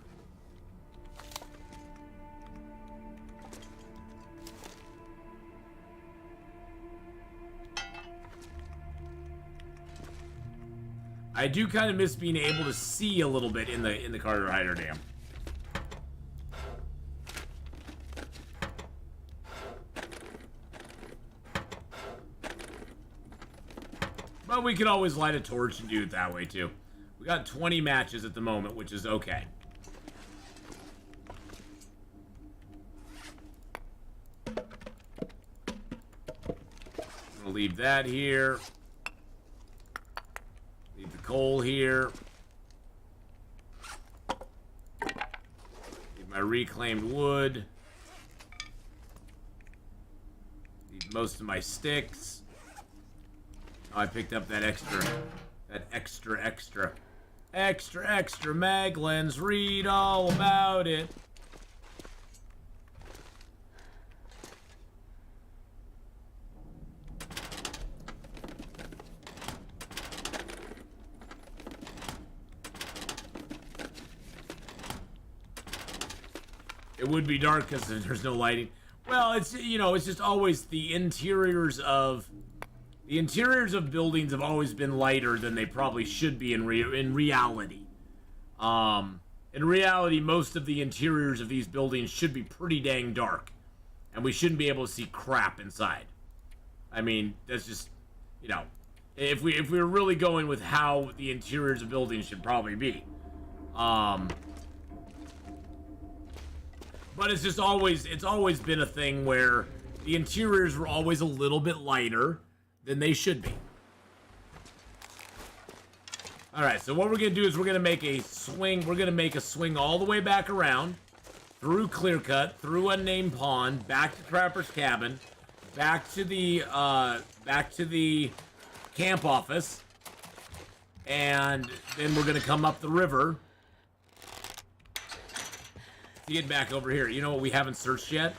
I do kind of miss being able to see a little bit in the Carter Hydro Dam. But we could always light a torch and do it that way too. We got 20 matches at the moment, which is okay. I'm gonna leave that here. Leave the coal here. Leave my reclaimed wood. Leave most of my sticks. Oh, I picked up that extra mag lens. Read all about it. It would be dark because there's no lighting. Well, it's, you know, it's just always the interiors of buildings have always been lighter than they probably should be in reality. In reality, most of the interiors of these buildings should be pretty dang dark, and we shouldn't be able to see crap inside. I mean, that's just, you know, if we were really going with how the interiors of buildings should probably be. But it's always been a thing where the interiors were always a little bit lighter than they should be. Alright, so what we're going to do is we're going to make a swing. We're going to make a swing all the way back around, through Clearcut, through Unnamed Pond, back to Trapper's Cabin, back to the camp office, and then we're going to come up the river to get back over here. You know what we haven't searched yet?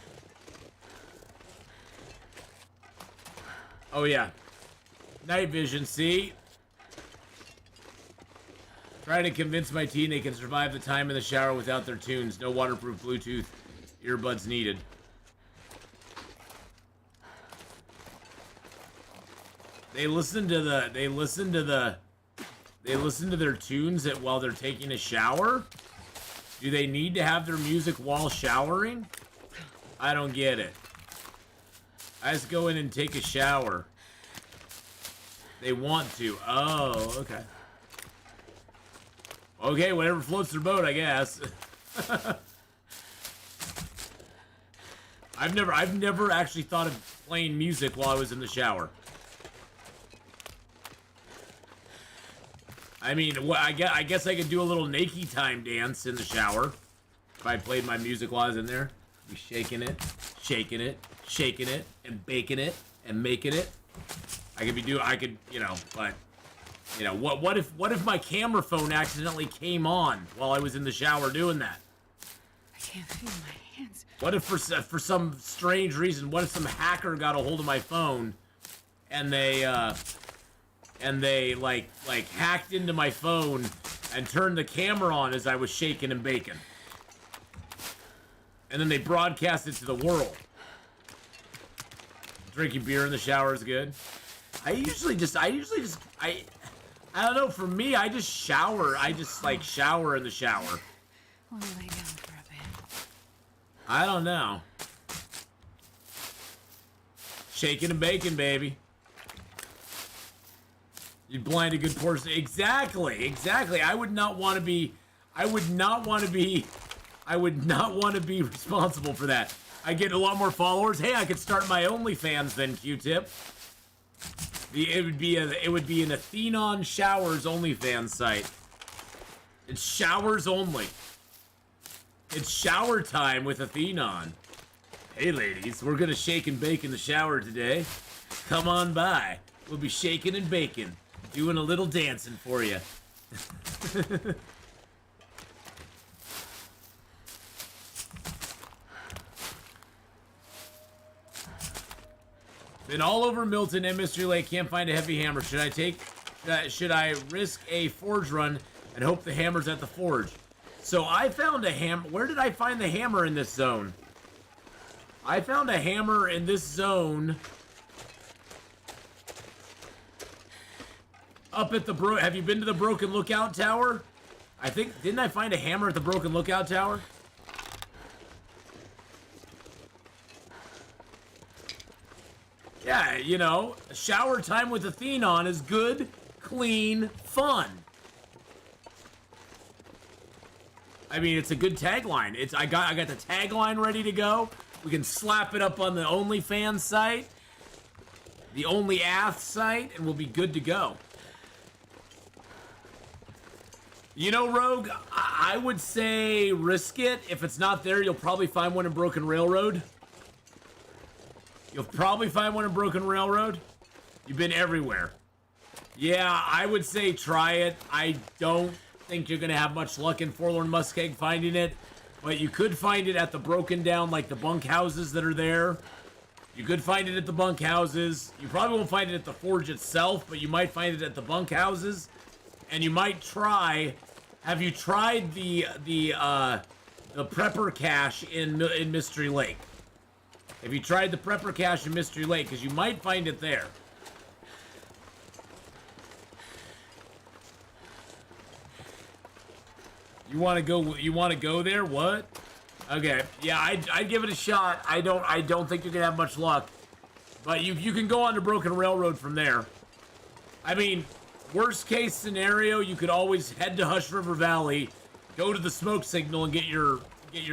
Oh, yeah. Night vision, see? Trying to convince my teen they can survive the time in the shower without their tunes. No waterproof Bluetooth earbuds needed. They listen to their tunes while they're taking a shower? Do they need to have their music while showering? I don't get it. I just go in and take a shower. They want to. Oh, okay. Okay, whatever floats their boat, I guess. I've never actually thought of playing music while I was in the shower. I mean, I guess I could do a little naked time dance in the shower if I played my music while I was in there. Be shaking it, shaking it, shaking it, and baking it, and making it. I could, you know, but, you know, what if my camera phone accidentally came on while I was in the shower doing that?
I can't feel my hands.
What if for some strange reason, what if some hacker got a hold of my phone and they like hacked into my phone and turned the camera on as I was shaking and baking? And then they broadcast it to the world. Drinking beer in the shower is good. I usually just I don't know, for me, I just shower. I just like shower in the shower.
Want to lay down for a bit?
I don't know. Shaking and baking, baby. You blind a good portion. Exactly. I would not want to be responsible for that. I get a lot more followers. Hey, I could start my OnlyFans then, Q-Tip. It would be an Atheenon Showers OnlyFans site. It's showers only. It's shower time with Atheenon. Hey ladies, we're gonna shake and bake in the shower today. Come on by. We'll be shaking and baking, doing a little dancing for you. Been all over Milton and Mystery Lake. Can't find a heavy hammer. Should I risk a forge run and hope the hammer's at the forge? So I found a hammer. Where did I find the hammer in this zone? I found a hammer in this zone. Up at the have you been to the Broken Lookout Tower? Didn't I find a hammer at the Broken Lookout Tower? Yeah, you know, shower time with Atheenon is good, clean, fun. I mean, it's a good tagline. I got the tagline ready to go. We can slap it up on the OnlyFans site, the OnlyAth site, and we'll be good to go. You know, Rogue, I would say risk it. If it's not there, you'll probably find one in Broken Railroad. You'll probably find one in Broken Railroad. You've been everywhere. Yeah, I would say try it. I don't think you're going to have much luck in Forlorn Muskeg finding it. But you could find it at the broken down, like the bunkhouses that are there. You could find it at the bunkhouses. You probably won't find it at the forge itself, but you might find it at the bunkhouses. And you might try... Have you tried the prepper cache in Mystery Lake? Have you tried the prepper cache in Mystery Lake? Because you might find it there. You want to go there? What? Okay. Yeah, I'd give it a shot. I don't think you're gonna have much luck. But you can go on to Broken Railroad from there. I mean, worst case scenario, you could always head to Hush River Valley, go to the smoke signal, and get your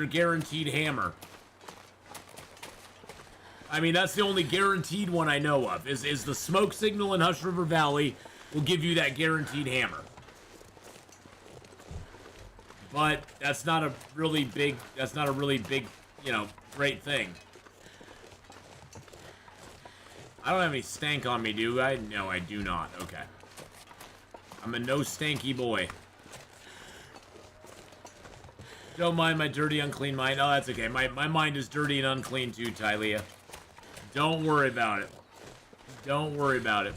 guaranteed hammer. I mean, that's the only guaranteed one I know of, is the smoke signal in Hush River Valley will give you that guaranteed hammer. But that's not a really big, you know, great thing. I don't have any stank on me, do I? No, I do not. Okay. I'm a no stanky boy. Don't mind my dirty, unclean mind. Oh, that's okay. My mind is dirty and unclean too, Tylea. Don't worry about it. Don't worry about it.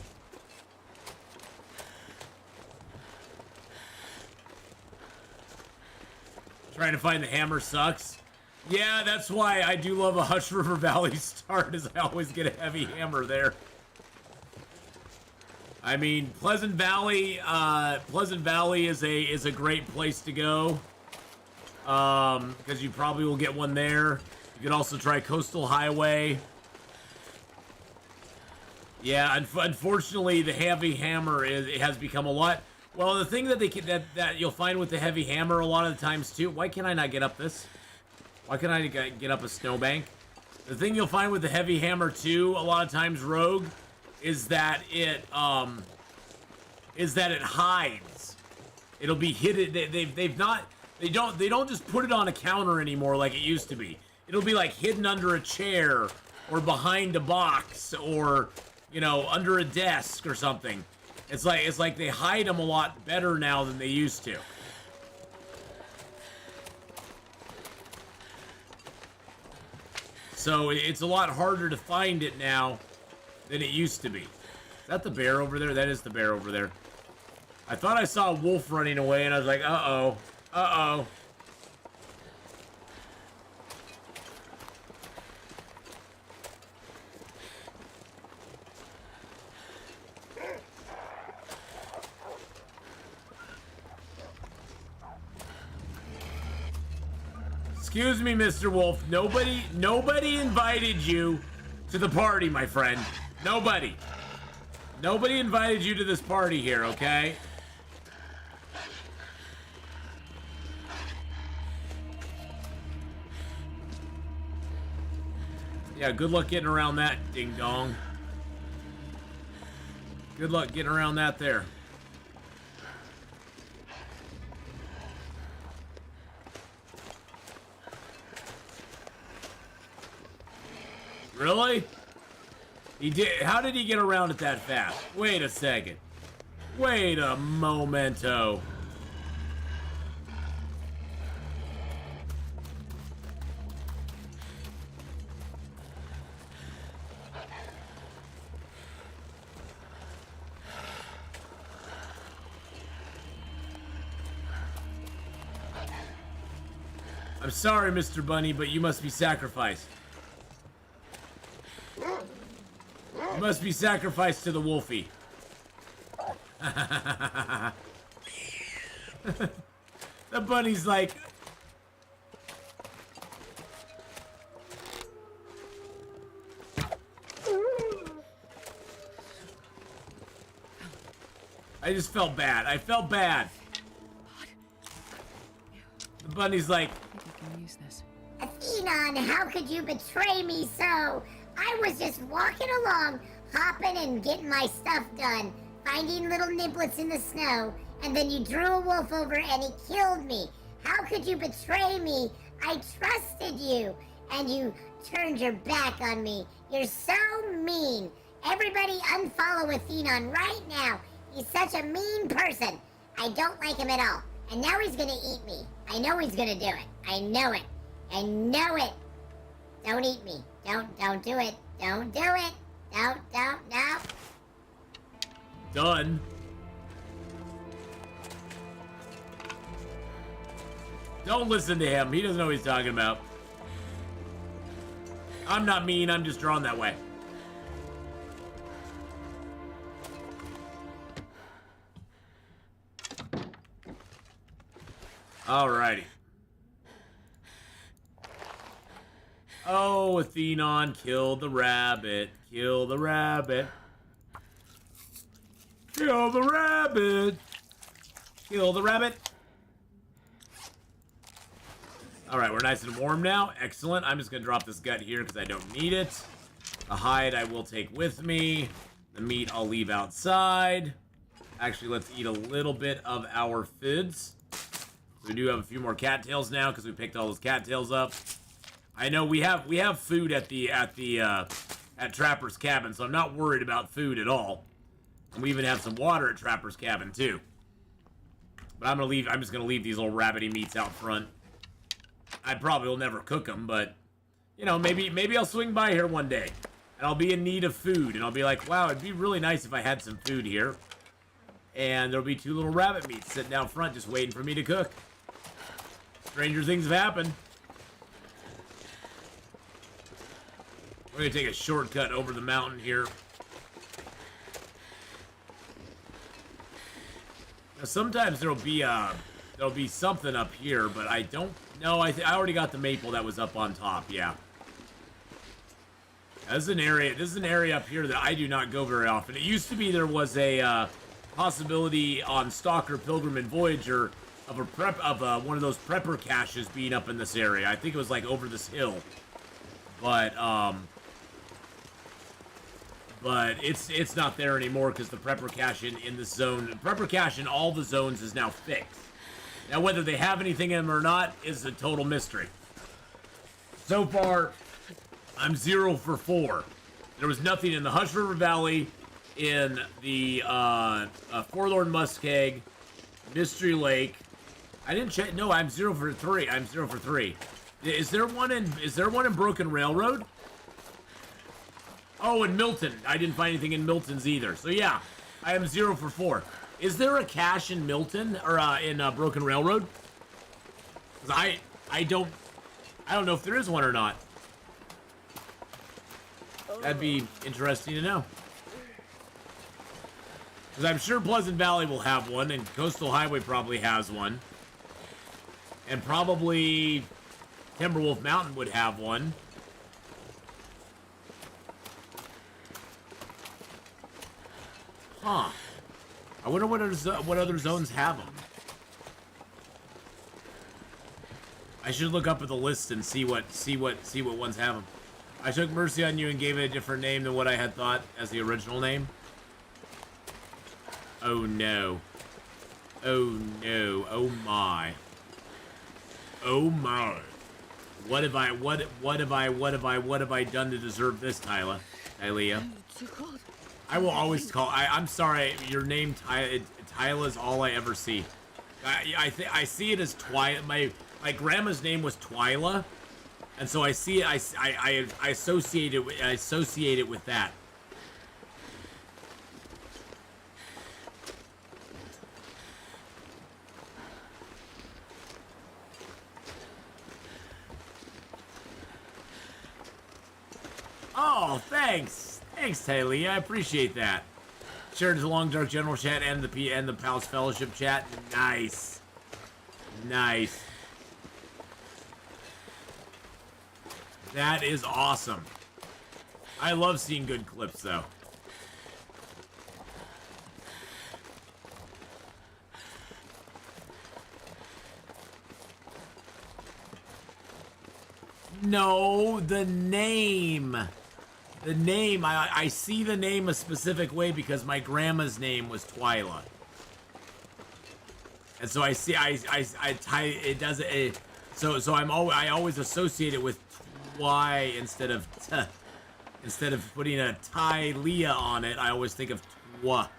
Trying to find the hammer sucks. Yeah, that's why I do love a Hush River Valley start, is I always get a heavy hammer there. I mean, Pleasant Valley is a great place to go. Because you probably will get one there. You You can also try Coastal Highway. Yeah, unfortunately, the heavy hammer it has become a lot. Well, the thing that that you'll find with the heavy hammer a lot of the times too. Why can I not get up this? Why can't I get up a snowbank? The thing you'll find with the heavy hammer too, a lot of times, Rogue, is that it hides. It'll be hidden. They don't just put it on a counter anymore like it used to be. It'll be like hidden under a chair or behind a box or, you know, under a desk or something. It's like they hide them a lot better now than they used to. So it's a lot harder to find it now than it used to be. Is that the bear over there? That is the bear over there. I thought I saw a wolf running away and I was like, uh-oh. Uh-oh. Excuse me, Mr. Wolf. Nobody invited you to the party, my friend. Nobody. Nobody invited you to this party here, okay? Yeah, good luck getting around that, ding dong. Good luck getting around that there. Really? He did. How did he get around it that fast? Wait a second. Wait a momento. I'm sorry, Mr. Bunny, but you must be sacrificed. You must be sacrificed to the Wolfie. The bunny's like... I just felt bad. I felt bad. The bunny's like...
I think I can use this.
Atheenon, how could you betray me so? I was just walking along, hopping and getting my stuff done, finding little niblets in the snow, and then you drew a wolf over and he killed me. How could you betray me? I trusted you, and you turned your back on me. You're so mean. Everybody unfollow Atheenon right now. He's such a mean person. I don't like him at all. And now he's gonna eat me. I know he's gonna do it. I know it. I know it. Don't eat me. Don't do it. Don't do it. No.
Done. Don't listen to him. He doesn't know what he's talking about. I'm not mean. I'm just drawn that way. Alrighty. Oh, Atheenon, kill the rabbit. Kill the rabbit. Kill the rabbit. Kill the rabbit. Alright, we're nice and warm now. Excellent. I'm just going to drop this gut here because I don't need it. The hide I will take with me. The meat I'll leave outside. Actually, let's eat a little bit of our foods. We do have a few more cattails now because we picked all those cattails up. I know we have food at Trapper's Cabin, so I'm not worried about food at all. And we even have some water at Trapper's Cabin too. But I'm just gonna leave these little rabbity meats out front. I probably will never cook them, but you know, maybe I'll swing by here one day and I'll be in need of food and I'll be like, wow, it'd be really nice if I had some food here. And there'll be 2 little rabbit meats sitting out front just waiting for me to cook. Stranger things have happened. We're gonna take a shortcut over the mountain here. Now, sometimes there'll be something up here, but I don't know. I already got the maple that was up on top. Yeah, This is an area up here that I do not go very often. It used to be there was a possibility on Stalker, Pilgrim, and Voyager of one of those prepper caches being up in this area. I think it was like over this hill, but it's not there anymore because the prepper cache in this zone, the prepper cache in all the zones is now fixed. Now whether they have anything in them or not is a total mystery. So far, I'm 0 for 4. There was nothing in the Hush River Valley, in the Forlorn Muskeg, Mystery Lake. I didn't check. No, I'm 0 for 3. I'm 0 for 3. Is there one in Broken Railroad? Oh, in Milton. I didn't find anything in Milton's either. So yeah, I am 0 for 4. Is there a cache in Milton or in Broken Railroad? 'Cause I don't know if there is one or not. That'd be interesting to know. Because I'm sure Pleasant Valley will have one, and Coastal Highway probably has one. And probably Timberwolf Mountain would have one. Huh. I wonder what other zones have them. I should look up at the list and see what ones have them. I took mercy on you and gave it a different name than what I had thought as the original name. Oh no. Oh no. Oh my. Oh my. What have I done to deserve this, Tyla? Tylea? I will always call. I'm sorry. Your name, Tyla, is all I ever see. I see it as Twyla. My grandma's name was Twyla, and so I see it. I associate it with that. Oh, thanks. Thanks, Taylor. I appreciate that. Shared the Long Dark General chat and the Palace Fellowship chat. Nice. Nice. That is awesome. I love seeing good clips, though. No, the name. The name, I see the name a specific way because my grandma's name was Twyla. And so I see, so I always associate it with Twy instead of T. Instead of putting a Tylea on it, I always think of Twa.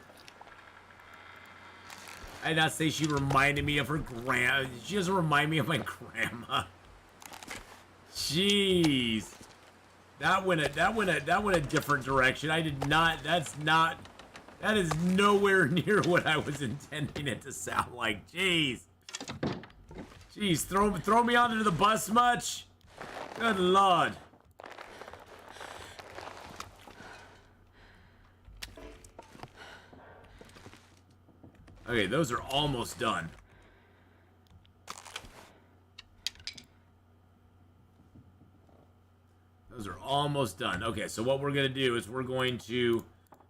I did not say she reminded me of her grandma. She doesn't remind me of my grandma. Jeez. That went a different direction. I did not. That is nowhere near what I was intending it to sound like. Jeez. Jeez, throw me onto the bus much? Good Lord. Okay, those are almost done. Those are almost done. Okay, so what we're gonna do is we're going to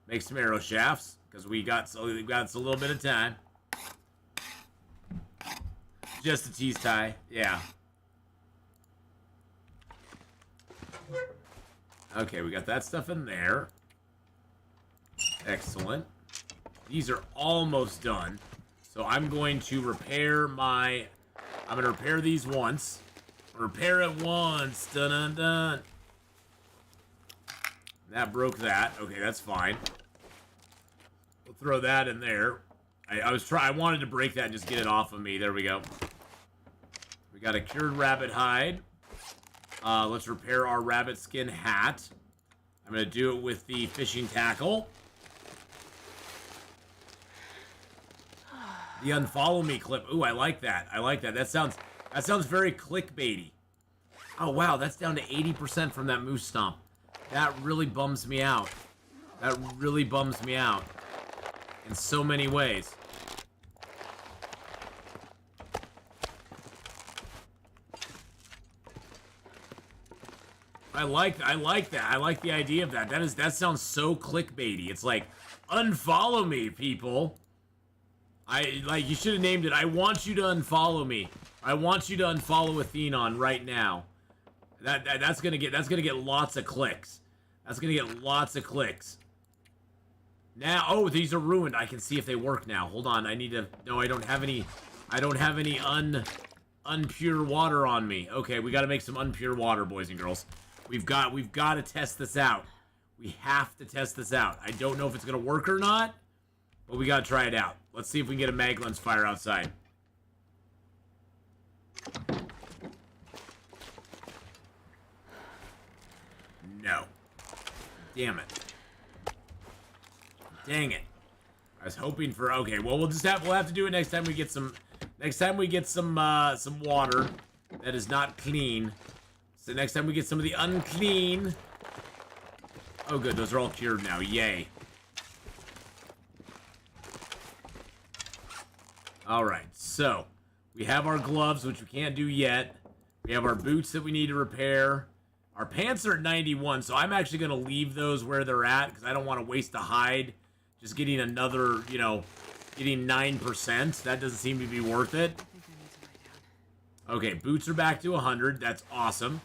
make some arrow shafts because we've got a little bit of time. Just a tease tie, yeah. Okay, we got that stuff in there. Excellent. These are almost done. So I'm going to repair I'm gonna repair these once. Repair it once. Dun dun dun. That broke that. Okay, that's fine. We'll throw that in there. I wanted to break that and just get it off of me. There we go. We got a cured rabbit hide. Let's repair our rabbit skin hat. I'm gonna do it with the fishing tackle. The unfollow me clip. Ooh, I like that. I like that. That sounds very clickbaity. Oh wow, that's down to 80% from that moose stomp. That really bums me out. That really bums me out. In so many ways. I like that. I like the idea of that. That sounds so clickbaity. It's like, unfollow me, people. You should have named it. I want you to unfollow me. I want you to unfollow Atheenon right now. That's gonna get lots of clicks. That's gonna get lots of clicks. Now, oh, these are ruined. I can see if they work now. Hold on. I need to. No, I don't have any. I don't have any unpure water on me. Okay, we got to make some unpure water, boys and girls. We've got to test this out. We have to test this out. I don't know if it's gonna work or not, but we got to try it out. Let's see if we can get a mag lens fire outside. No. Damn it. Dang it. I was hoping for, okay, well we'll have to do it next time we get some water that is not clean. So next time we get some of the unclean. Oh good, those are all cured now. Yay. Alright, so we have our gloves, which we can't do yet. We have our boots that we need to repair. Our pants are at 91, so I'm actually going to leave those where they're at, because I don't want to waste a hide. Just getting another, you know, getting 9%. That doesn't seem to be worth it. Okay, boots are back to 100. That's awesome.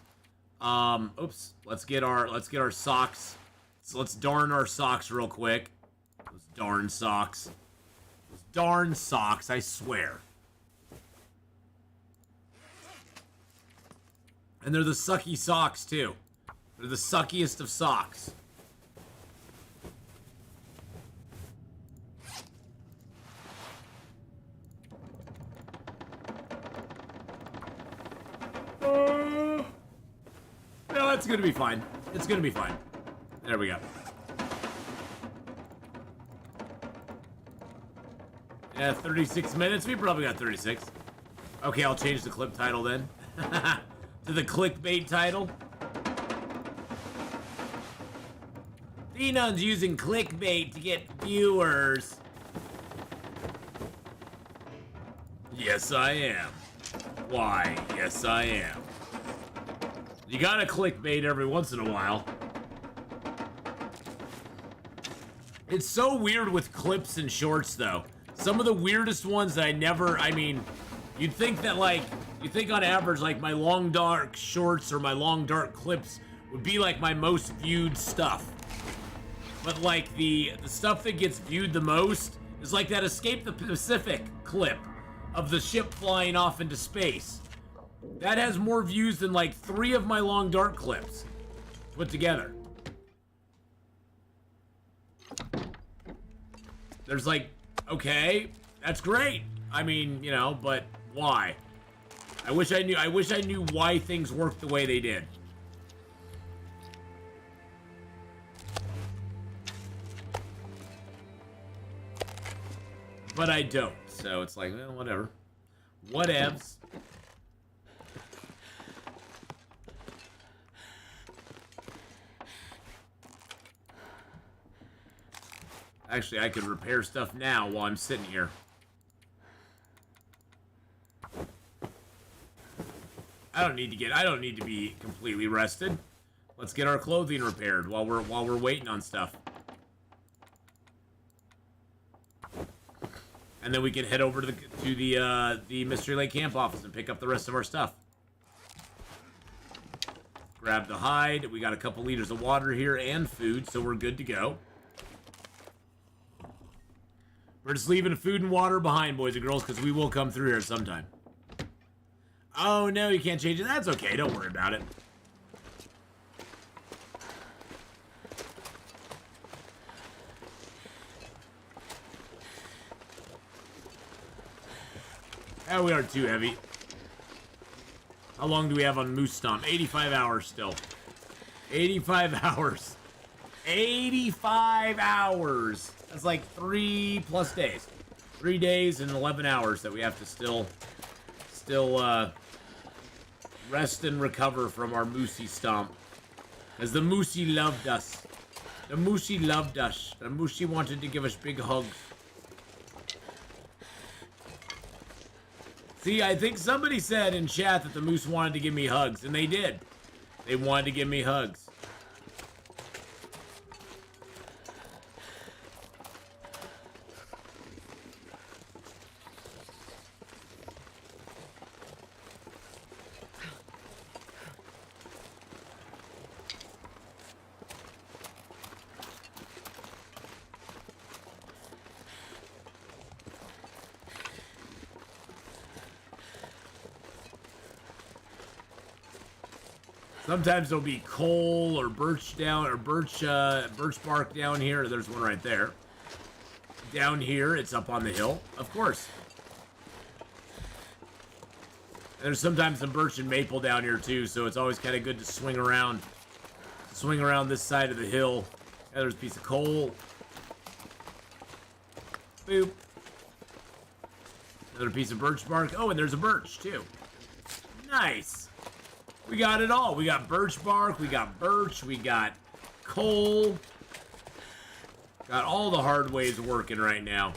Oops. Let's get our socks. So let's darn our socks real quick. Those darn socks. Those darn socks, I swear. And they're the sucky socks, too. They're the suckiest of socks. No, that's gonna be fine. It's gonna be fine. There we go. Yeah, 36 minutes. We probably got 36. Okay, I'll change the clip title then. To the clickbait title. Atheenon's using clickbait to get viewers. Yes, I am. Why? Yes, I am. You gotta clickbait every once in a while. It's so weird with clips and shorts, though. Some of the weirdest ones that I mean, you'd think that, like, you think on average, like, my long dark shorts or my long dark clips would be, like, my most viewed stuff. But, like, the stuff that gets viewed the most is, like, that Escape the Pacific clip of the ship flying off into space. That has more views than, like, 3 of my long dark clips put together. There's, like, okay, that's great. I mean, you know, but why? I wish I knew why things worked the way they did. But I don't, so it's like, well, whatever. Whatevs. Actually, I could repair stuff now while I'm sitting here. I don't need to be completely rested. Let's get our clothing repaired while we're waiting on stuff. And then we can head over to the Mystery Lake Camp office and pick up the rest of our stuff. Grab the hide. We got a couple liters of water here and food, so we're good to go. We're just leaving food and water behind, boys and girls, because we will come through here sometime. Oh, no, you can't change it. That's okay. Don't worry about it. Oh, we aren't too heavy. How long do we have on Moose Stomp? 85 hours still. 85 hours. 85 hours. That's like 3+ days. 3 days and 11 hours that we have to still rest and recover from our Moosey Stomp. As the Moosey loved us. The Moosey loved us. The Moosey wanted to give us big hugs. See, I think somebody said in chat that the moose wanted to give me hugs, and they did. They wanted to give me hugs. Sometimes there'll be coal or birch bark down here. There's one right there. Down here, it's up on the hill, of course. There's sometimes some birch and maple down here too, so it's always kind of good to swing around this side of the hill. Yeah, there's a piece of coal. Boop. Another piece of birch bark. Oh, and there's a birch too. Nice. We got it all. We got birch bark, we got birch, we got coal. Got all the hard ways working right now.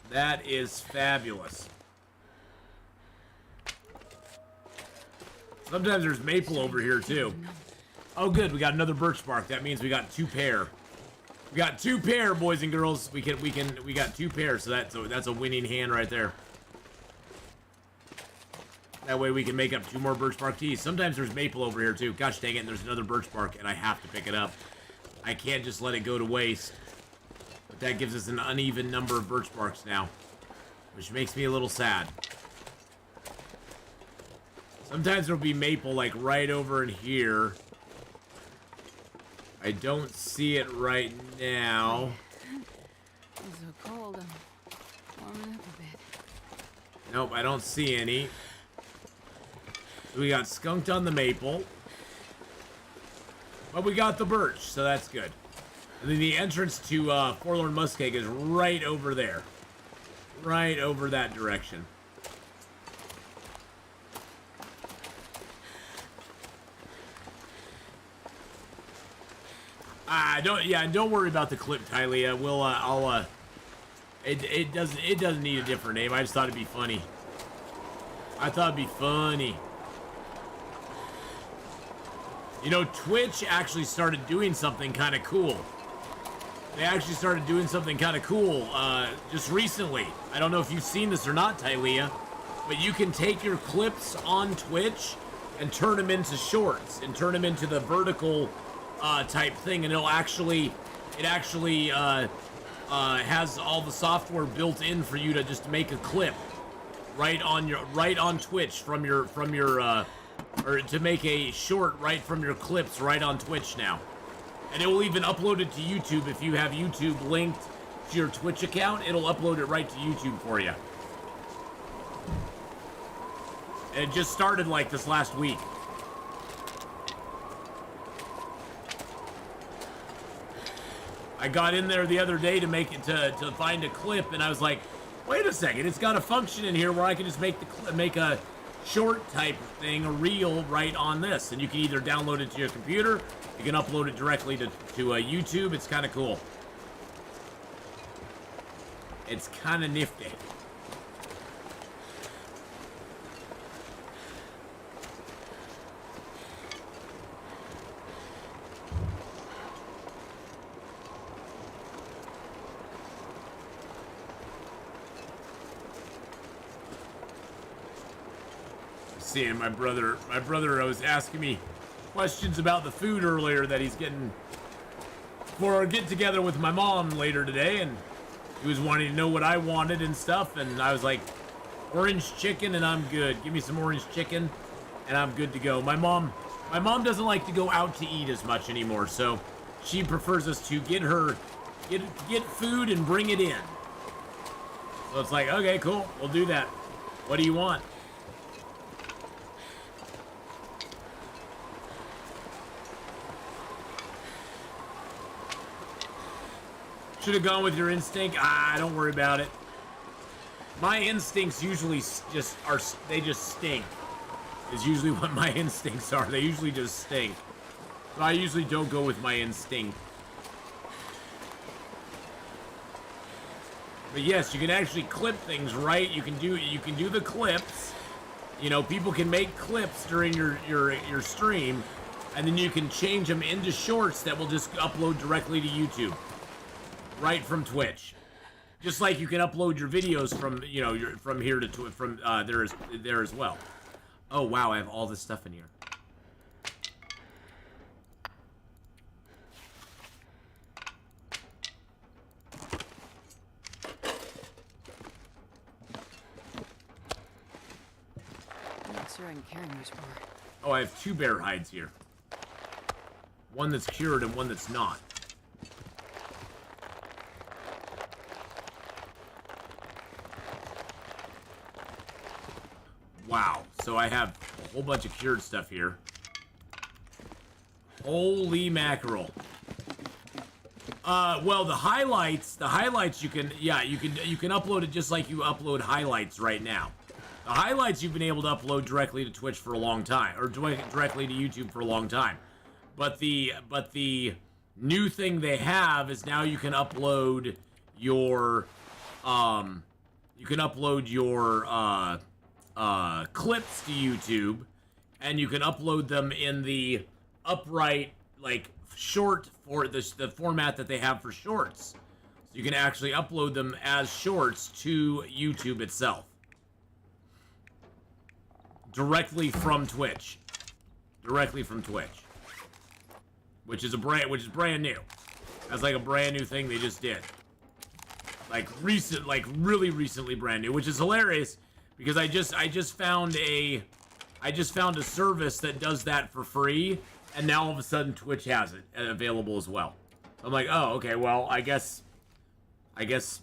That is fabulous. Sometimes there's maple over here too. Oh good, we got another birch bark. That means we got 2 pair. We got 2 pair, boys and girls. We got 2 pairs, so that's a winning hand right there. That way we can make up 2 more birch bark teas. Sometimes there's maple over here too. Gosh dang it, and there's another birch bark, and I have to pick it up. I can't just let it go to waste. But that gives us an uneven number of birch barks now, which makes me a little sad. Sometimes there'll be maple like right over in here. I don't see it right now.
It's so cold. I'm warming up a bit.
Nope, I don't see any. So we got skunked on the maple. But we got the birch, so that's good. And then the entrance to Forlorn Muskeg is right over there. Right over that direction. Don't worry about the clip, Tylea. It doesn't need a different name. I just thought it'd be funny. I thought it'd be funny. You know, Twitch actually started doing something kind of cool. They actually started doing something kind of cool just recently. I don't know if you've seen this or not, Tylea, but you can take your clips on Twitch and turn them into shorts and turn them into the vertical type thing, and it actually has all the software built in for you to just make a clip right on Twitch from your or to make a short right from your clips right on Twitch now. And it will even upload it to YouTube. If you have YouTube linked to your Twitch account, it'll upload it right to YouTube for you. And it just started like this last week. I got in there the other day to make it to find a clip, and I was like, wait a second, it's got a function in here where I can just make a short type thing, a reel right on this, and you can either download it to your computer, you can upload it directly to YouTube. It's kind of cool. It's kind of nifty. Seeing my brother was asking me questions about the food earlier that he's getting for our get together with my mom later today, and he was wanting to know what I wanted and stuff, and I was like, orange chicken and I'm good. Give me some orange chicken and I'm good to go. My mom doesn't like to go out to eat as much anymore, so she prefers us to get food and bring it in. So it's like, okay, cool, we'll do that. What do you want? Should have gone with your instinct. Don't worry about it. My instincts usually just stink. Is usually what my instincts are. They usually just stink. So I usually don't go with my instinct. But yes, you can actually clip things, right? You can do the clips. You know, people can make clips during your stream, and then you can change them into shorts that will just upload directly to YouTube, right from Twitch. Just like you can upload your videos from, you know, from here to there as well. Oh wow, I have all this stuff in here.
I'm not sure I can carry much more.
Oh, I have 2 bear hides here. One that's cured and one that's not. Wow. So I have a whole bunch of cured stuff here. Holy mackerel. Well, the highlights you can upload it just like you upload highlights right now. The highlights you've been able to upload directly to Twitch for a long time, or directly to YouTube for a long time. But the new thing they have is now you can upload your clips to YouTube, and you can upload them in the upright, like, short, for the format that they have for shorts. So you can actually upload them as shorts to YouTube itself. Directly from Twitch. Directly from Twitch. Which is brand new. That's like a brand new thing they just did. Like really recently brand new, which is hilarious because I just found a service that does that for free, and now all of a sudden Twitch has it available as well. I'm like, oh, okay, well, I guess,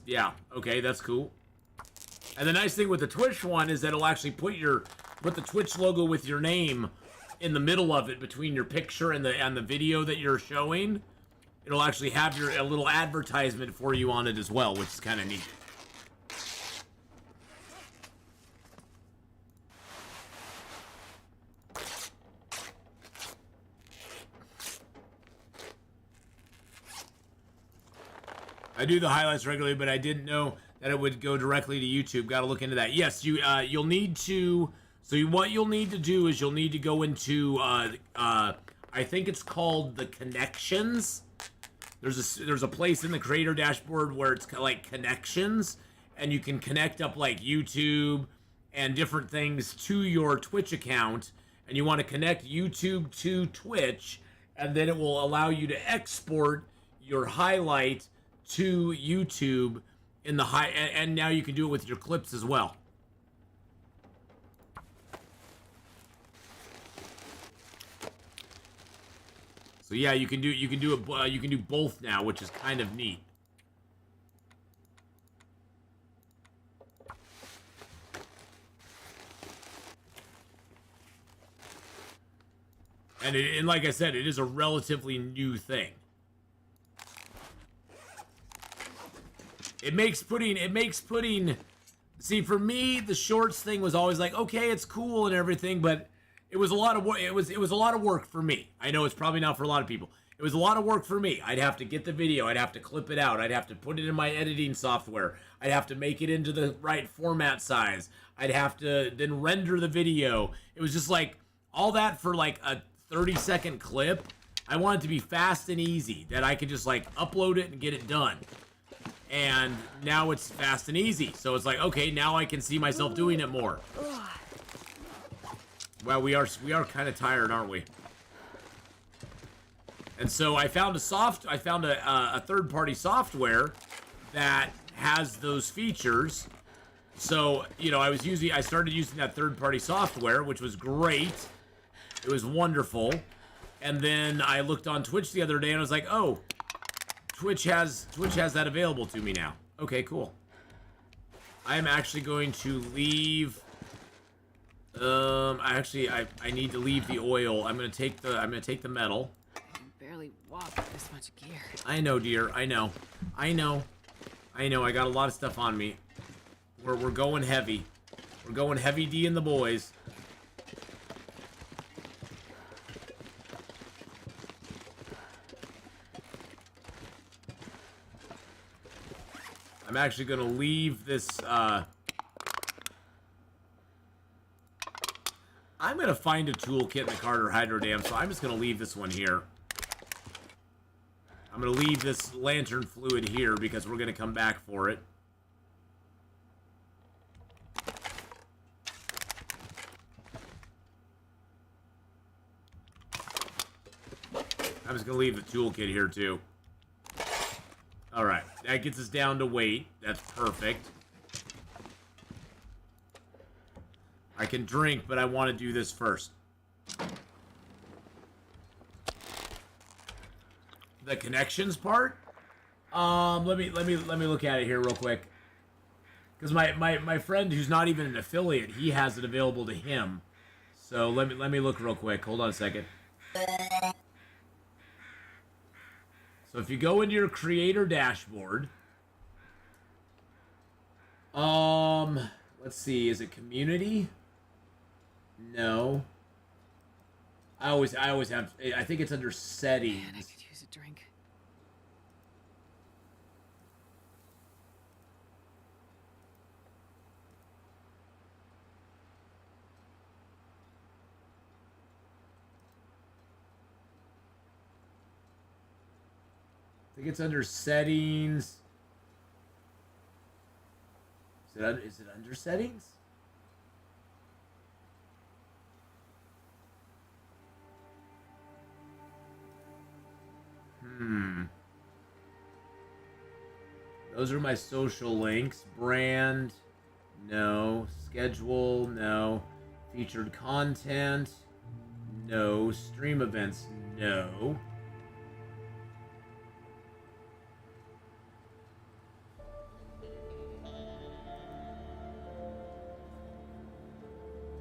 yeah, okay, that's cool. And the nice thing with the Twitch one is that it'll actually put the Twitch logo with your name in the middle of it, between your picture and the video that you're showing. It'll actually have a little advertisement for you on it as well, which is kind of neat. I do the highlights regularly, but I didn't know that it would go directly to YouTube. Got to look into that. Yes, you'll need to. So what you'll need to do is you'll need to go into I think it's called the connections. There's a place in the creator dashboard where it's like connections, and you can connect up like YouTube and different things to your Twitch account, and you want to connect YouTube to Twitch, and then it will allow you to export your highlight to YouTube in the and now you can do it with your clips as well. So yeah, you can do both now, which is kind of neat. And like I said, it is a relatively new thing. It makes putting. See, for me, the shorts thing was always like, okay, it's cool and everything, but it was a lot of work. It was a lot of work for me. I know it's probably not for a lot of people. It was a lot of work for me. I'd have to get the video. I'd have to clip it out. I'd have to put it in my editing software. I'd have to make it into the right format size. I'd have to then render the video. It was just like all that for like a 30-second clip. I want it to be fast and easy, that I could just like upload it and get it done. And now it's fast and easy. So it's like, okay, now I can see myself doing it more. Well, we are kind of tired, aren't we? And so I found a third-party software that has those features. So, you know, I started using that third-party software, which was great. It was wonderful. And then I looked on Twitch the other day and I was like, oh, Twitch has that available to me now. Okay, cool. I'm actually going to leave. I need to leave the oil. I'm gonna take the metal.
I can barely walk with this much gear.
I know, dear. I know. I got a lot of stuff on me. We're going heavy. We're going heavy D and the boys. I'm actually gonna leave this. gonna find a toolkit in the Carter Hydro Dam, so I'm just gonna leave this one here. I'm gonna leave this lantern fluid here because we're gonna come back for it. I'm just gonna leave the toolkit here too. Alright, that gets us down to weight. That's perfect. I can drink, but I want to do this first. The connections part? Let me look at it here real quick. Because my friend who's not even an affiliate, he has it available to him. So let me look real quick. Hold on a second. So if you go into your creator dashboard, let's see, is it community? No. I always have, I think it's under settings.
Man, I could use a drink.
I think it's under settings. Is it under settings? Those are my social links. Brand, no. Schedule, no. Featured content, no. Stream events, no.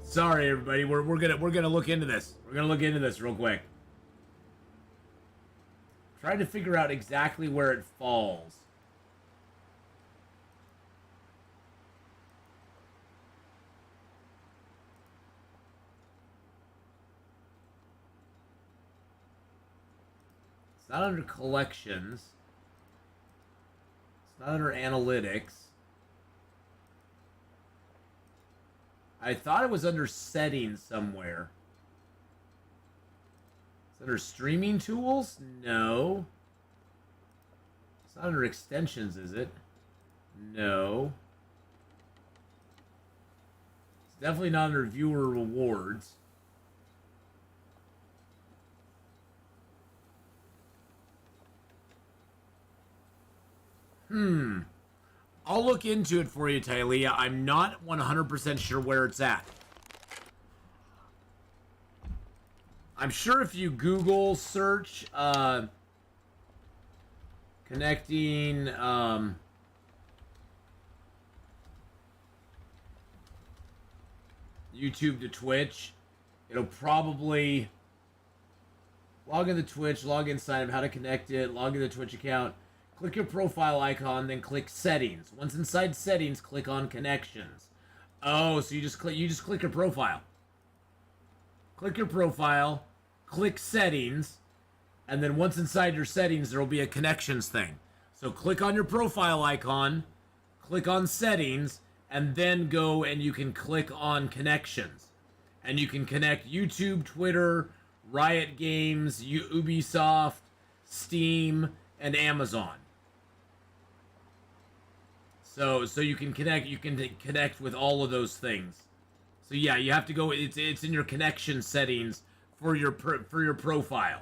Sorry, everybody. We're gonna look into this. We're gonna look into this real quick. Trying to figure out exactly where it falls. It's not under collections. It's not under analytics. I thought it was under settings somewhere. It's under streaming tools? No. It's not under extensions, is it? No. It's definitely not under viewer rewards. I'll look into it for you, Tylea. I'm not 100% sure where it's at. I'm sure if you Google search connecting YouTube to Twitch, it'll probably log into Twitch, log in, sign up, how to connect it, log in the Twitch account. Click your profile icon, then click settings. Once inside settings, click on connections. Oh, so you just click your profile. Click your profile, click settings, and then once inside your settings, there will be a connections thing. So click on your profile icon, click on settings, and then go and you can click on connections. And you can connect YouTube, Twitter, Riot Games, Ubisoft, Steam, and Amazon. So you can connect with all of those things. So yeah, you have to go. It's in your connection settings for your profile.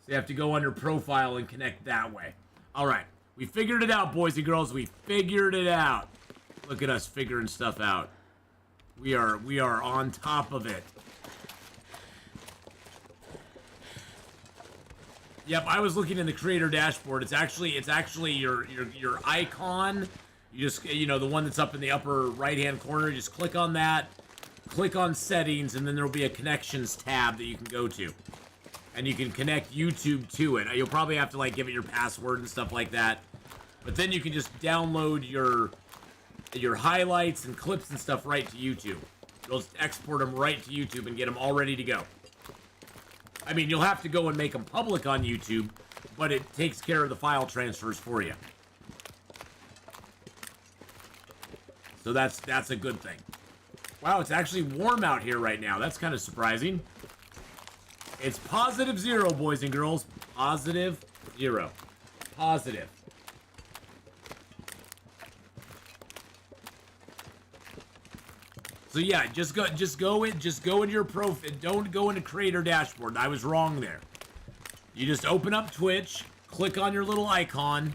So you have to go under profile and connect that way. All right, we figured it out, boys and girls. We figured it out. Look at us figuring stuff out. We are on top of it. Yep, I was looking in the creator dashboard. It's actually your icon. You just, the one that's up in the upper right-hand corner, just click on that, click on settings, and then there'll be a connections tab that you can go to. And you can connect YouTube to it. You'll probably have to, give it your password and stuff like that. But then you can just download your highlights and clips and stuff right to YouTube. You'll just export them right to YouTube and get them all ready to go. I mean, you'll have to go and make them public on YouTube, but it takes care of the file transfers for you. So that's a good thing. Wow, it's actually warm out here right now. That's kind of surprising. It's +0, boys and girls. +0. Positive. So yeah, just go in your profile. Don't go into creator dashboard. I was wrong there. You just open up Twitch, click on your little icon,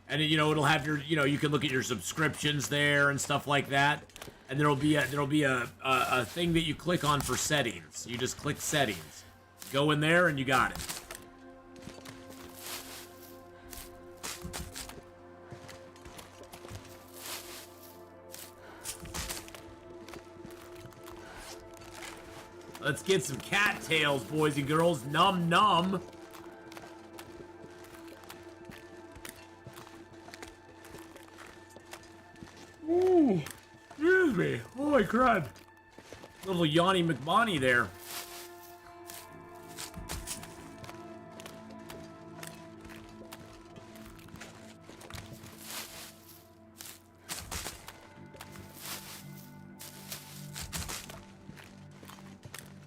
and it'll have your you can look at your subscriptions there and stuff like that. And there'll be a thing that you click on for settings. You just click settings. Go in there and you got it. Let's get some cattails, boys and girls. Num num. Ooh, excuse me. Holy crud. Little Yanni McBonnie there.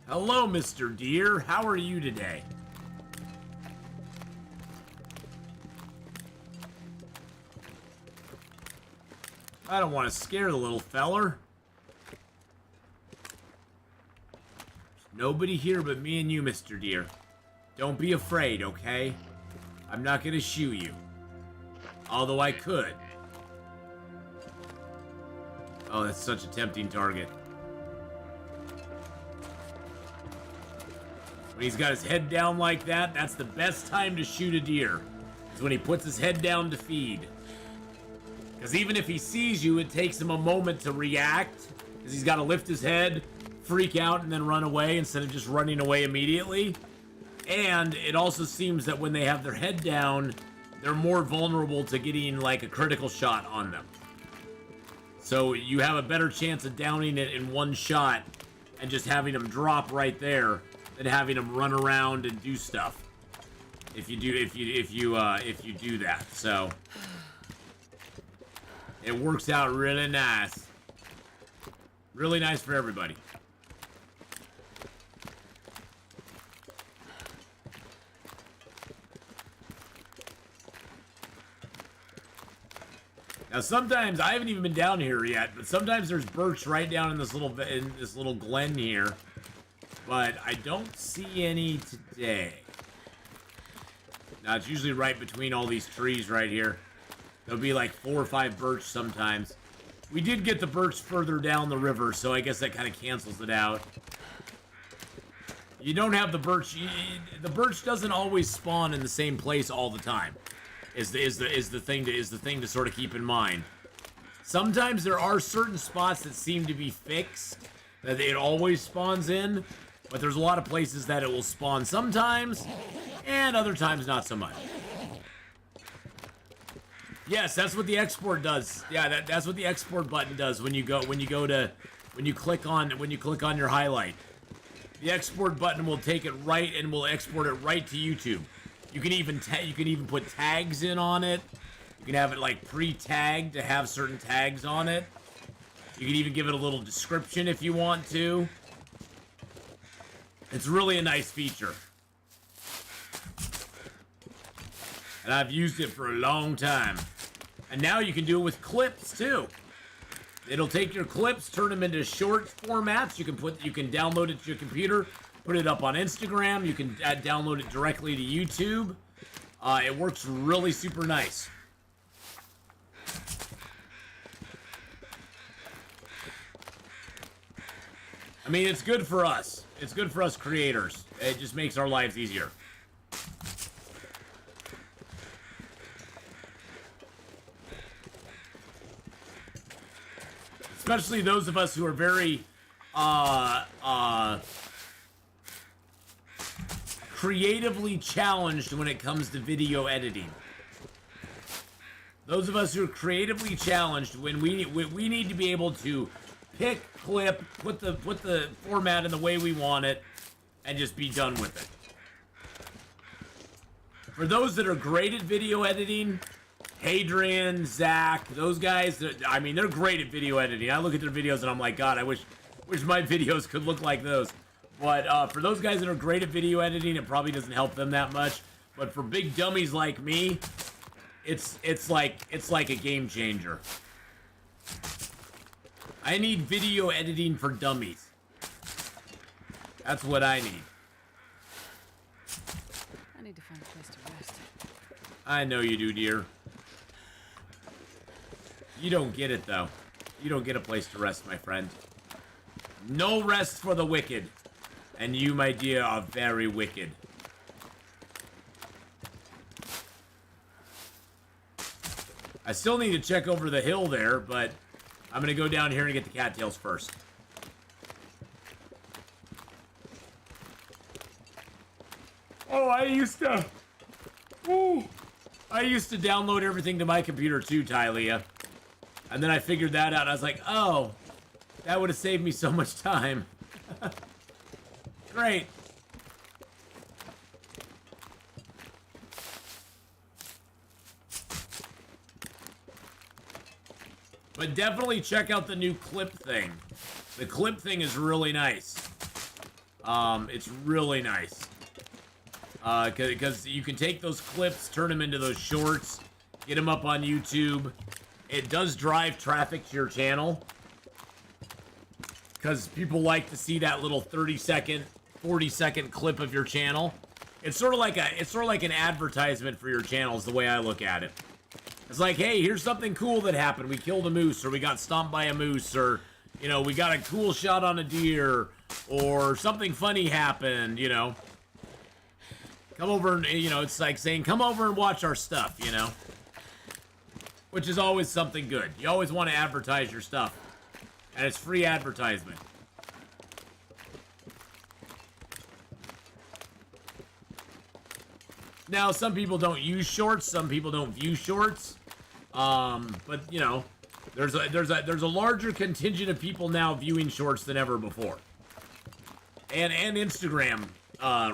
Hello, Mr. Deer. How are you today? I don't want to scare the little feller. There's nobody here but me and you, Mr. Deer. Don't be afraid, okay? I'm not gonna shoot you. Although I could. Oh, that's such a tempting target. When he's got his head down like that, that's the best time to shoot a deer. Is when he puts his head down to feed. Because even if he sees you, it takes him a moment to react. Because he's got to lift his head, freak out, and then run away instead of just running away immediately. And it also seems that when they have their head down, they're more vulnerable to getting like a critical shot on them. So you have a better chance of downing it in one shot and just having them drop right there than having them run around and do stuff. If you do that, so it works out really nice. Really nice for everybody. Now sometimes I haven't even been down here yet, but sometimes there's birch right down in this little glen here. But I don't see any today. Now it's usually right between all these trees right here. There'll be like 4 or 5 birch sometimes. We did get the birch further down the river, so I guess that kind of cancels it out. You don't have the birch. The birch doesn't always spawn in the same place all the time. Is the thing to sort of keep in mind. Sometimes there are certain spots that seem to be fixed that it always spawns in, but there's a lot of places that it will spawn sometimes, and other times not so much. Yes, that's what the export does. Yeah, that's what the export button does when you click on your highlight. The export button will take it right and will export it right to YouTube. You can even put tags in on it. You can have it like pre-tagged to have certain tags on it. You can even give it a little description if you want to. It's really a nice feature. And I've used it for a long time. And now you can do it with clips too. It'll take your clips, turn them into short formats. You can download it to your computer, put it up on Instagram. You can download it directly to YouTube. It works really super nice. I mean, it's good for us. It's good for us creators. It just makes our lives easier. Especially those of us who are very creatively challenged when it comes to video editing. Those of us who are creatively challenged, when we need to be able to pick, clip, put the format in the way we want it, and just be done with it. For those that are great at video editing, Hadrian, Zach, those guys, I mean, they're great at video editing. I look at their videos and I'm like, God, I wish my videos could look like those. But for those guys that are great at video editing, it probably doesn't help them that much. But for big dummies like me, it's like a game changer. I need video editing for dummies. That's what I need.
I need to find a place to rest.
I know you do, dear. You don't get it, though. You don't get a place to rest, my friend. No rest for the wicked. And you, my dear, are very wicked. I still need to check over the hill there, but I'm going to go down here and get the cattails first. Oh, I used to download everything to my computer too, Tylea. And then I figured that out. I was like, oh, that would have saved me so much time. Great. But definitely check out the new clip thing. The clip thing is really nice. It's really nice. Because you can take those clips, turn them into those shorts, get them up on YouTube. It does drive traffic to your channel. Because people like to see that little 30-second, 40-second clip of your channel. It's sort of like an advertisement for your channel is the way I look at it. It's like, hey, here's something cool that happened. We killed a moose, or we got stomped by a moose, or, you know, we got a cool shot on a deer, or something funny happened, you know. Come over and, you know, it's like saying, come over and watch our stuff, you know. Which is always something good. You always want to advertise your stuff. And it's free advertisement. Now, some people don't use shorts. Some people don't view shorts. But, you know, there's a larger contingent of people now viewing shorts than ever before. And Instagram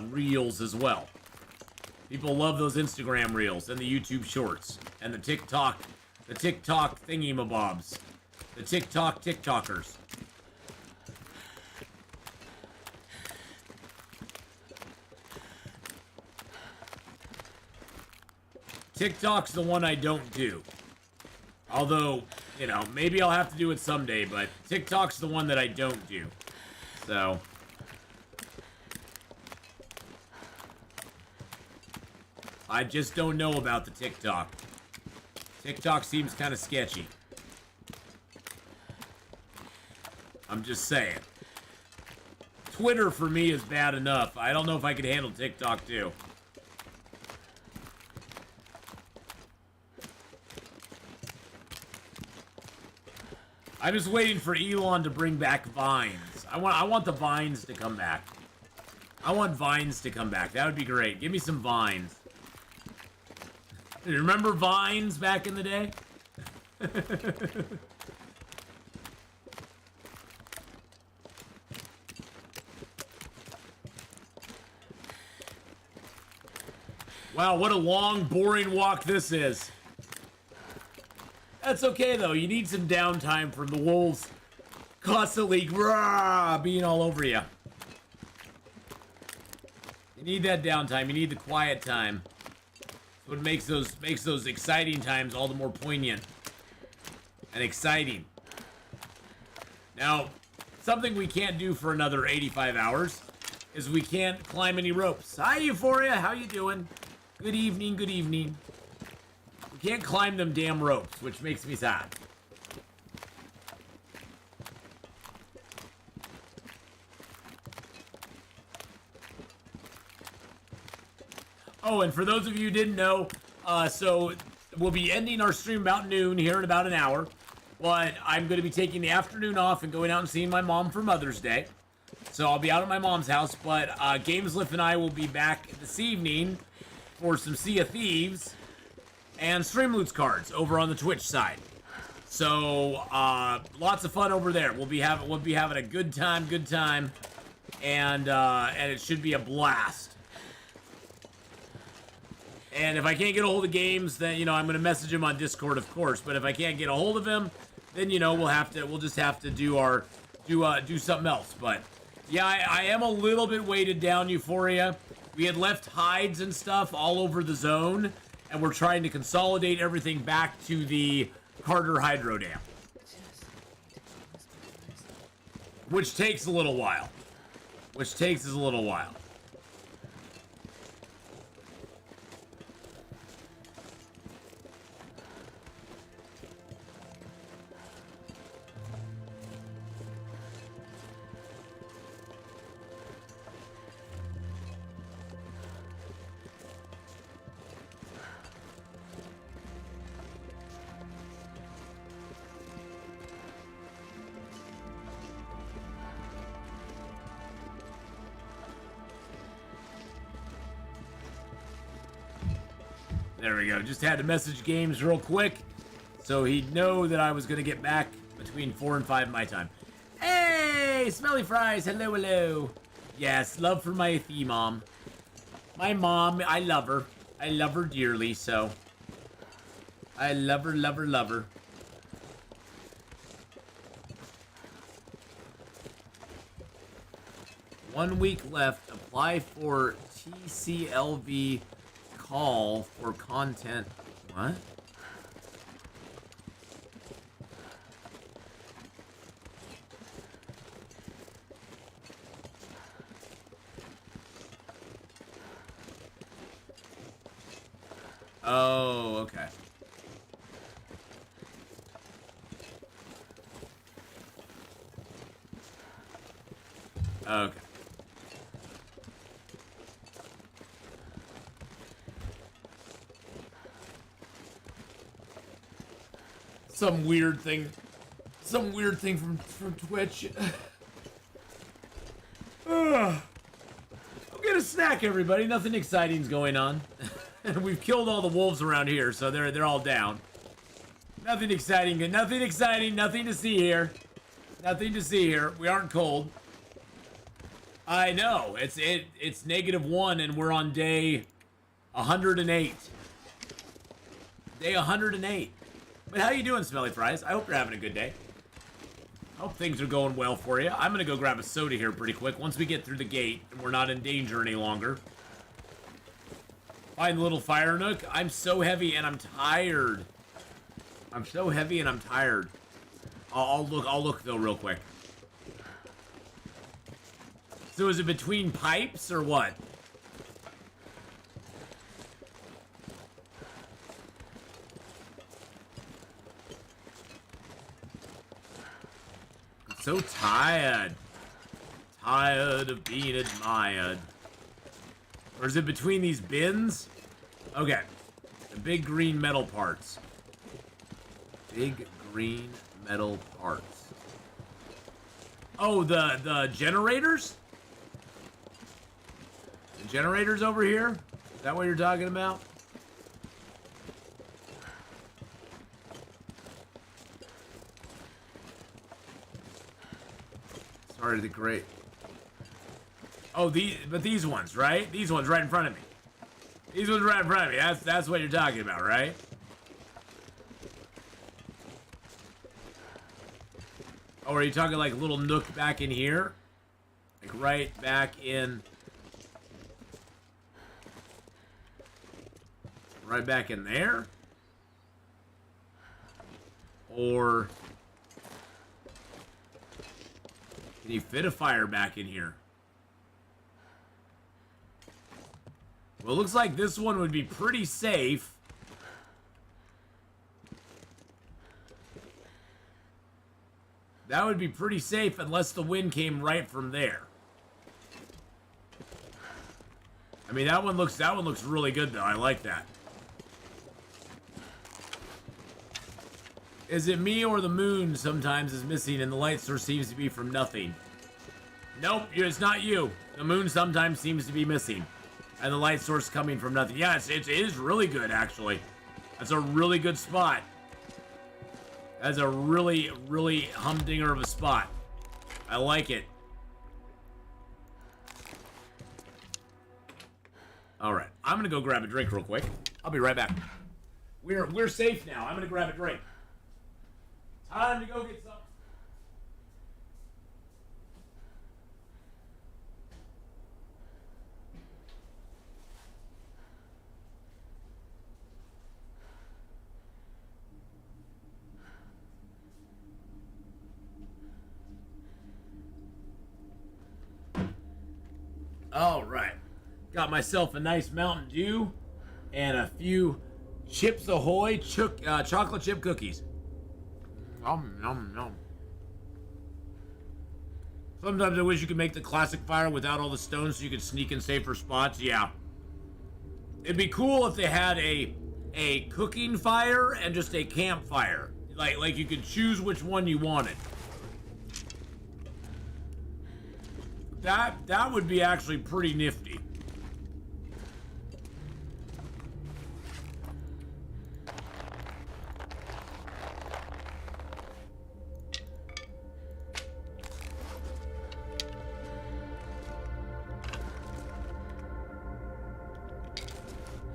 reels as well. People love those Instagram reels and the YouTube shorts and the TikTok thingy-mabobs. The TikTokers. TikTok's the one I don't do. Although, you know, maybe I'll have to do it someday, but TikTok's the one that I don't do. So... I just don't know about the TikTok. TikTok seems kind of sketchy. I'm just saying. Twitter for me is bad enough. I don't know if I could handle TikTok too. I'm just waiting for Elon to bring back Vines. I want the Vines to come back. I want Vines to come back. That would be great. Give me some Vines. You remember Vines back in the day? Wow, what a long, boring walk this is. That's okay, though. You need some downtime from the wolves constantly being all over you. You need that downtime. You need the quiet time. What makes those exciting times all the more poignant and exciting. Now, something we can't do for another 85 hours is we can't climb any ropes. Hi, Euphoria. How you doing? Good evening. Good evening. We can't climb them damn ropes, which makes me sad. Oh, and for those of you who didn't know, so we'll be ending our stream about noon here in about an hour. But I'm going to be taking the afternoon off and going out and seeing my mom for Mother's Day. So I'll be out at my mom's house, but Gameslift and I will be back this evening for some Sea of Thieves and Streamloots cards over on the Twitch side. So lots of fun over there. We'll be having a good time, and it should be a blast. And if I can't get a hold of Games, then, you know, I'm going to message him on Discord, of course. But if I can't get a hold of him, then, you know, we'll just have to do something else. But yeah, I am a little bit weighted down, Euphoria. We had left hides and stuff all over the zone, and we're trying to consolidate everything back to the Carter Hydro Dam, which takes a little while. There we go. Just had to message Games real quick so he'd know that I was going to get back between 4 and 5 my time. Hey, Smelly Fries. Hello, hello. Yes, love for my Atheenon. My mom, I love her. I love her dearly, so. I love her, love her, love her. One week left. Apply for TCLV call for content. What? Oh, okay. Okay. Some weird thing from Twitch. I'll get a snack, everybody. Nothing exciting's going on. We've killed all the wolves around here, so they're all down. Nothing exciting. Nothing exciting. Nothing to see here. Nothing to see here. We aren't cold. I know. It's -1 and we're on day 108. Day 108. But how you doing, Smelly Fries? I hope you're having a good day. I hope things are going well for you. I'm gonna go grab a soda here pretty quick once we get through the gate and we're not in danger any longer. Find the little fire nook. I'm so heavy and I'm tired. I'm so heavy and I'm tired. I'll look though real quick. So is it between pipes or what? I'm so tired. Tired of being admired. Or is it between these bins? Okay. The big green metal parts. Big green metal parts. Oh, the generators? The generators over here? Is that what you're talking about? Sorry, the great. Oh, these ones, right? These ones right in front of me. These ones right in front of me. That's what you're talking about, right? Oh, are you talking like a little nook back in here? Like right back in... Right back in there? Or... Can you fit a fire back in here? Well, it looks like this one would be pretty safe. That would be pretty safe unless the wind came right from there. I mean, that one looks really good though. I like that. Is it me or the moon sometimes is missing and the light source seems to be from nothing? Nope, it's not you. The moon sometimes seems to be missing. And the light source coming from nothing. Yeah, it is really good, actually. That's a really good spot. That's a really, really humdinger of a spot. I like it. All right, I'm gonna go grab a drink real quick. I'll be right back. We're safe now. I'm gonna grab a drink. Time to go get some. All right. Got myself a nice Mountain Dew and a few Chips Ahoy chocolate chip cookies. Nom, nom, nom. Sometimes I wish you could make the classic fire without all the stones so you could sneak in safer spots. Yeah. It'd be cool if they had a cooking fire and just a campfire. Like you could choose which one you wanted. That would be actually pretty nifty.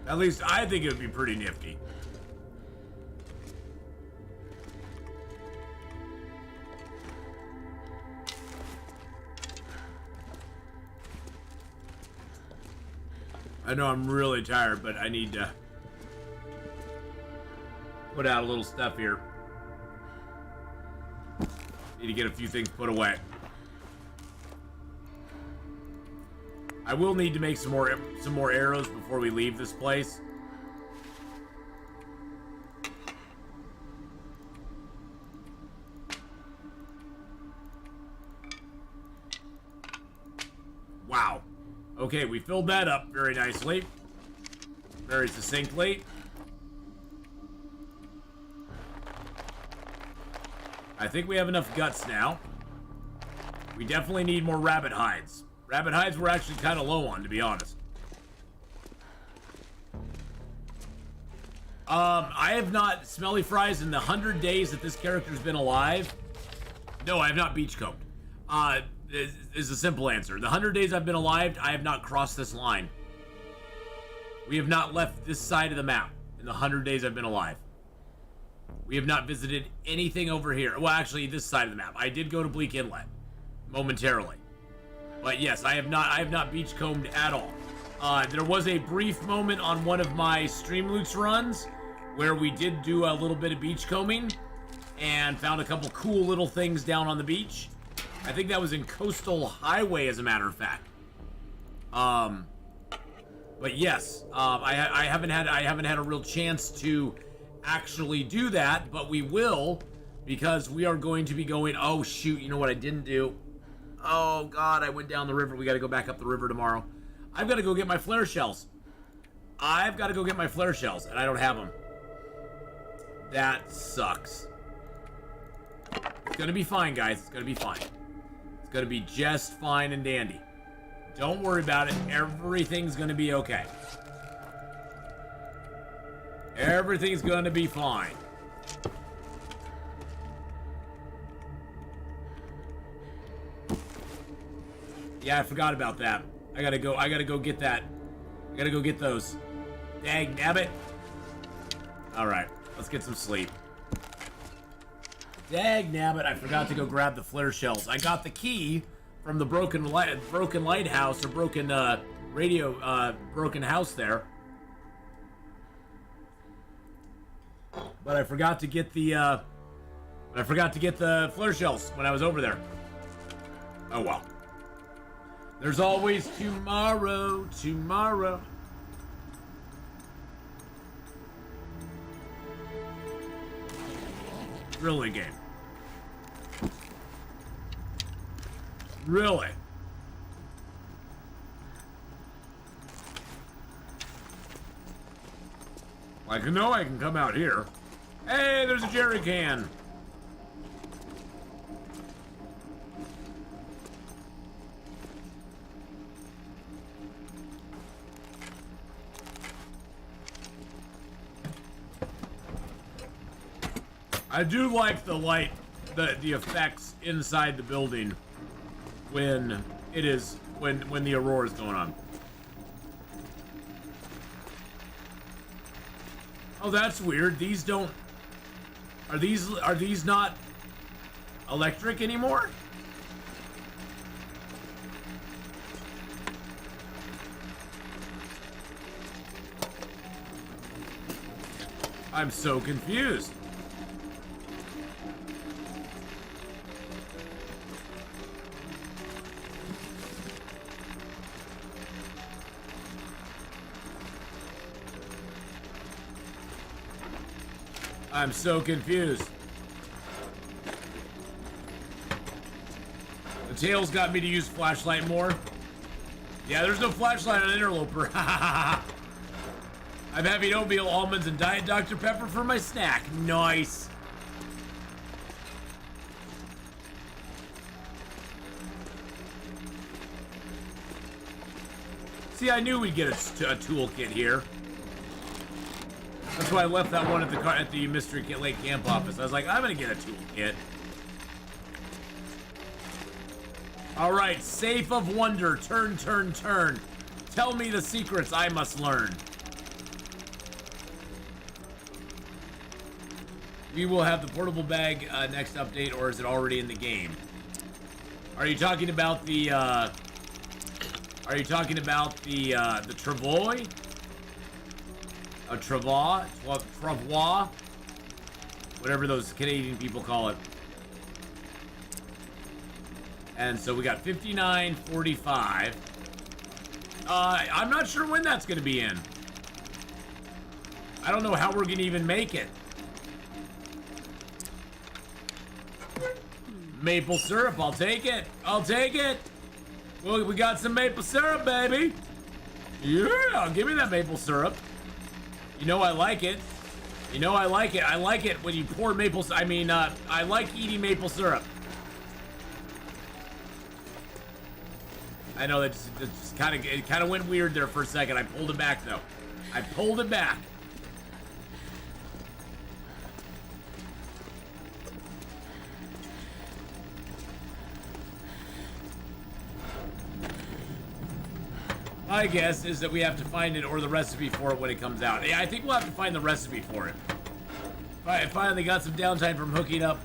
At least I think it would be pretty nifty. I know I'm really tired, but I need to put out a little stuff here. Need to get a few things put away. I will need to make some more arrows before we leave this place. Wow. Okay, we filled that up very nicely. Very succinctly. I think we have enough guts now. We definitely need more rabbit hides. Rabbit hides we're actually kind of low on, to be honest. I have not smelly fries in the 100 days that this character's been alive. No, I have not beachcombed. Is a simple answer. The 100 days I've been alive, I have not crossed this line. We have not left this side of the map in the 100 days I've been alive. We have not visited anything over here. Well, actually, this side of the map. I did go to Bleak Inlet momentarily. But yes, I have not beachcombed at all. There was a brief moment on one of my Streamloots runs where we did do a little bit of beachcombing and found a couple cool little things down on the beach. I think that was in Coastal Highway, as a matter of fact. But yes, I haven't had a real chance to actually do that, but we will, because we are going to be going. Oh shoot! You know what I didn't do? Oh god, I went down the river. We got to go back up the river tomorrow. I've got to go get my flare shells. And I don't have them. That sucks. It's gonna be fine, guys. It's gonna be fine. It's gonna be just fine and dandy. Don't worry about it. Everything's gonna be okay. Everything's gonna be fine. Yeah, I forgot about that. I gotta go get that. I gotta go get those. Dang nabbit. Alright, let's get some sleep. Dag nabbit, I forgot to go grab the flare shells. I got the key from the broken lighthouse, or broken broken house there. But I forgot to get the flare shells when I was over there. Oh well. There's always tomorrow. Really, game. Really? Like, no, I can come out here. Hey, there's a jerry can. I do like the light, the effects inside the building when the aurora is going on. Oh, that's weird. These don't... Are these not electric anymore? I'm so confused. I'm so confused. The tail's got me to use flashlight more. Yeah, there's no flashlight on Interloper. I'm having oatmeal, almonds, and Diet Dr. Pepper for my snack. Nice. See, I knew we'd get a toolkit here. That's why I left that one at the Mystery Lake Camp office. I was like, I'm gonna get a toolkit. All right, safe of wonder. Turn, turn, turn. Tell me the secrets I must learn. We will have the portable bag next update, or is it already in the game? Are you talking about the? Are you talking about the Travois? A Travois, whatever those Canadian people call it. And so we got 59.45. I'm not sure when that's going to be in. I don't know how we're going to even make it. Maple syrup, I'll take it. I'll take it. Well, we got some maple syrup, baby. Yeah, give me that maple syrup. You know I like it. You know I like it. I like it when you pour maple. I like eating maple syrup. I know that just kind of went weird there for a second. I pulled it back though. I pulled it back. My guess is that we have to find it or the recipe for it when it comes out. Yeah, I think we'll have to find the recipe for it. I finally got some downtime from hooking up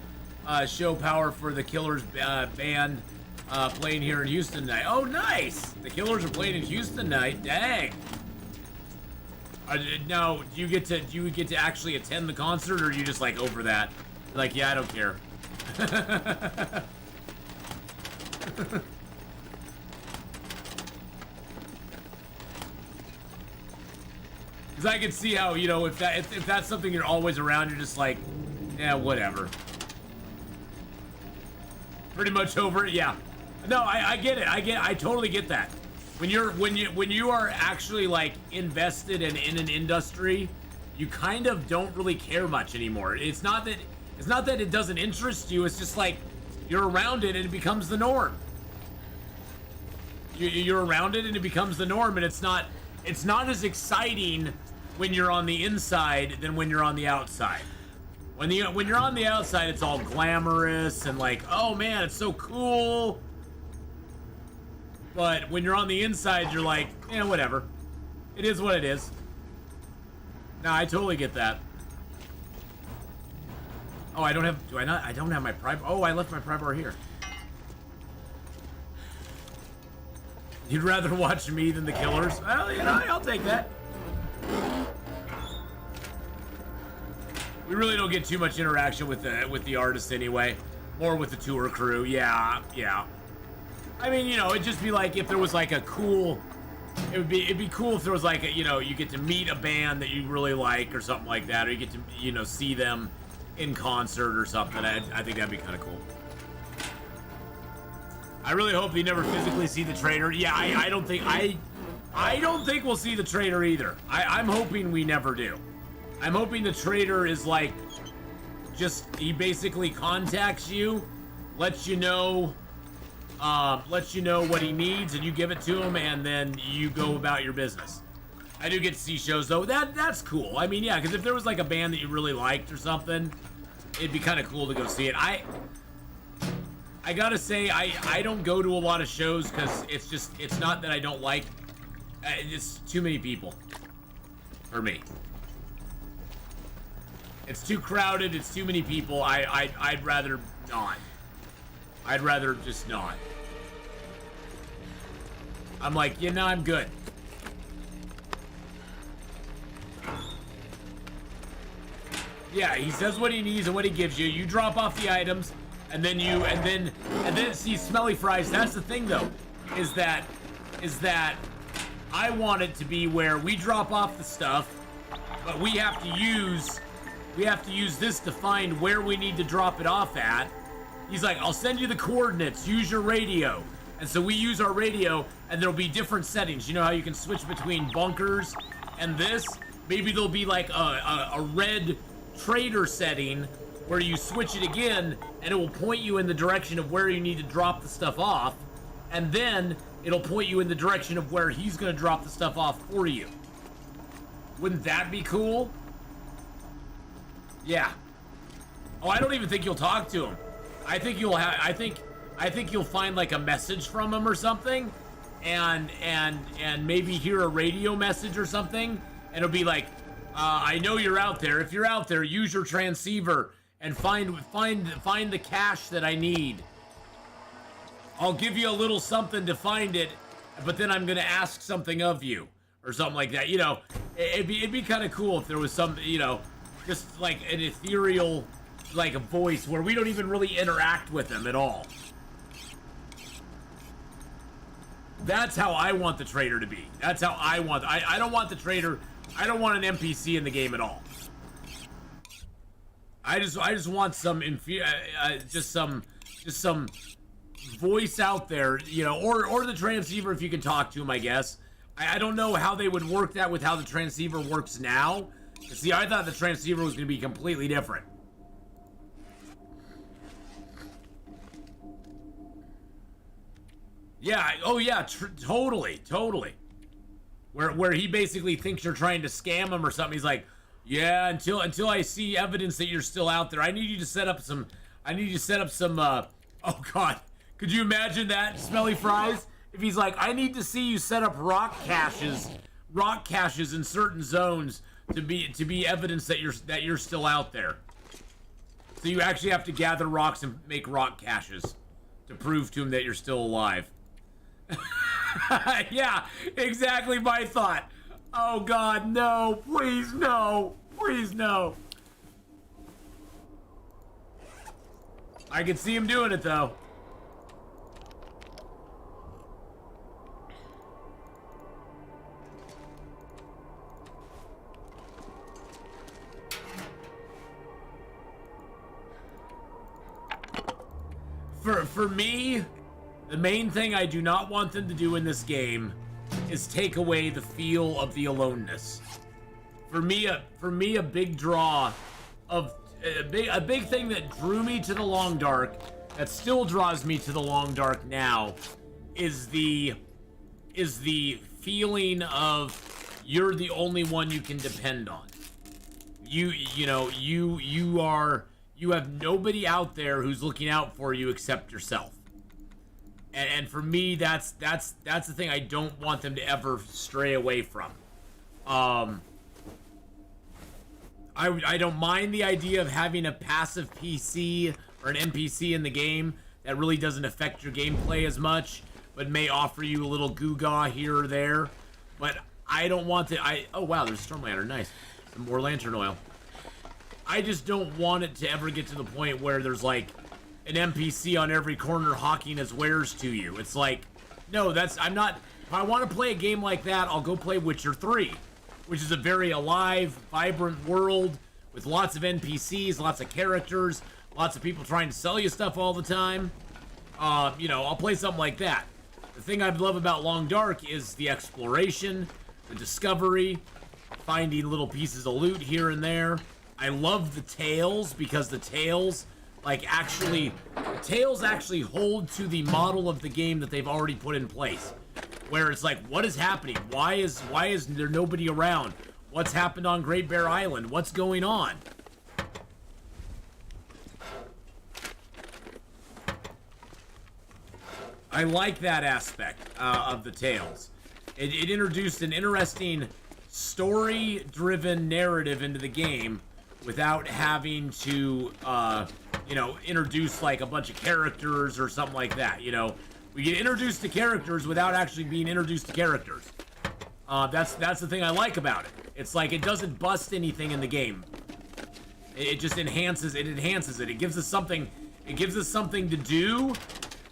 show power for the Killers band playing here in Houston tonight. Oh, nice! The Killers are playing in Houston tonight. Dang. Now, do you get to actually attend the concert, or are you just like over that? Like, yeah, I don't care. Because I can see how, you know, if that's something you're always around, you're just like, yeah, whatever. Pretty much over it, yeah. No, I get it. I totally get that. When you are actually like invested in an industry, you kind of don't really care much anymore. It's not that it doesn't interest you. It's just like you're around it and it becomes the norm. You're around it and it becomes the norm, and it's not as exciting when you're on the inside than when you're on the outside. When you're on the outside, it's all glamorous and like, oh man, it's so cool. But when you're on the inside, you're like, eh, whatever. It is what it is. No, I totally get that. Oh, I don't have, do I not? I don't have my pry bar. Oh, I left my pry bar here. You'd rather watch me than the Killers? Well, you know, I'll take that. We really don't get too much interaction with the artists anyway. More with the tour crew. Yeah. I mean, you know, it'd just be like if there was like a cool. It'd be cool if there was like a, you know, you get to meet a band that you really like or something like that, or you get to, you know, see them in concert or something. I think that'd be kind of cool. I really hope you never physically see the traitor. Yeah, I don't think we'll see the traitor either. I'm hoping we never do. I'm hoping the traitor is like, just, he basically contacts you, lets you know what he needs, and you give it to him, and then you go about your business. I do get to see shows though. That's cool. I mean, yeah, because if there was like a band that you really liked or something, it'd be kind of cool to go see it. I gotta say, I don't go to a lot of shows because it's not that I don't like, it's too many people for me. It's too crowded. It's too many people. I'd rather not. I'd rather just not. I'm like, yeah, no, I'm good. Yeah, he says what he needs and what he gives you. You drop off the items, and then see, Smelly Fries. That's the thing, though, is that I want it to be where we drop off the stuff, but we have to use this to find where we need to drop it off at. He's like, I'll send you the coordinates. Use your radio. And so we use our radio, and there'll be different settings. You know how you can switch between bunkers and this? Maybe there'll be like a red trader setting where you switch it again, and it will point you in the direction of where you need to drop the stuff off, and then it'll point you in the direction of where he's going to drop the stuff off for you. Wouldn't that be cool? Yeah. Oh, I don't even think you'll talk to him. I think you'll have. I think you'll find like a message from him or something, and maybe hear a radio message or something, and it'll be like, I know you're out there. If you're out there, use your transceiver and find the cache that I need. I'll give you a little something to find it, but then I'm gonna ask something of you or something like that. You know, it'd be kind of cool if there was some, you know, just like an ethereal, like a voice where we don't even really interact with them at all. That's how I want the trader to be. That's how I want. I don't want the trader. I don't want an NPC in the game at all. I just want some just some voice out there, you know, or the transceiver if you can talk to him, I guess. I don't know how they would work that with how the transceiver works now. See, I thought the transceiver was going to be completely different. Yeah, oh yeah, totally. Where he basically thinks you're trying to scam him or something. He's like, yeah, until I see evidence that you're still out there, I need you to set up some, oh god, could you imagine that, Smelly Fries? If he's like, I need to see you set up rock caches in certain zones to be evidence that you're still out there. So you actually have to gather rocks and make rock caches to prove to him that you're still alive. Yeah, exactly my thought. Oh god, no, please no, please no. I can see him doing it though. For me, the main thing I do not want them to do in this game is take away the feel of the aloneness. For me, a big draw of a big thing that drew me to the Long Dark, that still draws me to the Long Dark now, is the feeling of you're the only one you can depend on. You have nobody out there who's looking out for you except yourself. And for me, that's the thing I don't want them to ever stray away from. I don't mind the idea of having a passive PC or an NPC in the game that really doesn't affect your gameplay as much, but may offer you a little goo-gaw here or there. But I don't want to. Oh wow, there's a storm lantern. Nice. Some more lantern oil. I just don't want it to ever get to the point where there's like an NPC on every corner hawking his wares to you. It's like, no, I'm not. If I want to play a game like that, I'll go play Witcher 3, which is a very alive, vibrant world with lots of NPCs, lots of characters, lots of people trying to sell you stuff all the time. I'll play something like that. The thing I love about Long Dark is the exploration, the discovery, finding little pieces of loot here and there. I love the tales because the tales actually hold to the model of the game that they've already put in place. Where it's like, what is happening? Why is there nobody around? What's happened on Great Bear Island? What's going on? I like that aspect of the tales. It introduced an interesting story-driven narrative into the game without having to, you know, introduce like a bunch of characters or something like that. You know, we get introduced to characters without actually being introduced to characters. That's the thing I like about it. It's like it doesn't bust anything in the game. It just enhances it. It gives us something. It gives us something to do,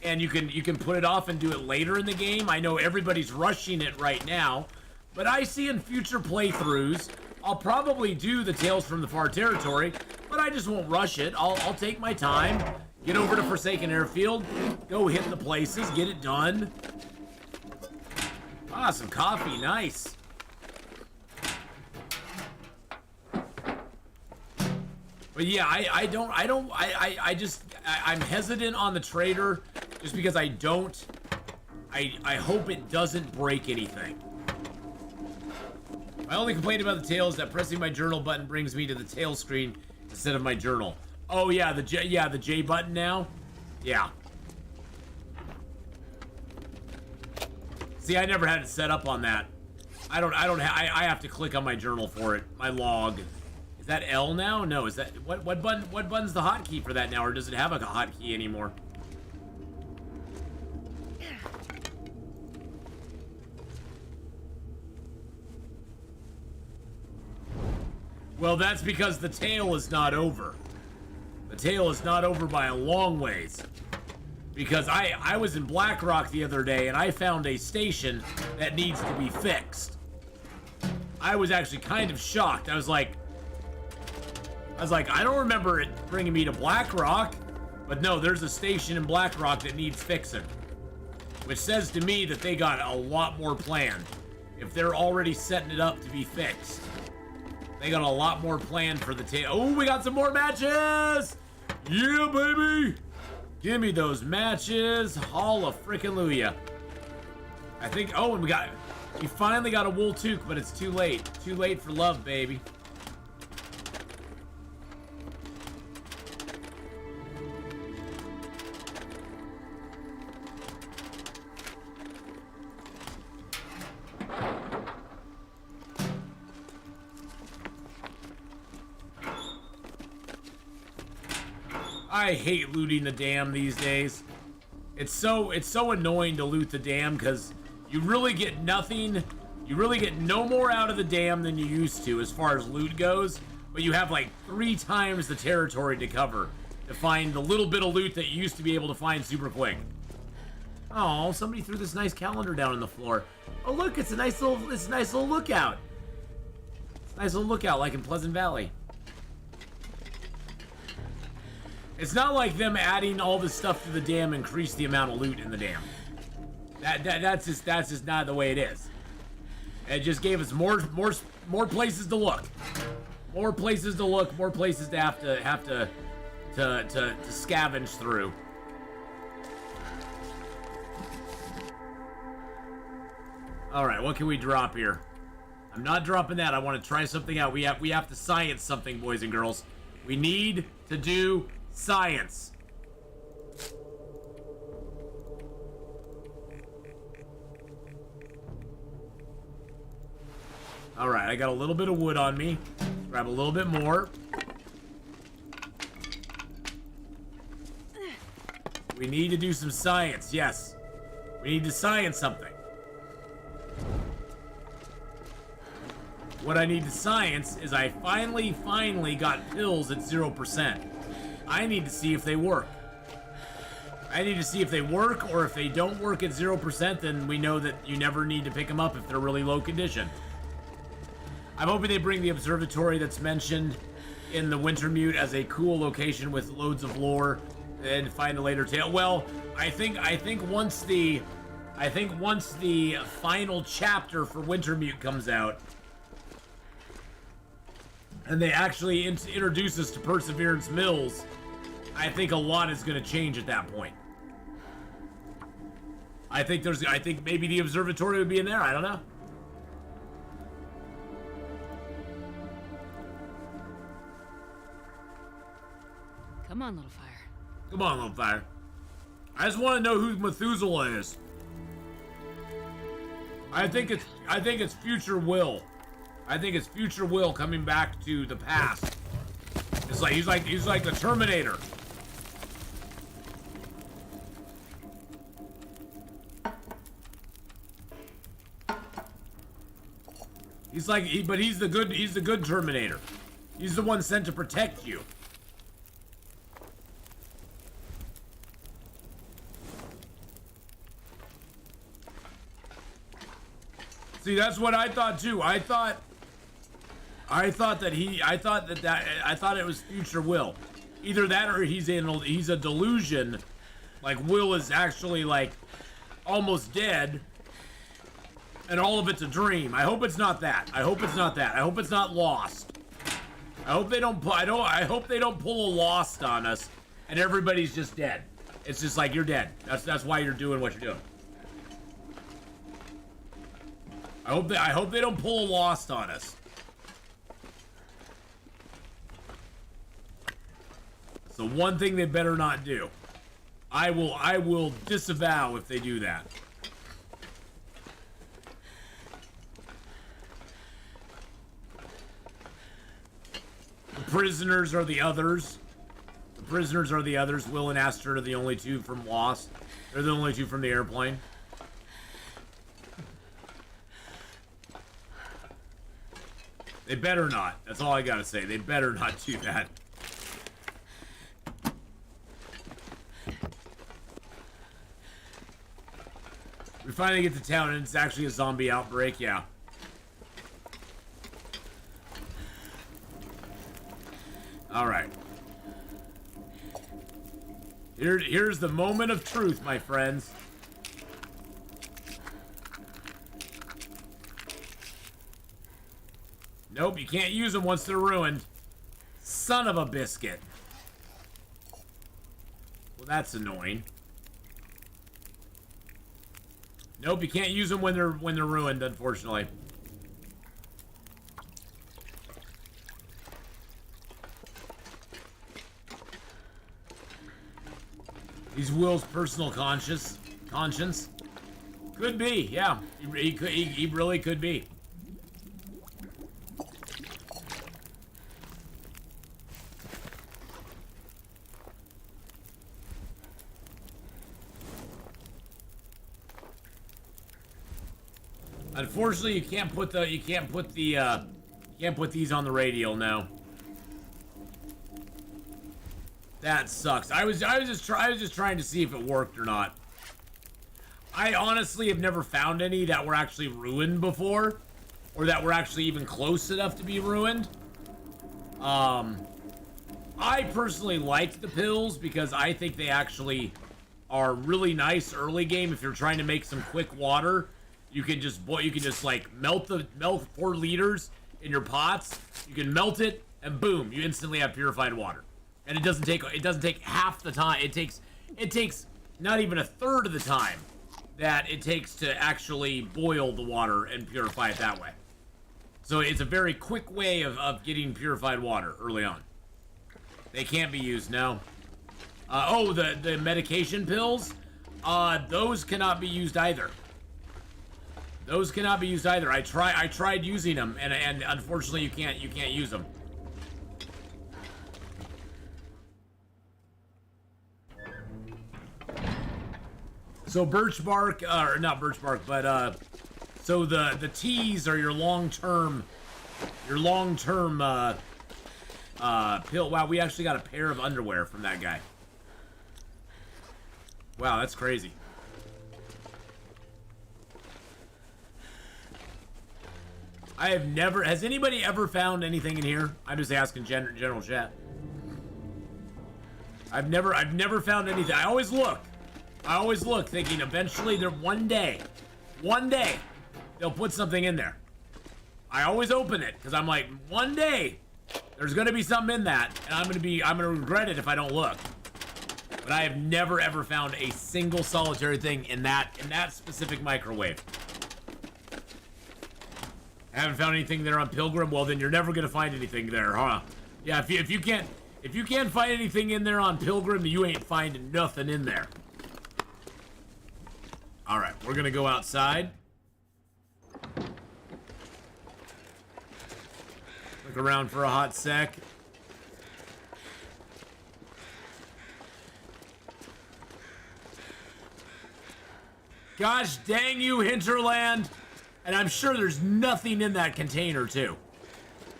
and you can put it off and do it later in the game. I know everybody's rushing it right now, but I see in future playthroughs, I'll probably do the Tales from the Far Territory, but I just won't rush it. I'll take my time, get over to Forsaken Airfield, go hit the places, get it done. Ah, some coffee, nice. But yeah, I'm hesitant on the trader just because I hope it doesn't break anything. My only complaint about the tail is that pressing my journal button brings me to the tail screen instead of my journal. Oh yeah, the J button now? Yeah. See, I never had it set up on that. I have to click on my journal for it. My log. Is that L now? No, is that what button's the hotkey for that now, or does it have a hotkey anymore? Well, that's because the tale is not over. The tale is not over by a long ways. Because I was in Blackrock the other day and I found a station that needs to be fixed. I was actually kind of shocked. I was like, I don't remember it bringing me to Blackrock, but no, there's a station in Blackrock that needs fixing. Which says to me that they got a lot more planned. If they're already setting it up to be fixed. They got a lot more planned for the tail. Oh, we got some more matches! Yeah, baby! Give me those matches. Hall of frickin' Luya. I think, oh, and we finally got a wool toque, but it's too late. Too late for love, baby. I hate looting the dam these days. It's so annoying to loot the dam because you really get nothing. You really get no more out of the dam than you used to as far as loot goes, but you have like 3 times the territory to cover to find the little bit of loot that you used to be able to find super quick. Oh, somebody threw this nice calendar down on the floor. Oh look, it's a nice little lookout. It's a nice little lookout like in Pleasant Valley. It's not like them adding all this stuff to the dam increased the amount of loot in the dam. That's just not the way it is. It just gave us more places to look. More places to look, more places to have to scavenge through. Alright, what can we drop here? I'm not dropping that. I want to try something out. We have to science something, boys and girls. We need to do science. Alright, I got a little bit of wood on me. Grab a little bit more. We need to do some science, yes. We need to science something. What I need to science is I finally got pills at 0%. I need to see if they work. I need to see if they work, or if they don't work at 0%, then we know that you never need to pick them up if they're really low condition. I'm hoping they bring the observatory that's mentioned in the Wintermute as a cool location with loads of lore and find a later tale. Well, I think once the final chapter for Wintermute comes out, and they actually introduce us to Perseverance Mills, I think a lot is going to change at that point. I think maybe the observatory would be in there. I don't know.
Come on, little fire.
Come on, little fire. I just want to know who Methuselah is. I think it's future Will. I think it's future Will coming back to the past He's like the Terminator. But he's the good Terminator. He's the one sent to protect you. See, that's what I thought too. I thought it was future Will. Either that or he's a delusion. Like Will is actually like almost dead. And all of it's a dream. I hope it's not that. I hope it's not that. I hope it's not Lost. I hope they don't pull a Lost on us and everybody's just dead. It's just like you're dead. That's why you're doing what you're doing. I hope they don't pull a Lost on us. So one thing they better not do. I will disavow if they do that. The prisoners are the others. The prisoners are the others. Will and Astrid are the only two from Lost. They're the only two from the airplane. They better not. That's all I gotta say. They better not do that. We finally get to town and it's actually a zombie outbreak, yeah. Alright. Here's the moment of truth, my friends. Nope, you can't use them once they're ruined. Son of a biscuit. Well, that's annoying. Nope, you can't use them when they're ruined, unfortunately. He's Will's personal conscience. Could be, yeah. He really could be. Unfortunately, you can't put these on the radio now. That sucks. I was just trying to see if it worked or not. I honestly have never found any that were actually ruined before, or that were actually even close enough to be ruined. I personally liked the pills because I think they actually are really nice early game. If you're trying to make some quick water, you can just like melt 4 liters in your pots. You can melt it, and boom, you instantly have purified water. And it doesn't take half the time. It takes not even a third of the time that it takes to actually boil the water and purify it that way. So it's a very quick way of getting purified water early on. They can't be used now. Oh, the medication pills? Those cannot be used either. Those cannot be used either. I tried using them, and unfortunately you can't use them. So birch bark, or not birch bark, but so the teas are your long-term pill. Wow, we actually got a pair of underwear from that guy. Wow, that's crazy. Has anybody ever found anything in here? I'm just asking general chat. I've never found anything. I always look thinking eventually one day, they'll put something in there. I always open it because I'm like, one day there's gonna be something in that, and I'm gonna regret it if I don't look. But I have never ever found a single solitary thing in that specific microwave. I haven't found anything there on Pilgrim. Well, then you're never gonna find anything there, huh? Yeah, if you can't find anything in there on Pilgrim, you ain't finding nothing in there. All right, we're gonna go outside. Look around for a hot sec. Gosh dang you, Hinterland. And I'm sure there's nothing in that container, too.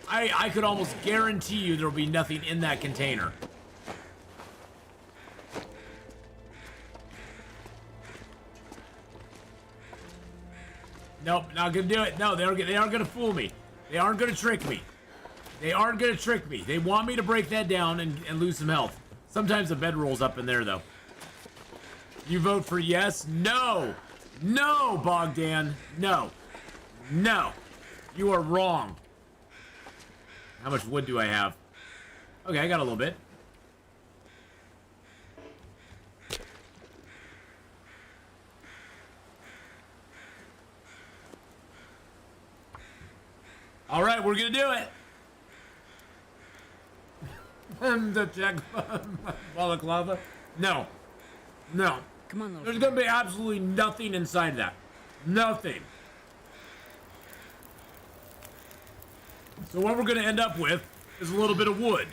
I could almost guarantee you there'll be nothing in that container. Nope, not gonna do it. No, they aren't gonna fool me. They aren't gonna trick me. They aren't gonna trick me. They want me to break that down and lose some health. Sometimes the bed rolls up in there, though. You vote for yes? No! No, Bogdan! No. No. You are wrong. How much wood do I have? Okay, I got a little bit. All right, we're gonna do it. The check balaclava. No, no.
Come on, little
There's gonna be absolutely nothing inside that. Nothing. So what we're gonna end up with is a little bit of wood.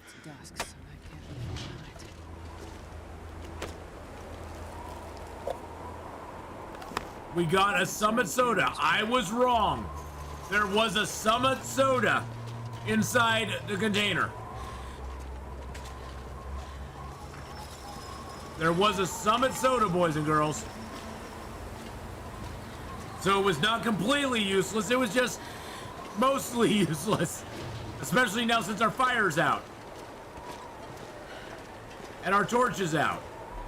It's dusk, so that can't be all night.
We got a Summit Soda. I was wrong. There was a Summit Soda inside the container. There was a Summit Soda, boys and girls. So it was not completely useless. It was just mostly useless. Especially now since our fire's out. And our torch is out.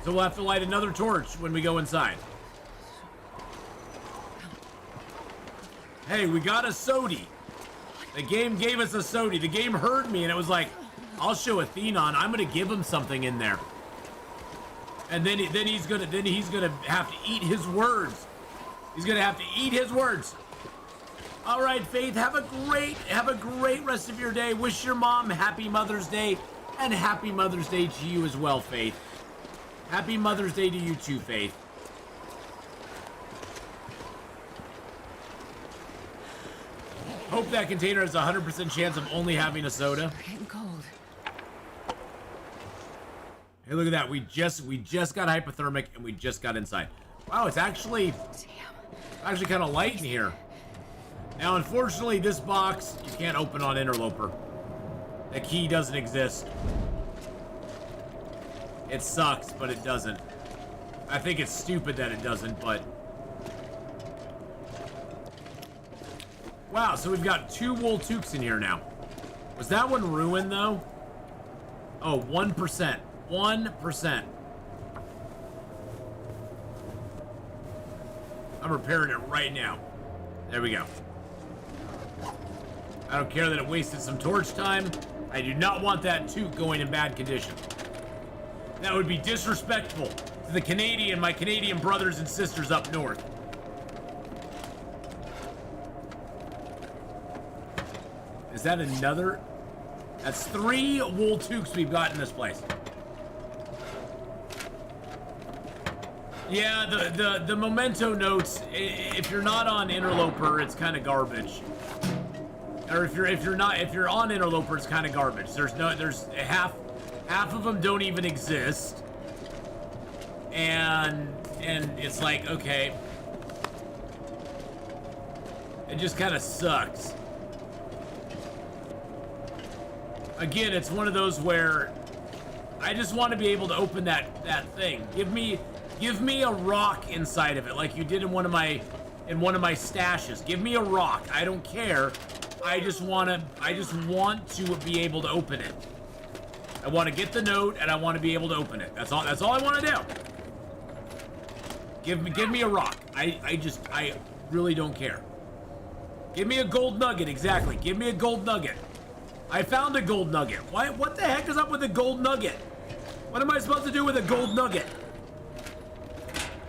So we'll have to light another torch when we go inside. Hey, we got a sody. The game gave us a sody. The game heard me and it was like, I'll show Atheenon. I'm gonna give him something in there. And then he's gonna have to eat his words. He's gonna have to eat his words. All right, Faith, have a great rest of your day. Wish your mom happy Mother's Day, and happy Mother's Day to you as well, Faith. Happy Mother's Day to you too, Faith. Hope that container has a 100% chance of only having a soda.
We're getting cold.
Hey, look at that. We just got hypothermic and we just got inside. Wow, it's actually kind of light in here. Now, unfortunately, this box you can't open on Interloper. The key doesn't exist. It sucks, but it doesn't. I think it's stupid that it doesn't, but... Wow, so we've got 2 wool toques in here now. Was that one ruined, though? Oh, 1%. 1%. I'm repairing it right now. There we go. I don't care that it wasted some torch time. I do not want that toque going in bad condition. That would be disrespectful to my Canadian brothers and sisters up north. Is that another? That's 3 wool toques we've got in this place. Yeah, the memento notes, if you're not on Interloper, it's kind of garbage. Or if you're on Interloper, it's kind of garbage. There's half of them don't even exist. And it's like, okay. It just kind of sucks. Again, it's one of those where I just want to be able to open that thing. Give me a rock inside of it, like you did in one of my stashes. Give me a rock. I don't care. I just want to be able to open it. I want to get the note and I want to be able to open it. That's all I want to do. Give me a rock. I really don't care. Give me a gold nugget, exactly. Give me a gold nugget. I found a gold nugget. What the heck is up with a gold nugget? What am I supposed to do with a gold nugget?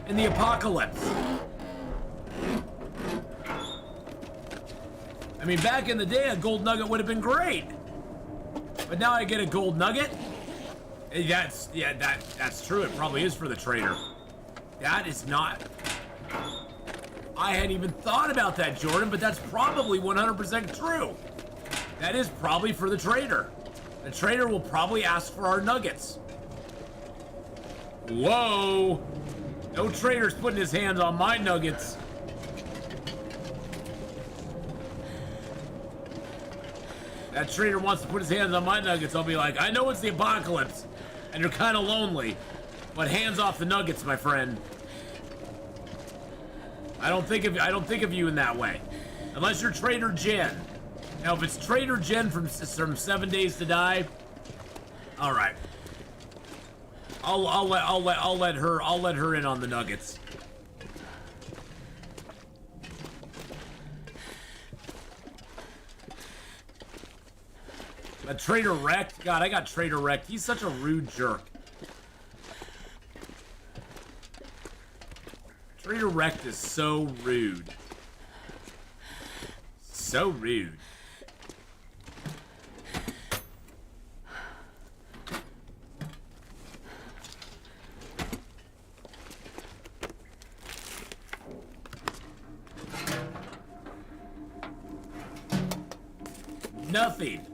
In the apocalypse. I mean, back in the day, a gold nugget would have been great. But now I get a gold nugget? That's true. It probably is for the trader. That is not... I hadn't even thought about that, Jordan, but that's probably 100% true. That is probably for the trader. The trader will probably ask for our nuggets. Whoa! No trader's putting his hands on my nuggets. That trader wants to put his hands on my nuggets. I'll be like, I know it's the apocalypse, and you're kind of lonely, but hands off the nuggets, my friend. I don't think of you in that way, unless you're Trader Jen. Now, if it's Trader Jen from 7 Days to Die, all right. I'll let her in on the nuggets. A Trader wrecked? God, I got Trader wrecked. He's such a rude jerk. Trader wrecked is so rude. So rude. Nothing.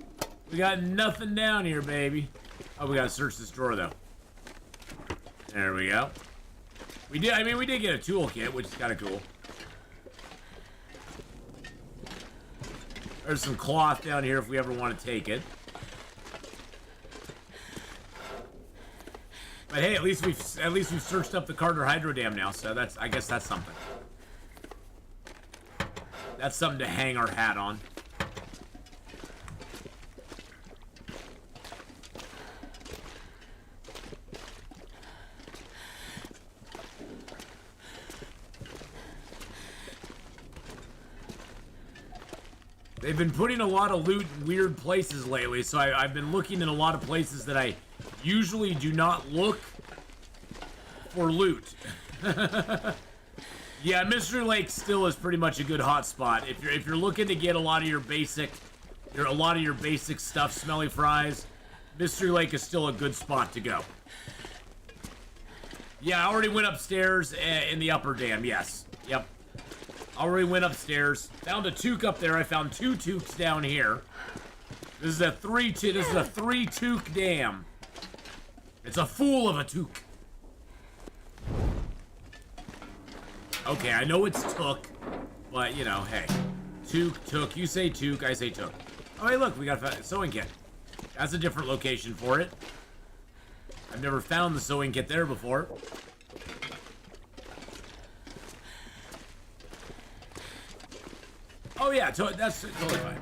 We got nothing down here, baby. Oh, we gotta search this drawer, though. There we go. We did get a toolkit, which is kind of cool. There's some cloth down here if we ever want to take it. But hey, at least we've searched up the Carter Hydro Dam now, so I guess that's something. That's something to hang our hat on. They've been putting a lot of loot in weird places lately, so I've been looking in a lot of places that I usually do not look for loot. Yeah, Mystery Lake still is pretty much a good hotspot. If you're looking to get a lot of your basic stuff, smelly fries, Mystery Lake is still a good spot to go. Yeah, I already went upstairs in the upper dam. Yes. Yep. Already went upstairs. Found a toque up there. I found 2 toques down here. This is a 3 toque dam. It's a fool of a toque. Okay, I know it's took, but you know, hey. Toque. You say toque, I say took. Oh, hey, look, we got a sewing kit. That's a different location for it. I've never found the sewing kit there before. Oh yeah, that's totally fine.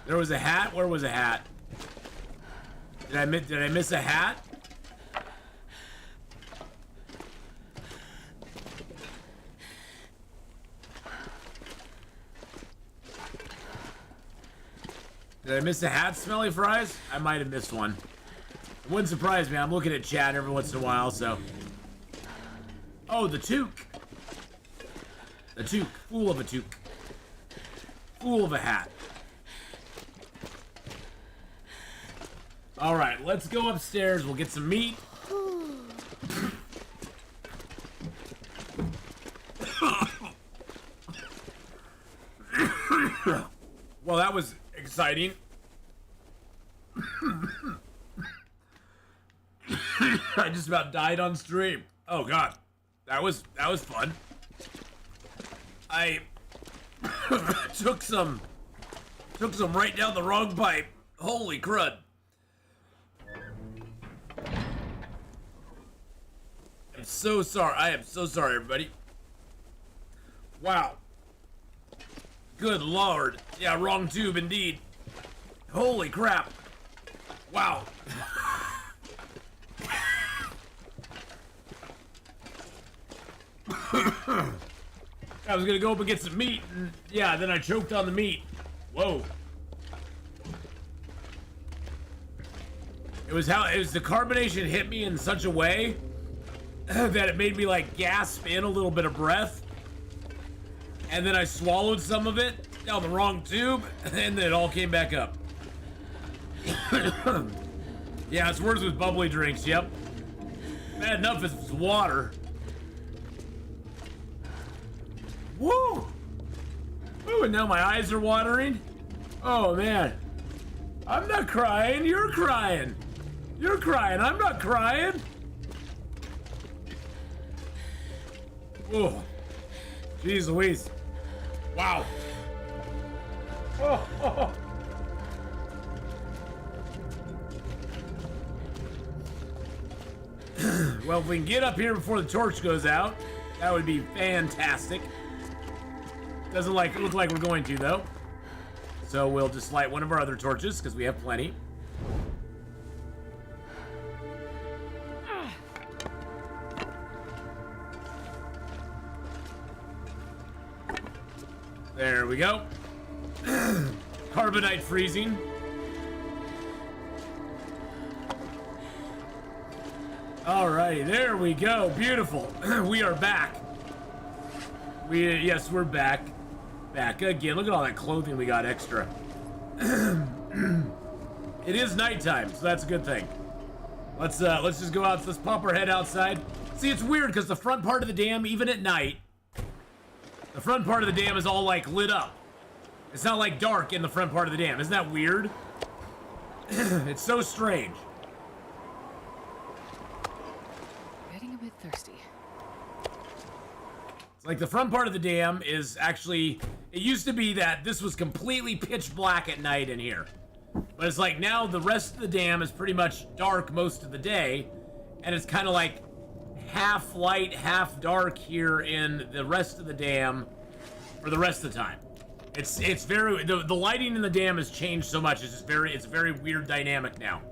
There was a hat. Where was a hat? Did I miss a hat? Did I miss a hat, Smelly Fries? I might have missed one. It wouldn't surprise me. I'm looking at chat every once in a while, so. Oh, the toque. A toque. Fool of a toque. Fool of a hat. Alright, let's go upstairs. We'll get some meat. Well, that was exciting. I just about died on stream. Oh god. That was fun. I took some right down the wrong pipe. Holy crud. I'm so sorry. I am so sorry, everybody. Wow. Good lord. Yeah, wrong tube indeed. Holy crap. Wow. I was gonna go up and get some meat, and yeah, then I choked on the meat. Whoa. It was the carbonation hit me in such a way that it made me like gasp in a little bit of breath. And then I swallowed some of it down the wrong tube, and then it all came back up. Yeah, it's worse with bubbly drinks, yep. Bad enough if it's water. Woo! Ooh, and now my eyes are watering. Oh, man. I'm not crying. You're crying. You're crying. I'm not crying. Oh. Jeez Louise. Wow. Oh. Well, if we can get up here before the torch goes out, that would be fantastic. Doesn't look like we're going to, though. So we'll just light one of our other torches, because we have plenty. There we go. Carbonite freezing. Alrighty, there we go. Beautiful. We are back. Yes, we're back. Back again. Look at all that clothing we got extra. It is nighttime, so that's a good thing. Let's just go out. Let's pop our head outside. See, it's weird because the front part of the dam, even at night, the front part of the dam is all like lit up. It's not like dark in the front part of the dam. Isn't that weird? It's so strange.
Getting a bit thirsty.
It's like the front part of the dam is actually, it used to be that this was completely pitch black at night in here. But it's like now the rest of the dam is pretty much dark most of the day. And it's kind of like half light, half dark here in the rest of the dam for the rest of the time. It's very, the lighting in the dam has changed so much. It's just it's a very weird dynamic now.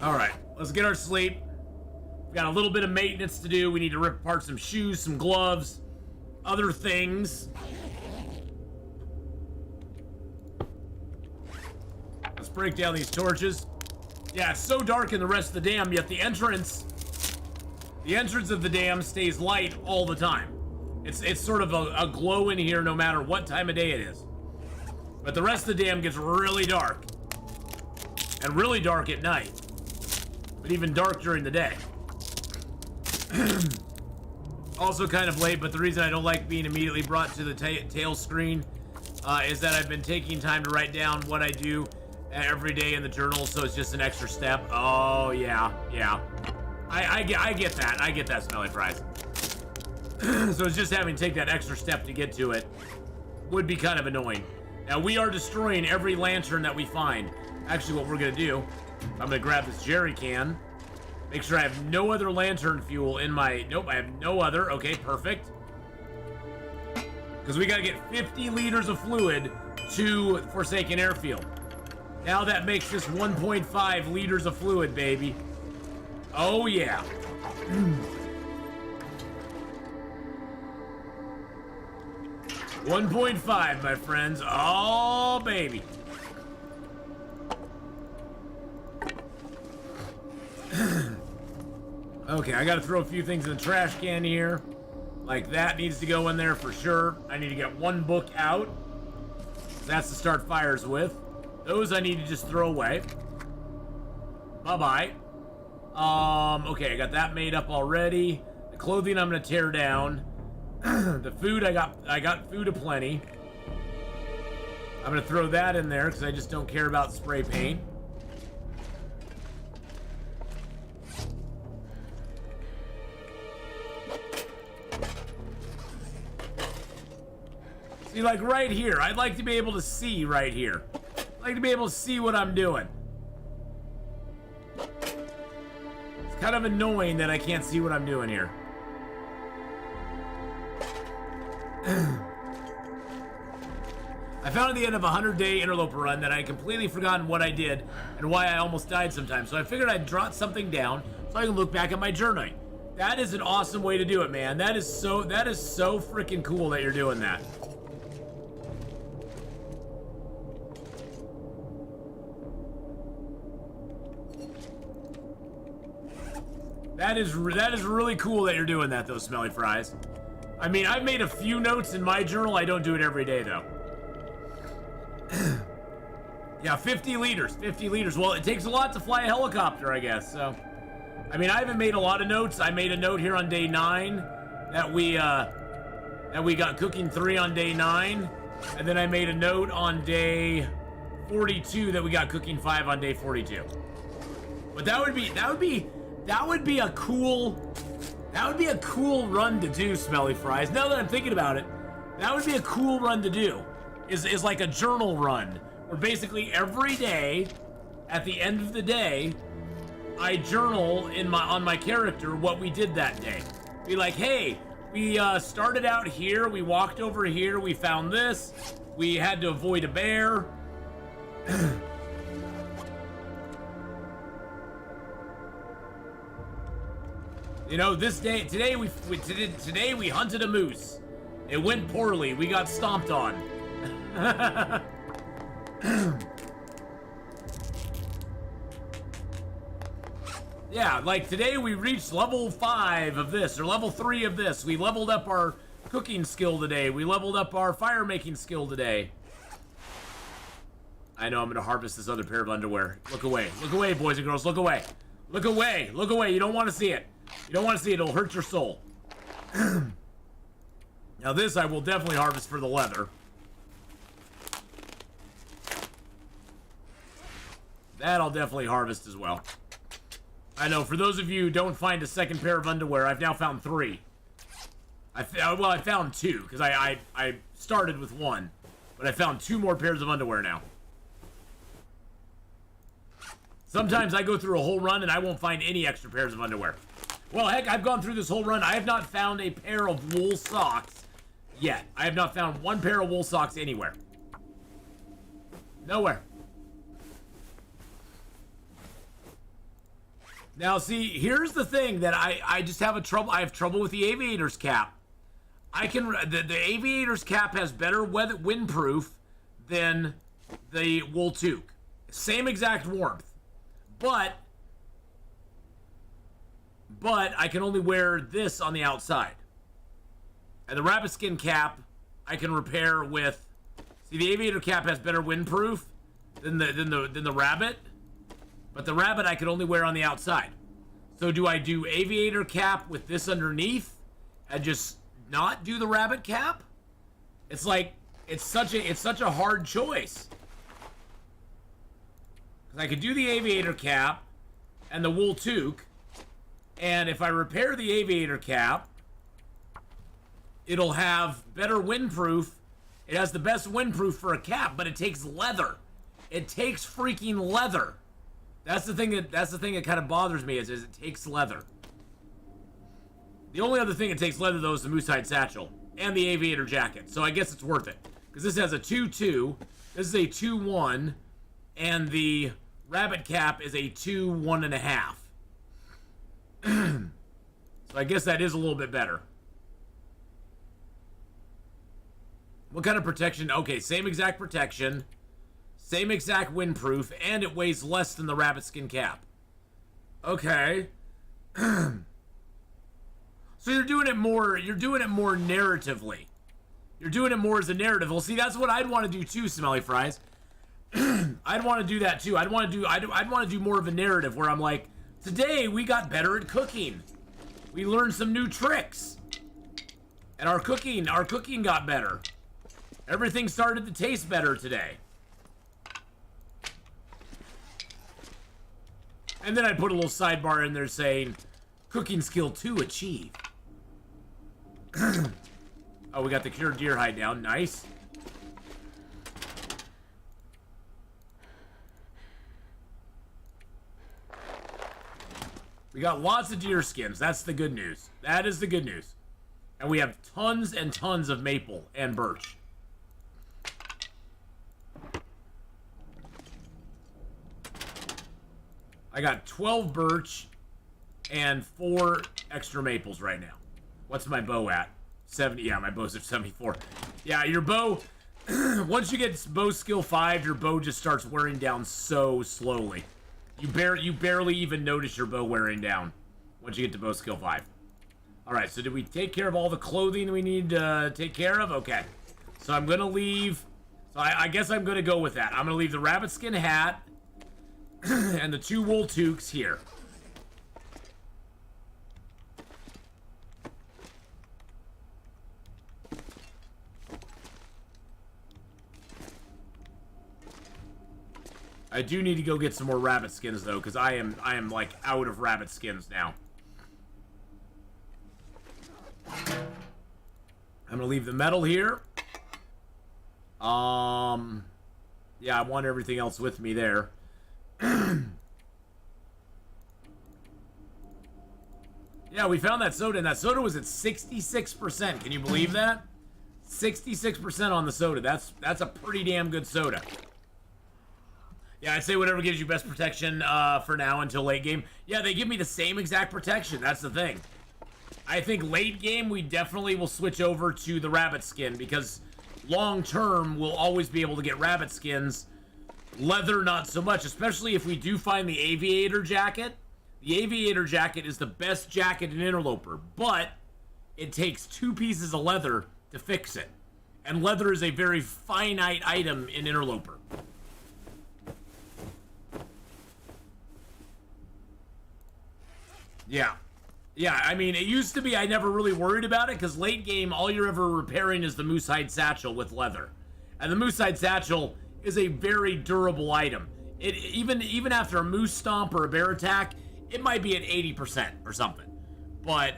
All right, let's get our sleep. We got a little bit of maintenance to do. We need to rip apart some shoes, some gloves, other things. Let's break down these torches. Yeah, it's so dark in the rest of the dam, yet the entrance of the dam stays light all the time. It's sort of a glow in here no matter what time of day it is. But the rest of the dam gets really dark. And really dark at night. But even dark during the day. Also kind of late, but the reason I don't like being immediately brought to the tail screen is that I've been taking time to write down what I do every day in the journal, so it's just an extra step. Oh, yeah. I get that. I get that, Smelly Fries. So it's just having to take that extra step to get to it would be kind of annoying. Now, we are destroying every lantern that we find. Actually, what we're going to do, I'm going to grab this jerry can. Make sure I have no other lantern fuel in my... Nope, I have no other. Okay, perfect. Because we got to get 50 liters of fluid to Forsaken Airfield. Now that makes this 1.5 liters of fluid, baby. Oh, yeah. 1.5, my friends. Oh, baby. Okay, I gotta throw a few things in the trash can here. Like that needs to go in there for sure. I need to get one book out. That's to start fires with. Those I need to just throw away. Bye-bye. Okay, I got that made up already. The clothing I'm gonna tear down. The food, I got food aplenty. I'm gonna throw that in there because I just don't care about spray paint. See, like right here, I'd like to be able to see right here. I'd like to be able to see what I'm doing. It's kind of annoying that I can't see what I'm doing here. I found at the end of a 100-day Interloper run that I had completely forgotten what I did and why I almost died sometimes. So I figured I'd jot something down so I can look back at my journaling. That is an awesome way to do it, man. That is so freaking cool that you're doing that. That is really cool that you're doing that, though, Smelly Fries. I mean, I've made a few notes in my journal. I don't do it every day, though. Yeah, 50 liters. 50 liters. Well, it takes a lot to fly a helicopter, I guess, so. I mean, I haven't made a lot of notes. I made a note here on day 9. that we got cooking 3 on day 9, and then I made a note on day 42 that we got cooking 5 on day 42. But that would be a cool run to do, Smelly Fries. Now that I'm thinking about it, that would be a cool run to do. Is like a journal run where basically every day, at the end of the day, I journal on my character what we did that day. Be like, hey, we started out here, we walked over here, we found this, we had to avoid a bear. You know, today we hunted a moose. It went poorly. We got stomped on. Yeah, like today we reached level 5 of this, or level 3 of this. We leveled up our cooking skill today. We leveled up our fire making skill today. I know I'm gonna harvest this other pair of underwear. Look away, boys and girls, look away. Look away, look away, you don't wanna see it. You don't wanna see it, it'll hurt your soul. Now this I will definitely harvest for the leather. That I'll definitely harvest as well. I know, for those of you who don't find a second pair of underwear, I've now found 3. I found 2, because I started with 1. But I found 2 more pairs of underwear now. Sometimes I go through a whole run and I won't find any extra pairs of underwear. Well, heck, I've gone through this whole run. I have not found a pair of wool socks yet. I have not found 1 pair of wool socks anywhere. Nowhere. Now, see, here's the thing that I just have I have trouble with the aviator's cap. The aviator's cap has better windproof than the wool toque. Same exact warmth. But I can only wear this on the outside. And the rabbit skin cap I can repair with. See, the aviator cap has better windproof than the rabbit, but the rabbit I can only wear on the outside. So do I do aviator cap with this underneath and just not do the rabbit cap? It's like it's such a hard choice. I could do the aviator cap and the wool toque, and if I repair the aviator cap, it'll have better windproof. It has the best windproof for a cap, but it takes leather. It takes freaking leather. That's the thing that kind of bothers me is it takes leather. The only other thing it takes leather though is the moose hide satchel and the aviator jacket. So I guess it's worth it because this has a 2-2. This is a 2-1, and the rabbit cap is a 2-1.5. So I guess that is a little bit better. What kind of protection? Okay, same exact protection, same exact windproof, and it weighs less than the rabbit skin cap. Okay. So you're doing it more narratively. You're doing it more as a narrative. Well, see, that's what I'd want to do too, Smelly Fries. I'd want to do that too. I'd want to do more of a narrative where I'm like, today we got better at cooking. We learned some new tricks. And our cooking got better. Everything started to taste better today. And then I'd put a little sidebar in there saying, cooking skill 2 achieved. Oh, we got the cured deer hide down. Nice. We got lots of deer skins. That's the good news. That is the good news. And we have tons and tons of maple and birch. I got 12 birch and 4 extra maples right now. What's my bow at? 70. Yeah, my bow's at 74. Yeah, your bow, once you get bow skill 5, your bow just starts wearing down so slowly. You barely even notice your bow wearing down once you get to bow skill 5. Alright, so did we take care of all the clothing we need to take care of? Okay. So I'm going to leave... So I guess I'm going to go with that. I'm going to leave the rabbit skin hat and the 2 wool toques here. I do need to go get some more rabbit skins though, because I am like out of rabbit skins now. I'm gonna leave the metal here. Yeah, I want everything else with me there. Yeah, we found that soda, and that soda was at 66%. Can you believe that? 66% on the soda. That's a pretty damn good soda. Yeah, I'd say whatever gives you best protection for now until late game. Yeah, they give me the same exact protection. That's the thing. I think late game, we definitely will switch over to the rabbit skin, because long term, we'll always be able to get rabbit skins. Leather, not so much, especially if we do find the aviator jacket. The aviator jacket is the best jacket in Interloper, but it takes 2 pieces of leather to fix it. And leather is a very finite item in Interloper. Yeah. Yeah, I mean, it used to be I never really worried about it, because late game, all you're ever repairing is the moose hide satchel with leather. And the moose hide satchel is a very durable item. It even after a moose stomp or a bear attack, it might be at 80% or something. But,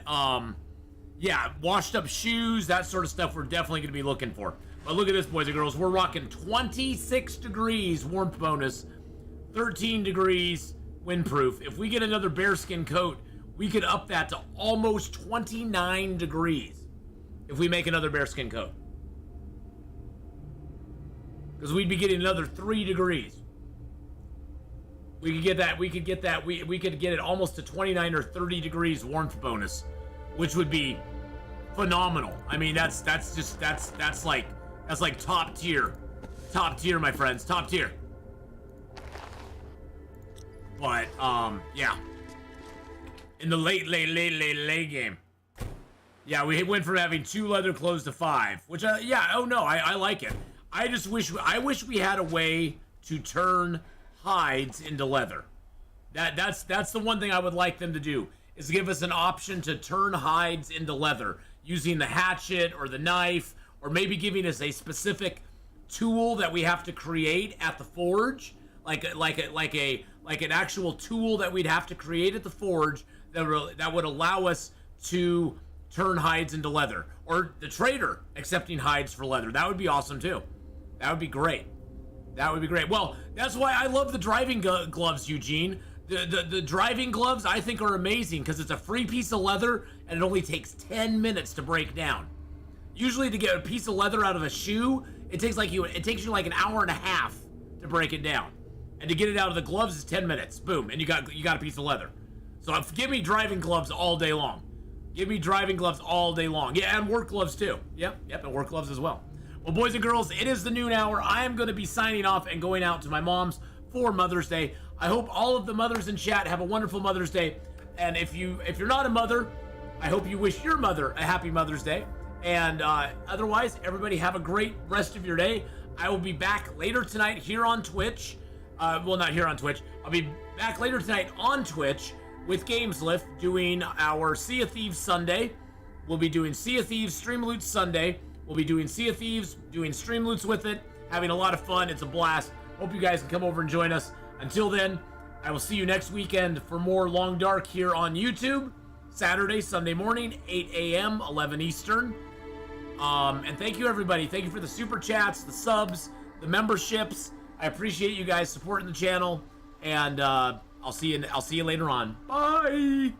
yeah, washed up shoes, that sort of stuff we're definitely going to be looking for. But look at this, boys and girls. We're rocking 26 degrees warmth bonus, 13 degrees windproof. If we get another bearskin coat, we could up that to almost 29 degrees if we make another bearskin coat. Because we'd be getting another 3 degrees. We could get that. We could get it almost to 29 or 30 degrees warmth bonus, which would be phenomenal. I mean, that's like top tier, my friends, top tier. But yeah, in the late game, yeah, we went from having 2 leather clothes to 5, which yeah, oh no, I like it. I wish we had a way to turn hides into leather. That's the one thing I would like them to do, is give us an option to turn hides into leather using the hatchet or the knife, or maybe giving us a specific tool that we have to create at the forge, like an actual tool that we'd have to create at the forge that would allow us to turn hides into leather, or the trader accepting hides for leather. That would be awesome too. That would be great. That would be great. Well, that's why I love the driving gloves, Eugene. The driving gloves, I think, are amazing, because it's a free piece of leather and it only takes 10 minutes to break down. Usually to get a piece of leather out of a shoe, it takes you like an hour and a half to break it down. And to get it out of the gloves is 10 minutes. Boom, and you got a piece of leather. So give me driving gloves all day long. Give me driving gloves all day long. Yeah, and work gloves too. Yep, and work gloves as well. Well, boys and girls, it is the noon hour. I am going to be signing off and going out to my mom's for Mother's Day. I hope all of the mothers in chat have a wonderful Mother's Day. And if you're not a mother, I hope you wish your mother a happy Mother's Day. And otherwise, everybody have a great rest of your day. I will be back later tonight here on Twitch. Well, not here on Twitch. I'll be back later tonight on Twitch with GamesLift doing our Sea of Thieves Sunday. We'll be doing Sea of Thieves Stream Loot Sunday. We'll be doing Sea of Thieves, doing stream loots with it, having a lot of fun. It's a blast. Hope you guys can come over and join us. Until then, I will see you next weekend for more Long Dark here on YouTube. Saturday, Sunday morning, 8 a.m., 11 Eastern. And thank you, everybody. Thank you for the super chats, the subs, the memberships. I appreciate you guys supporting the channel. And I'll see you later on. Bye!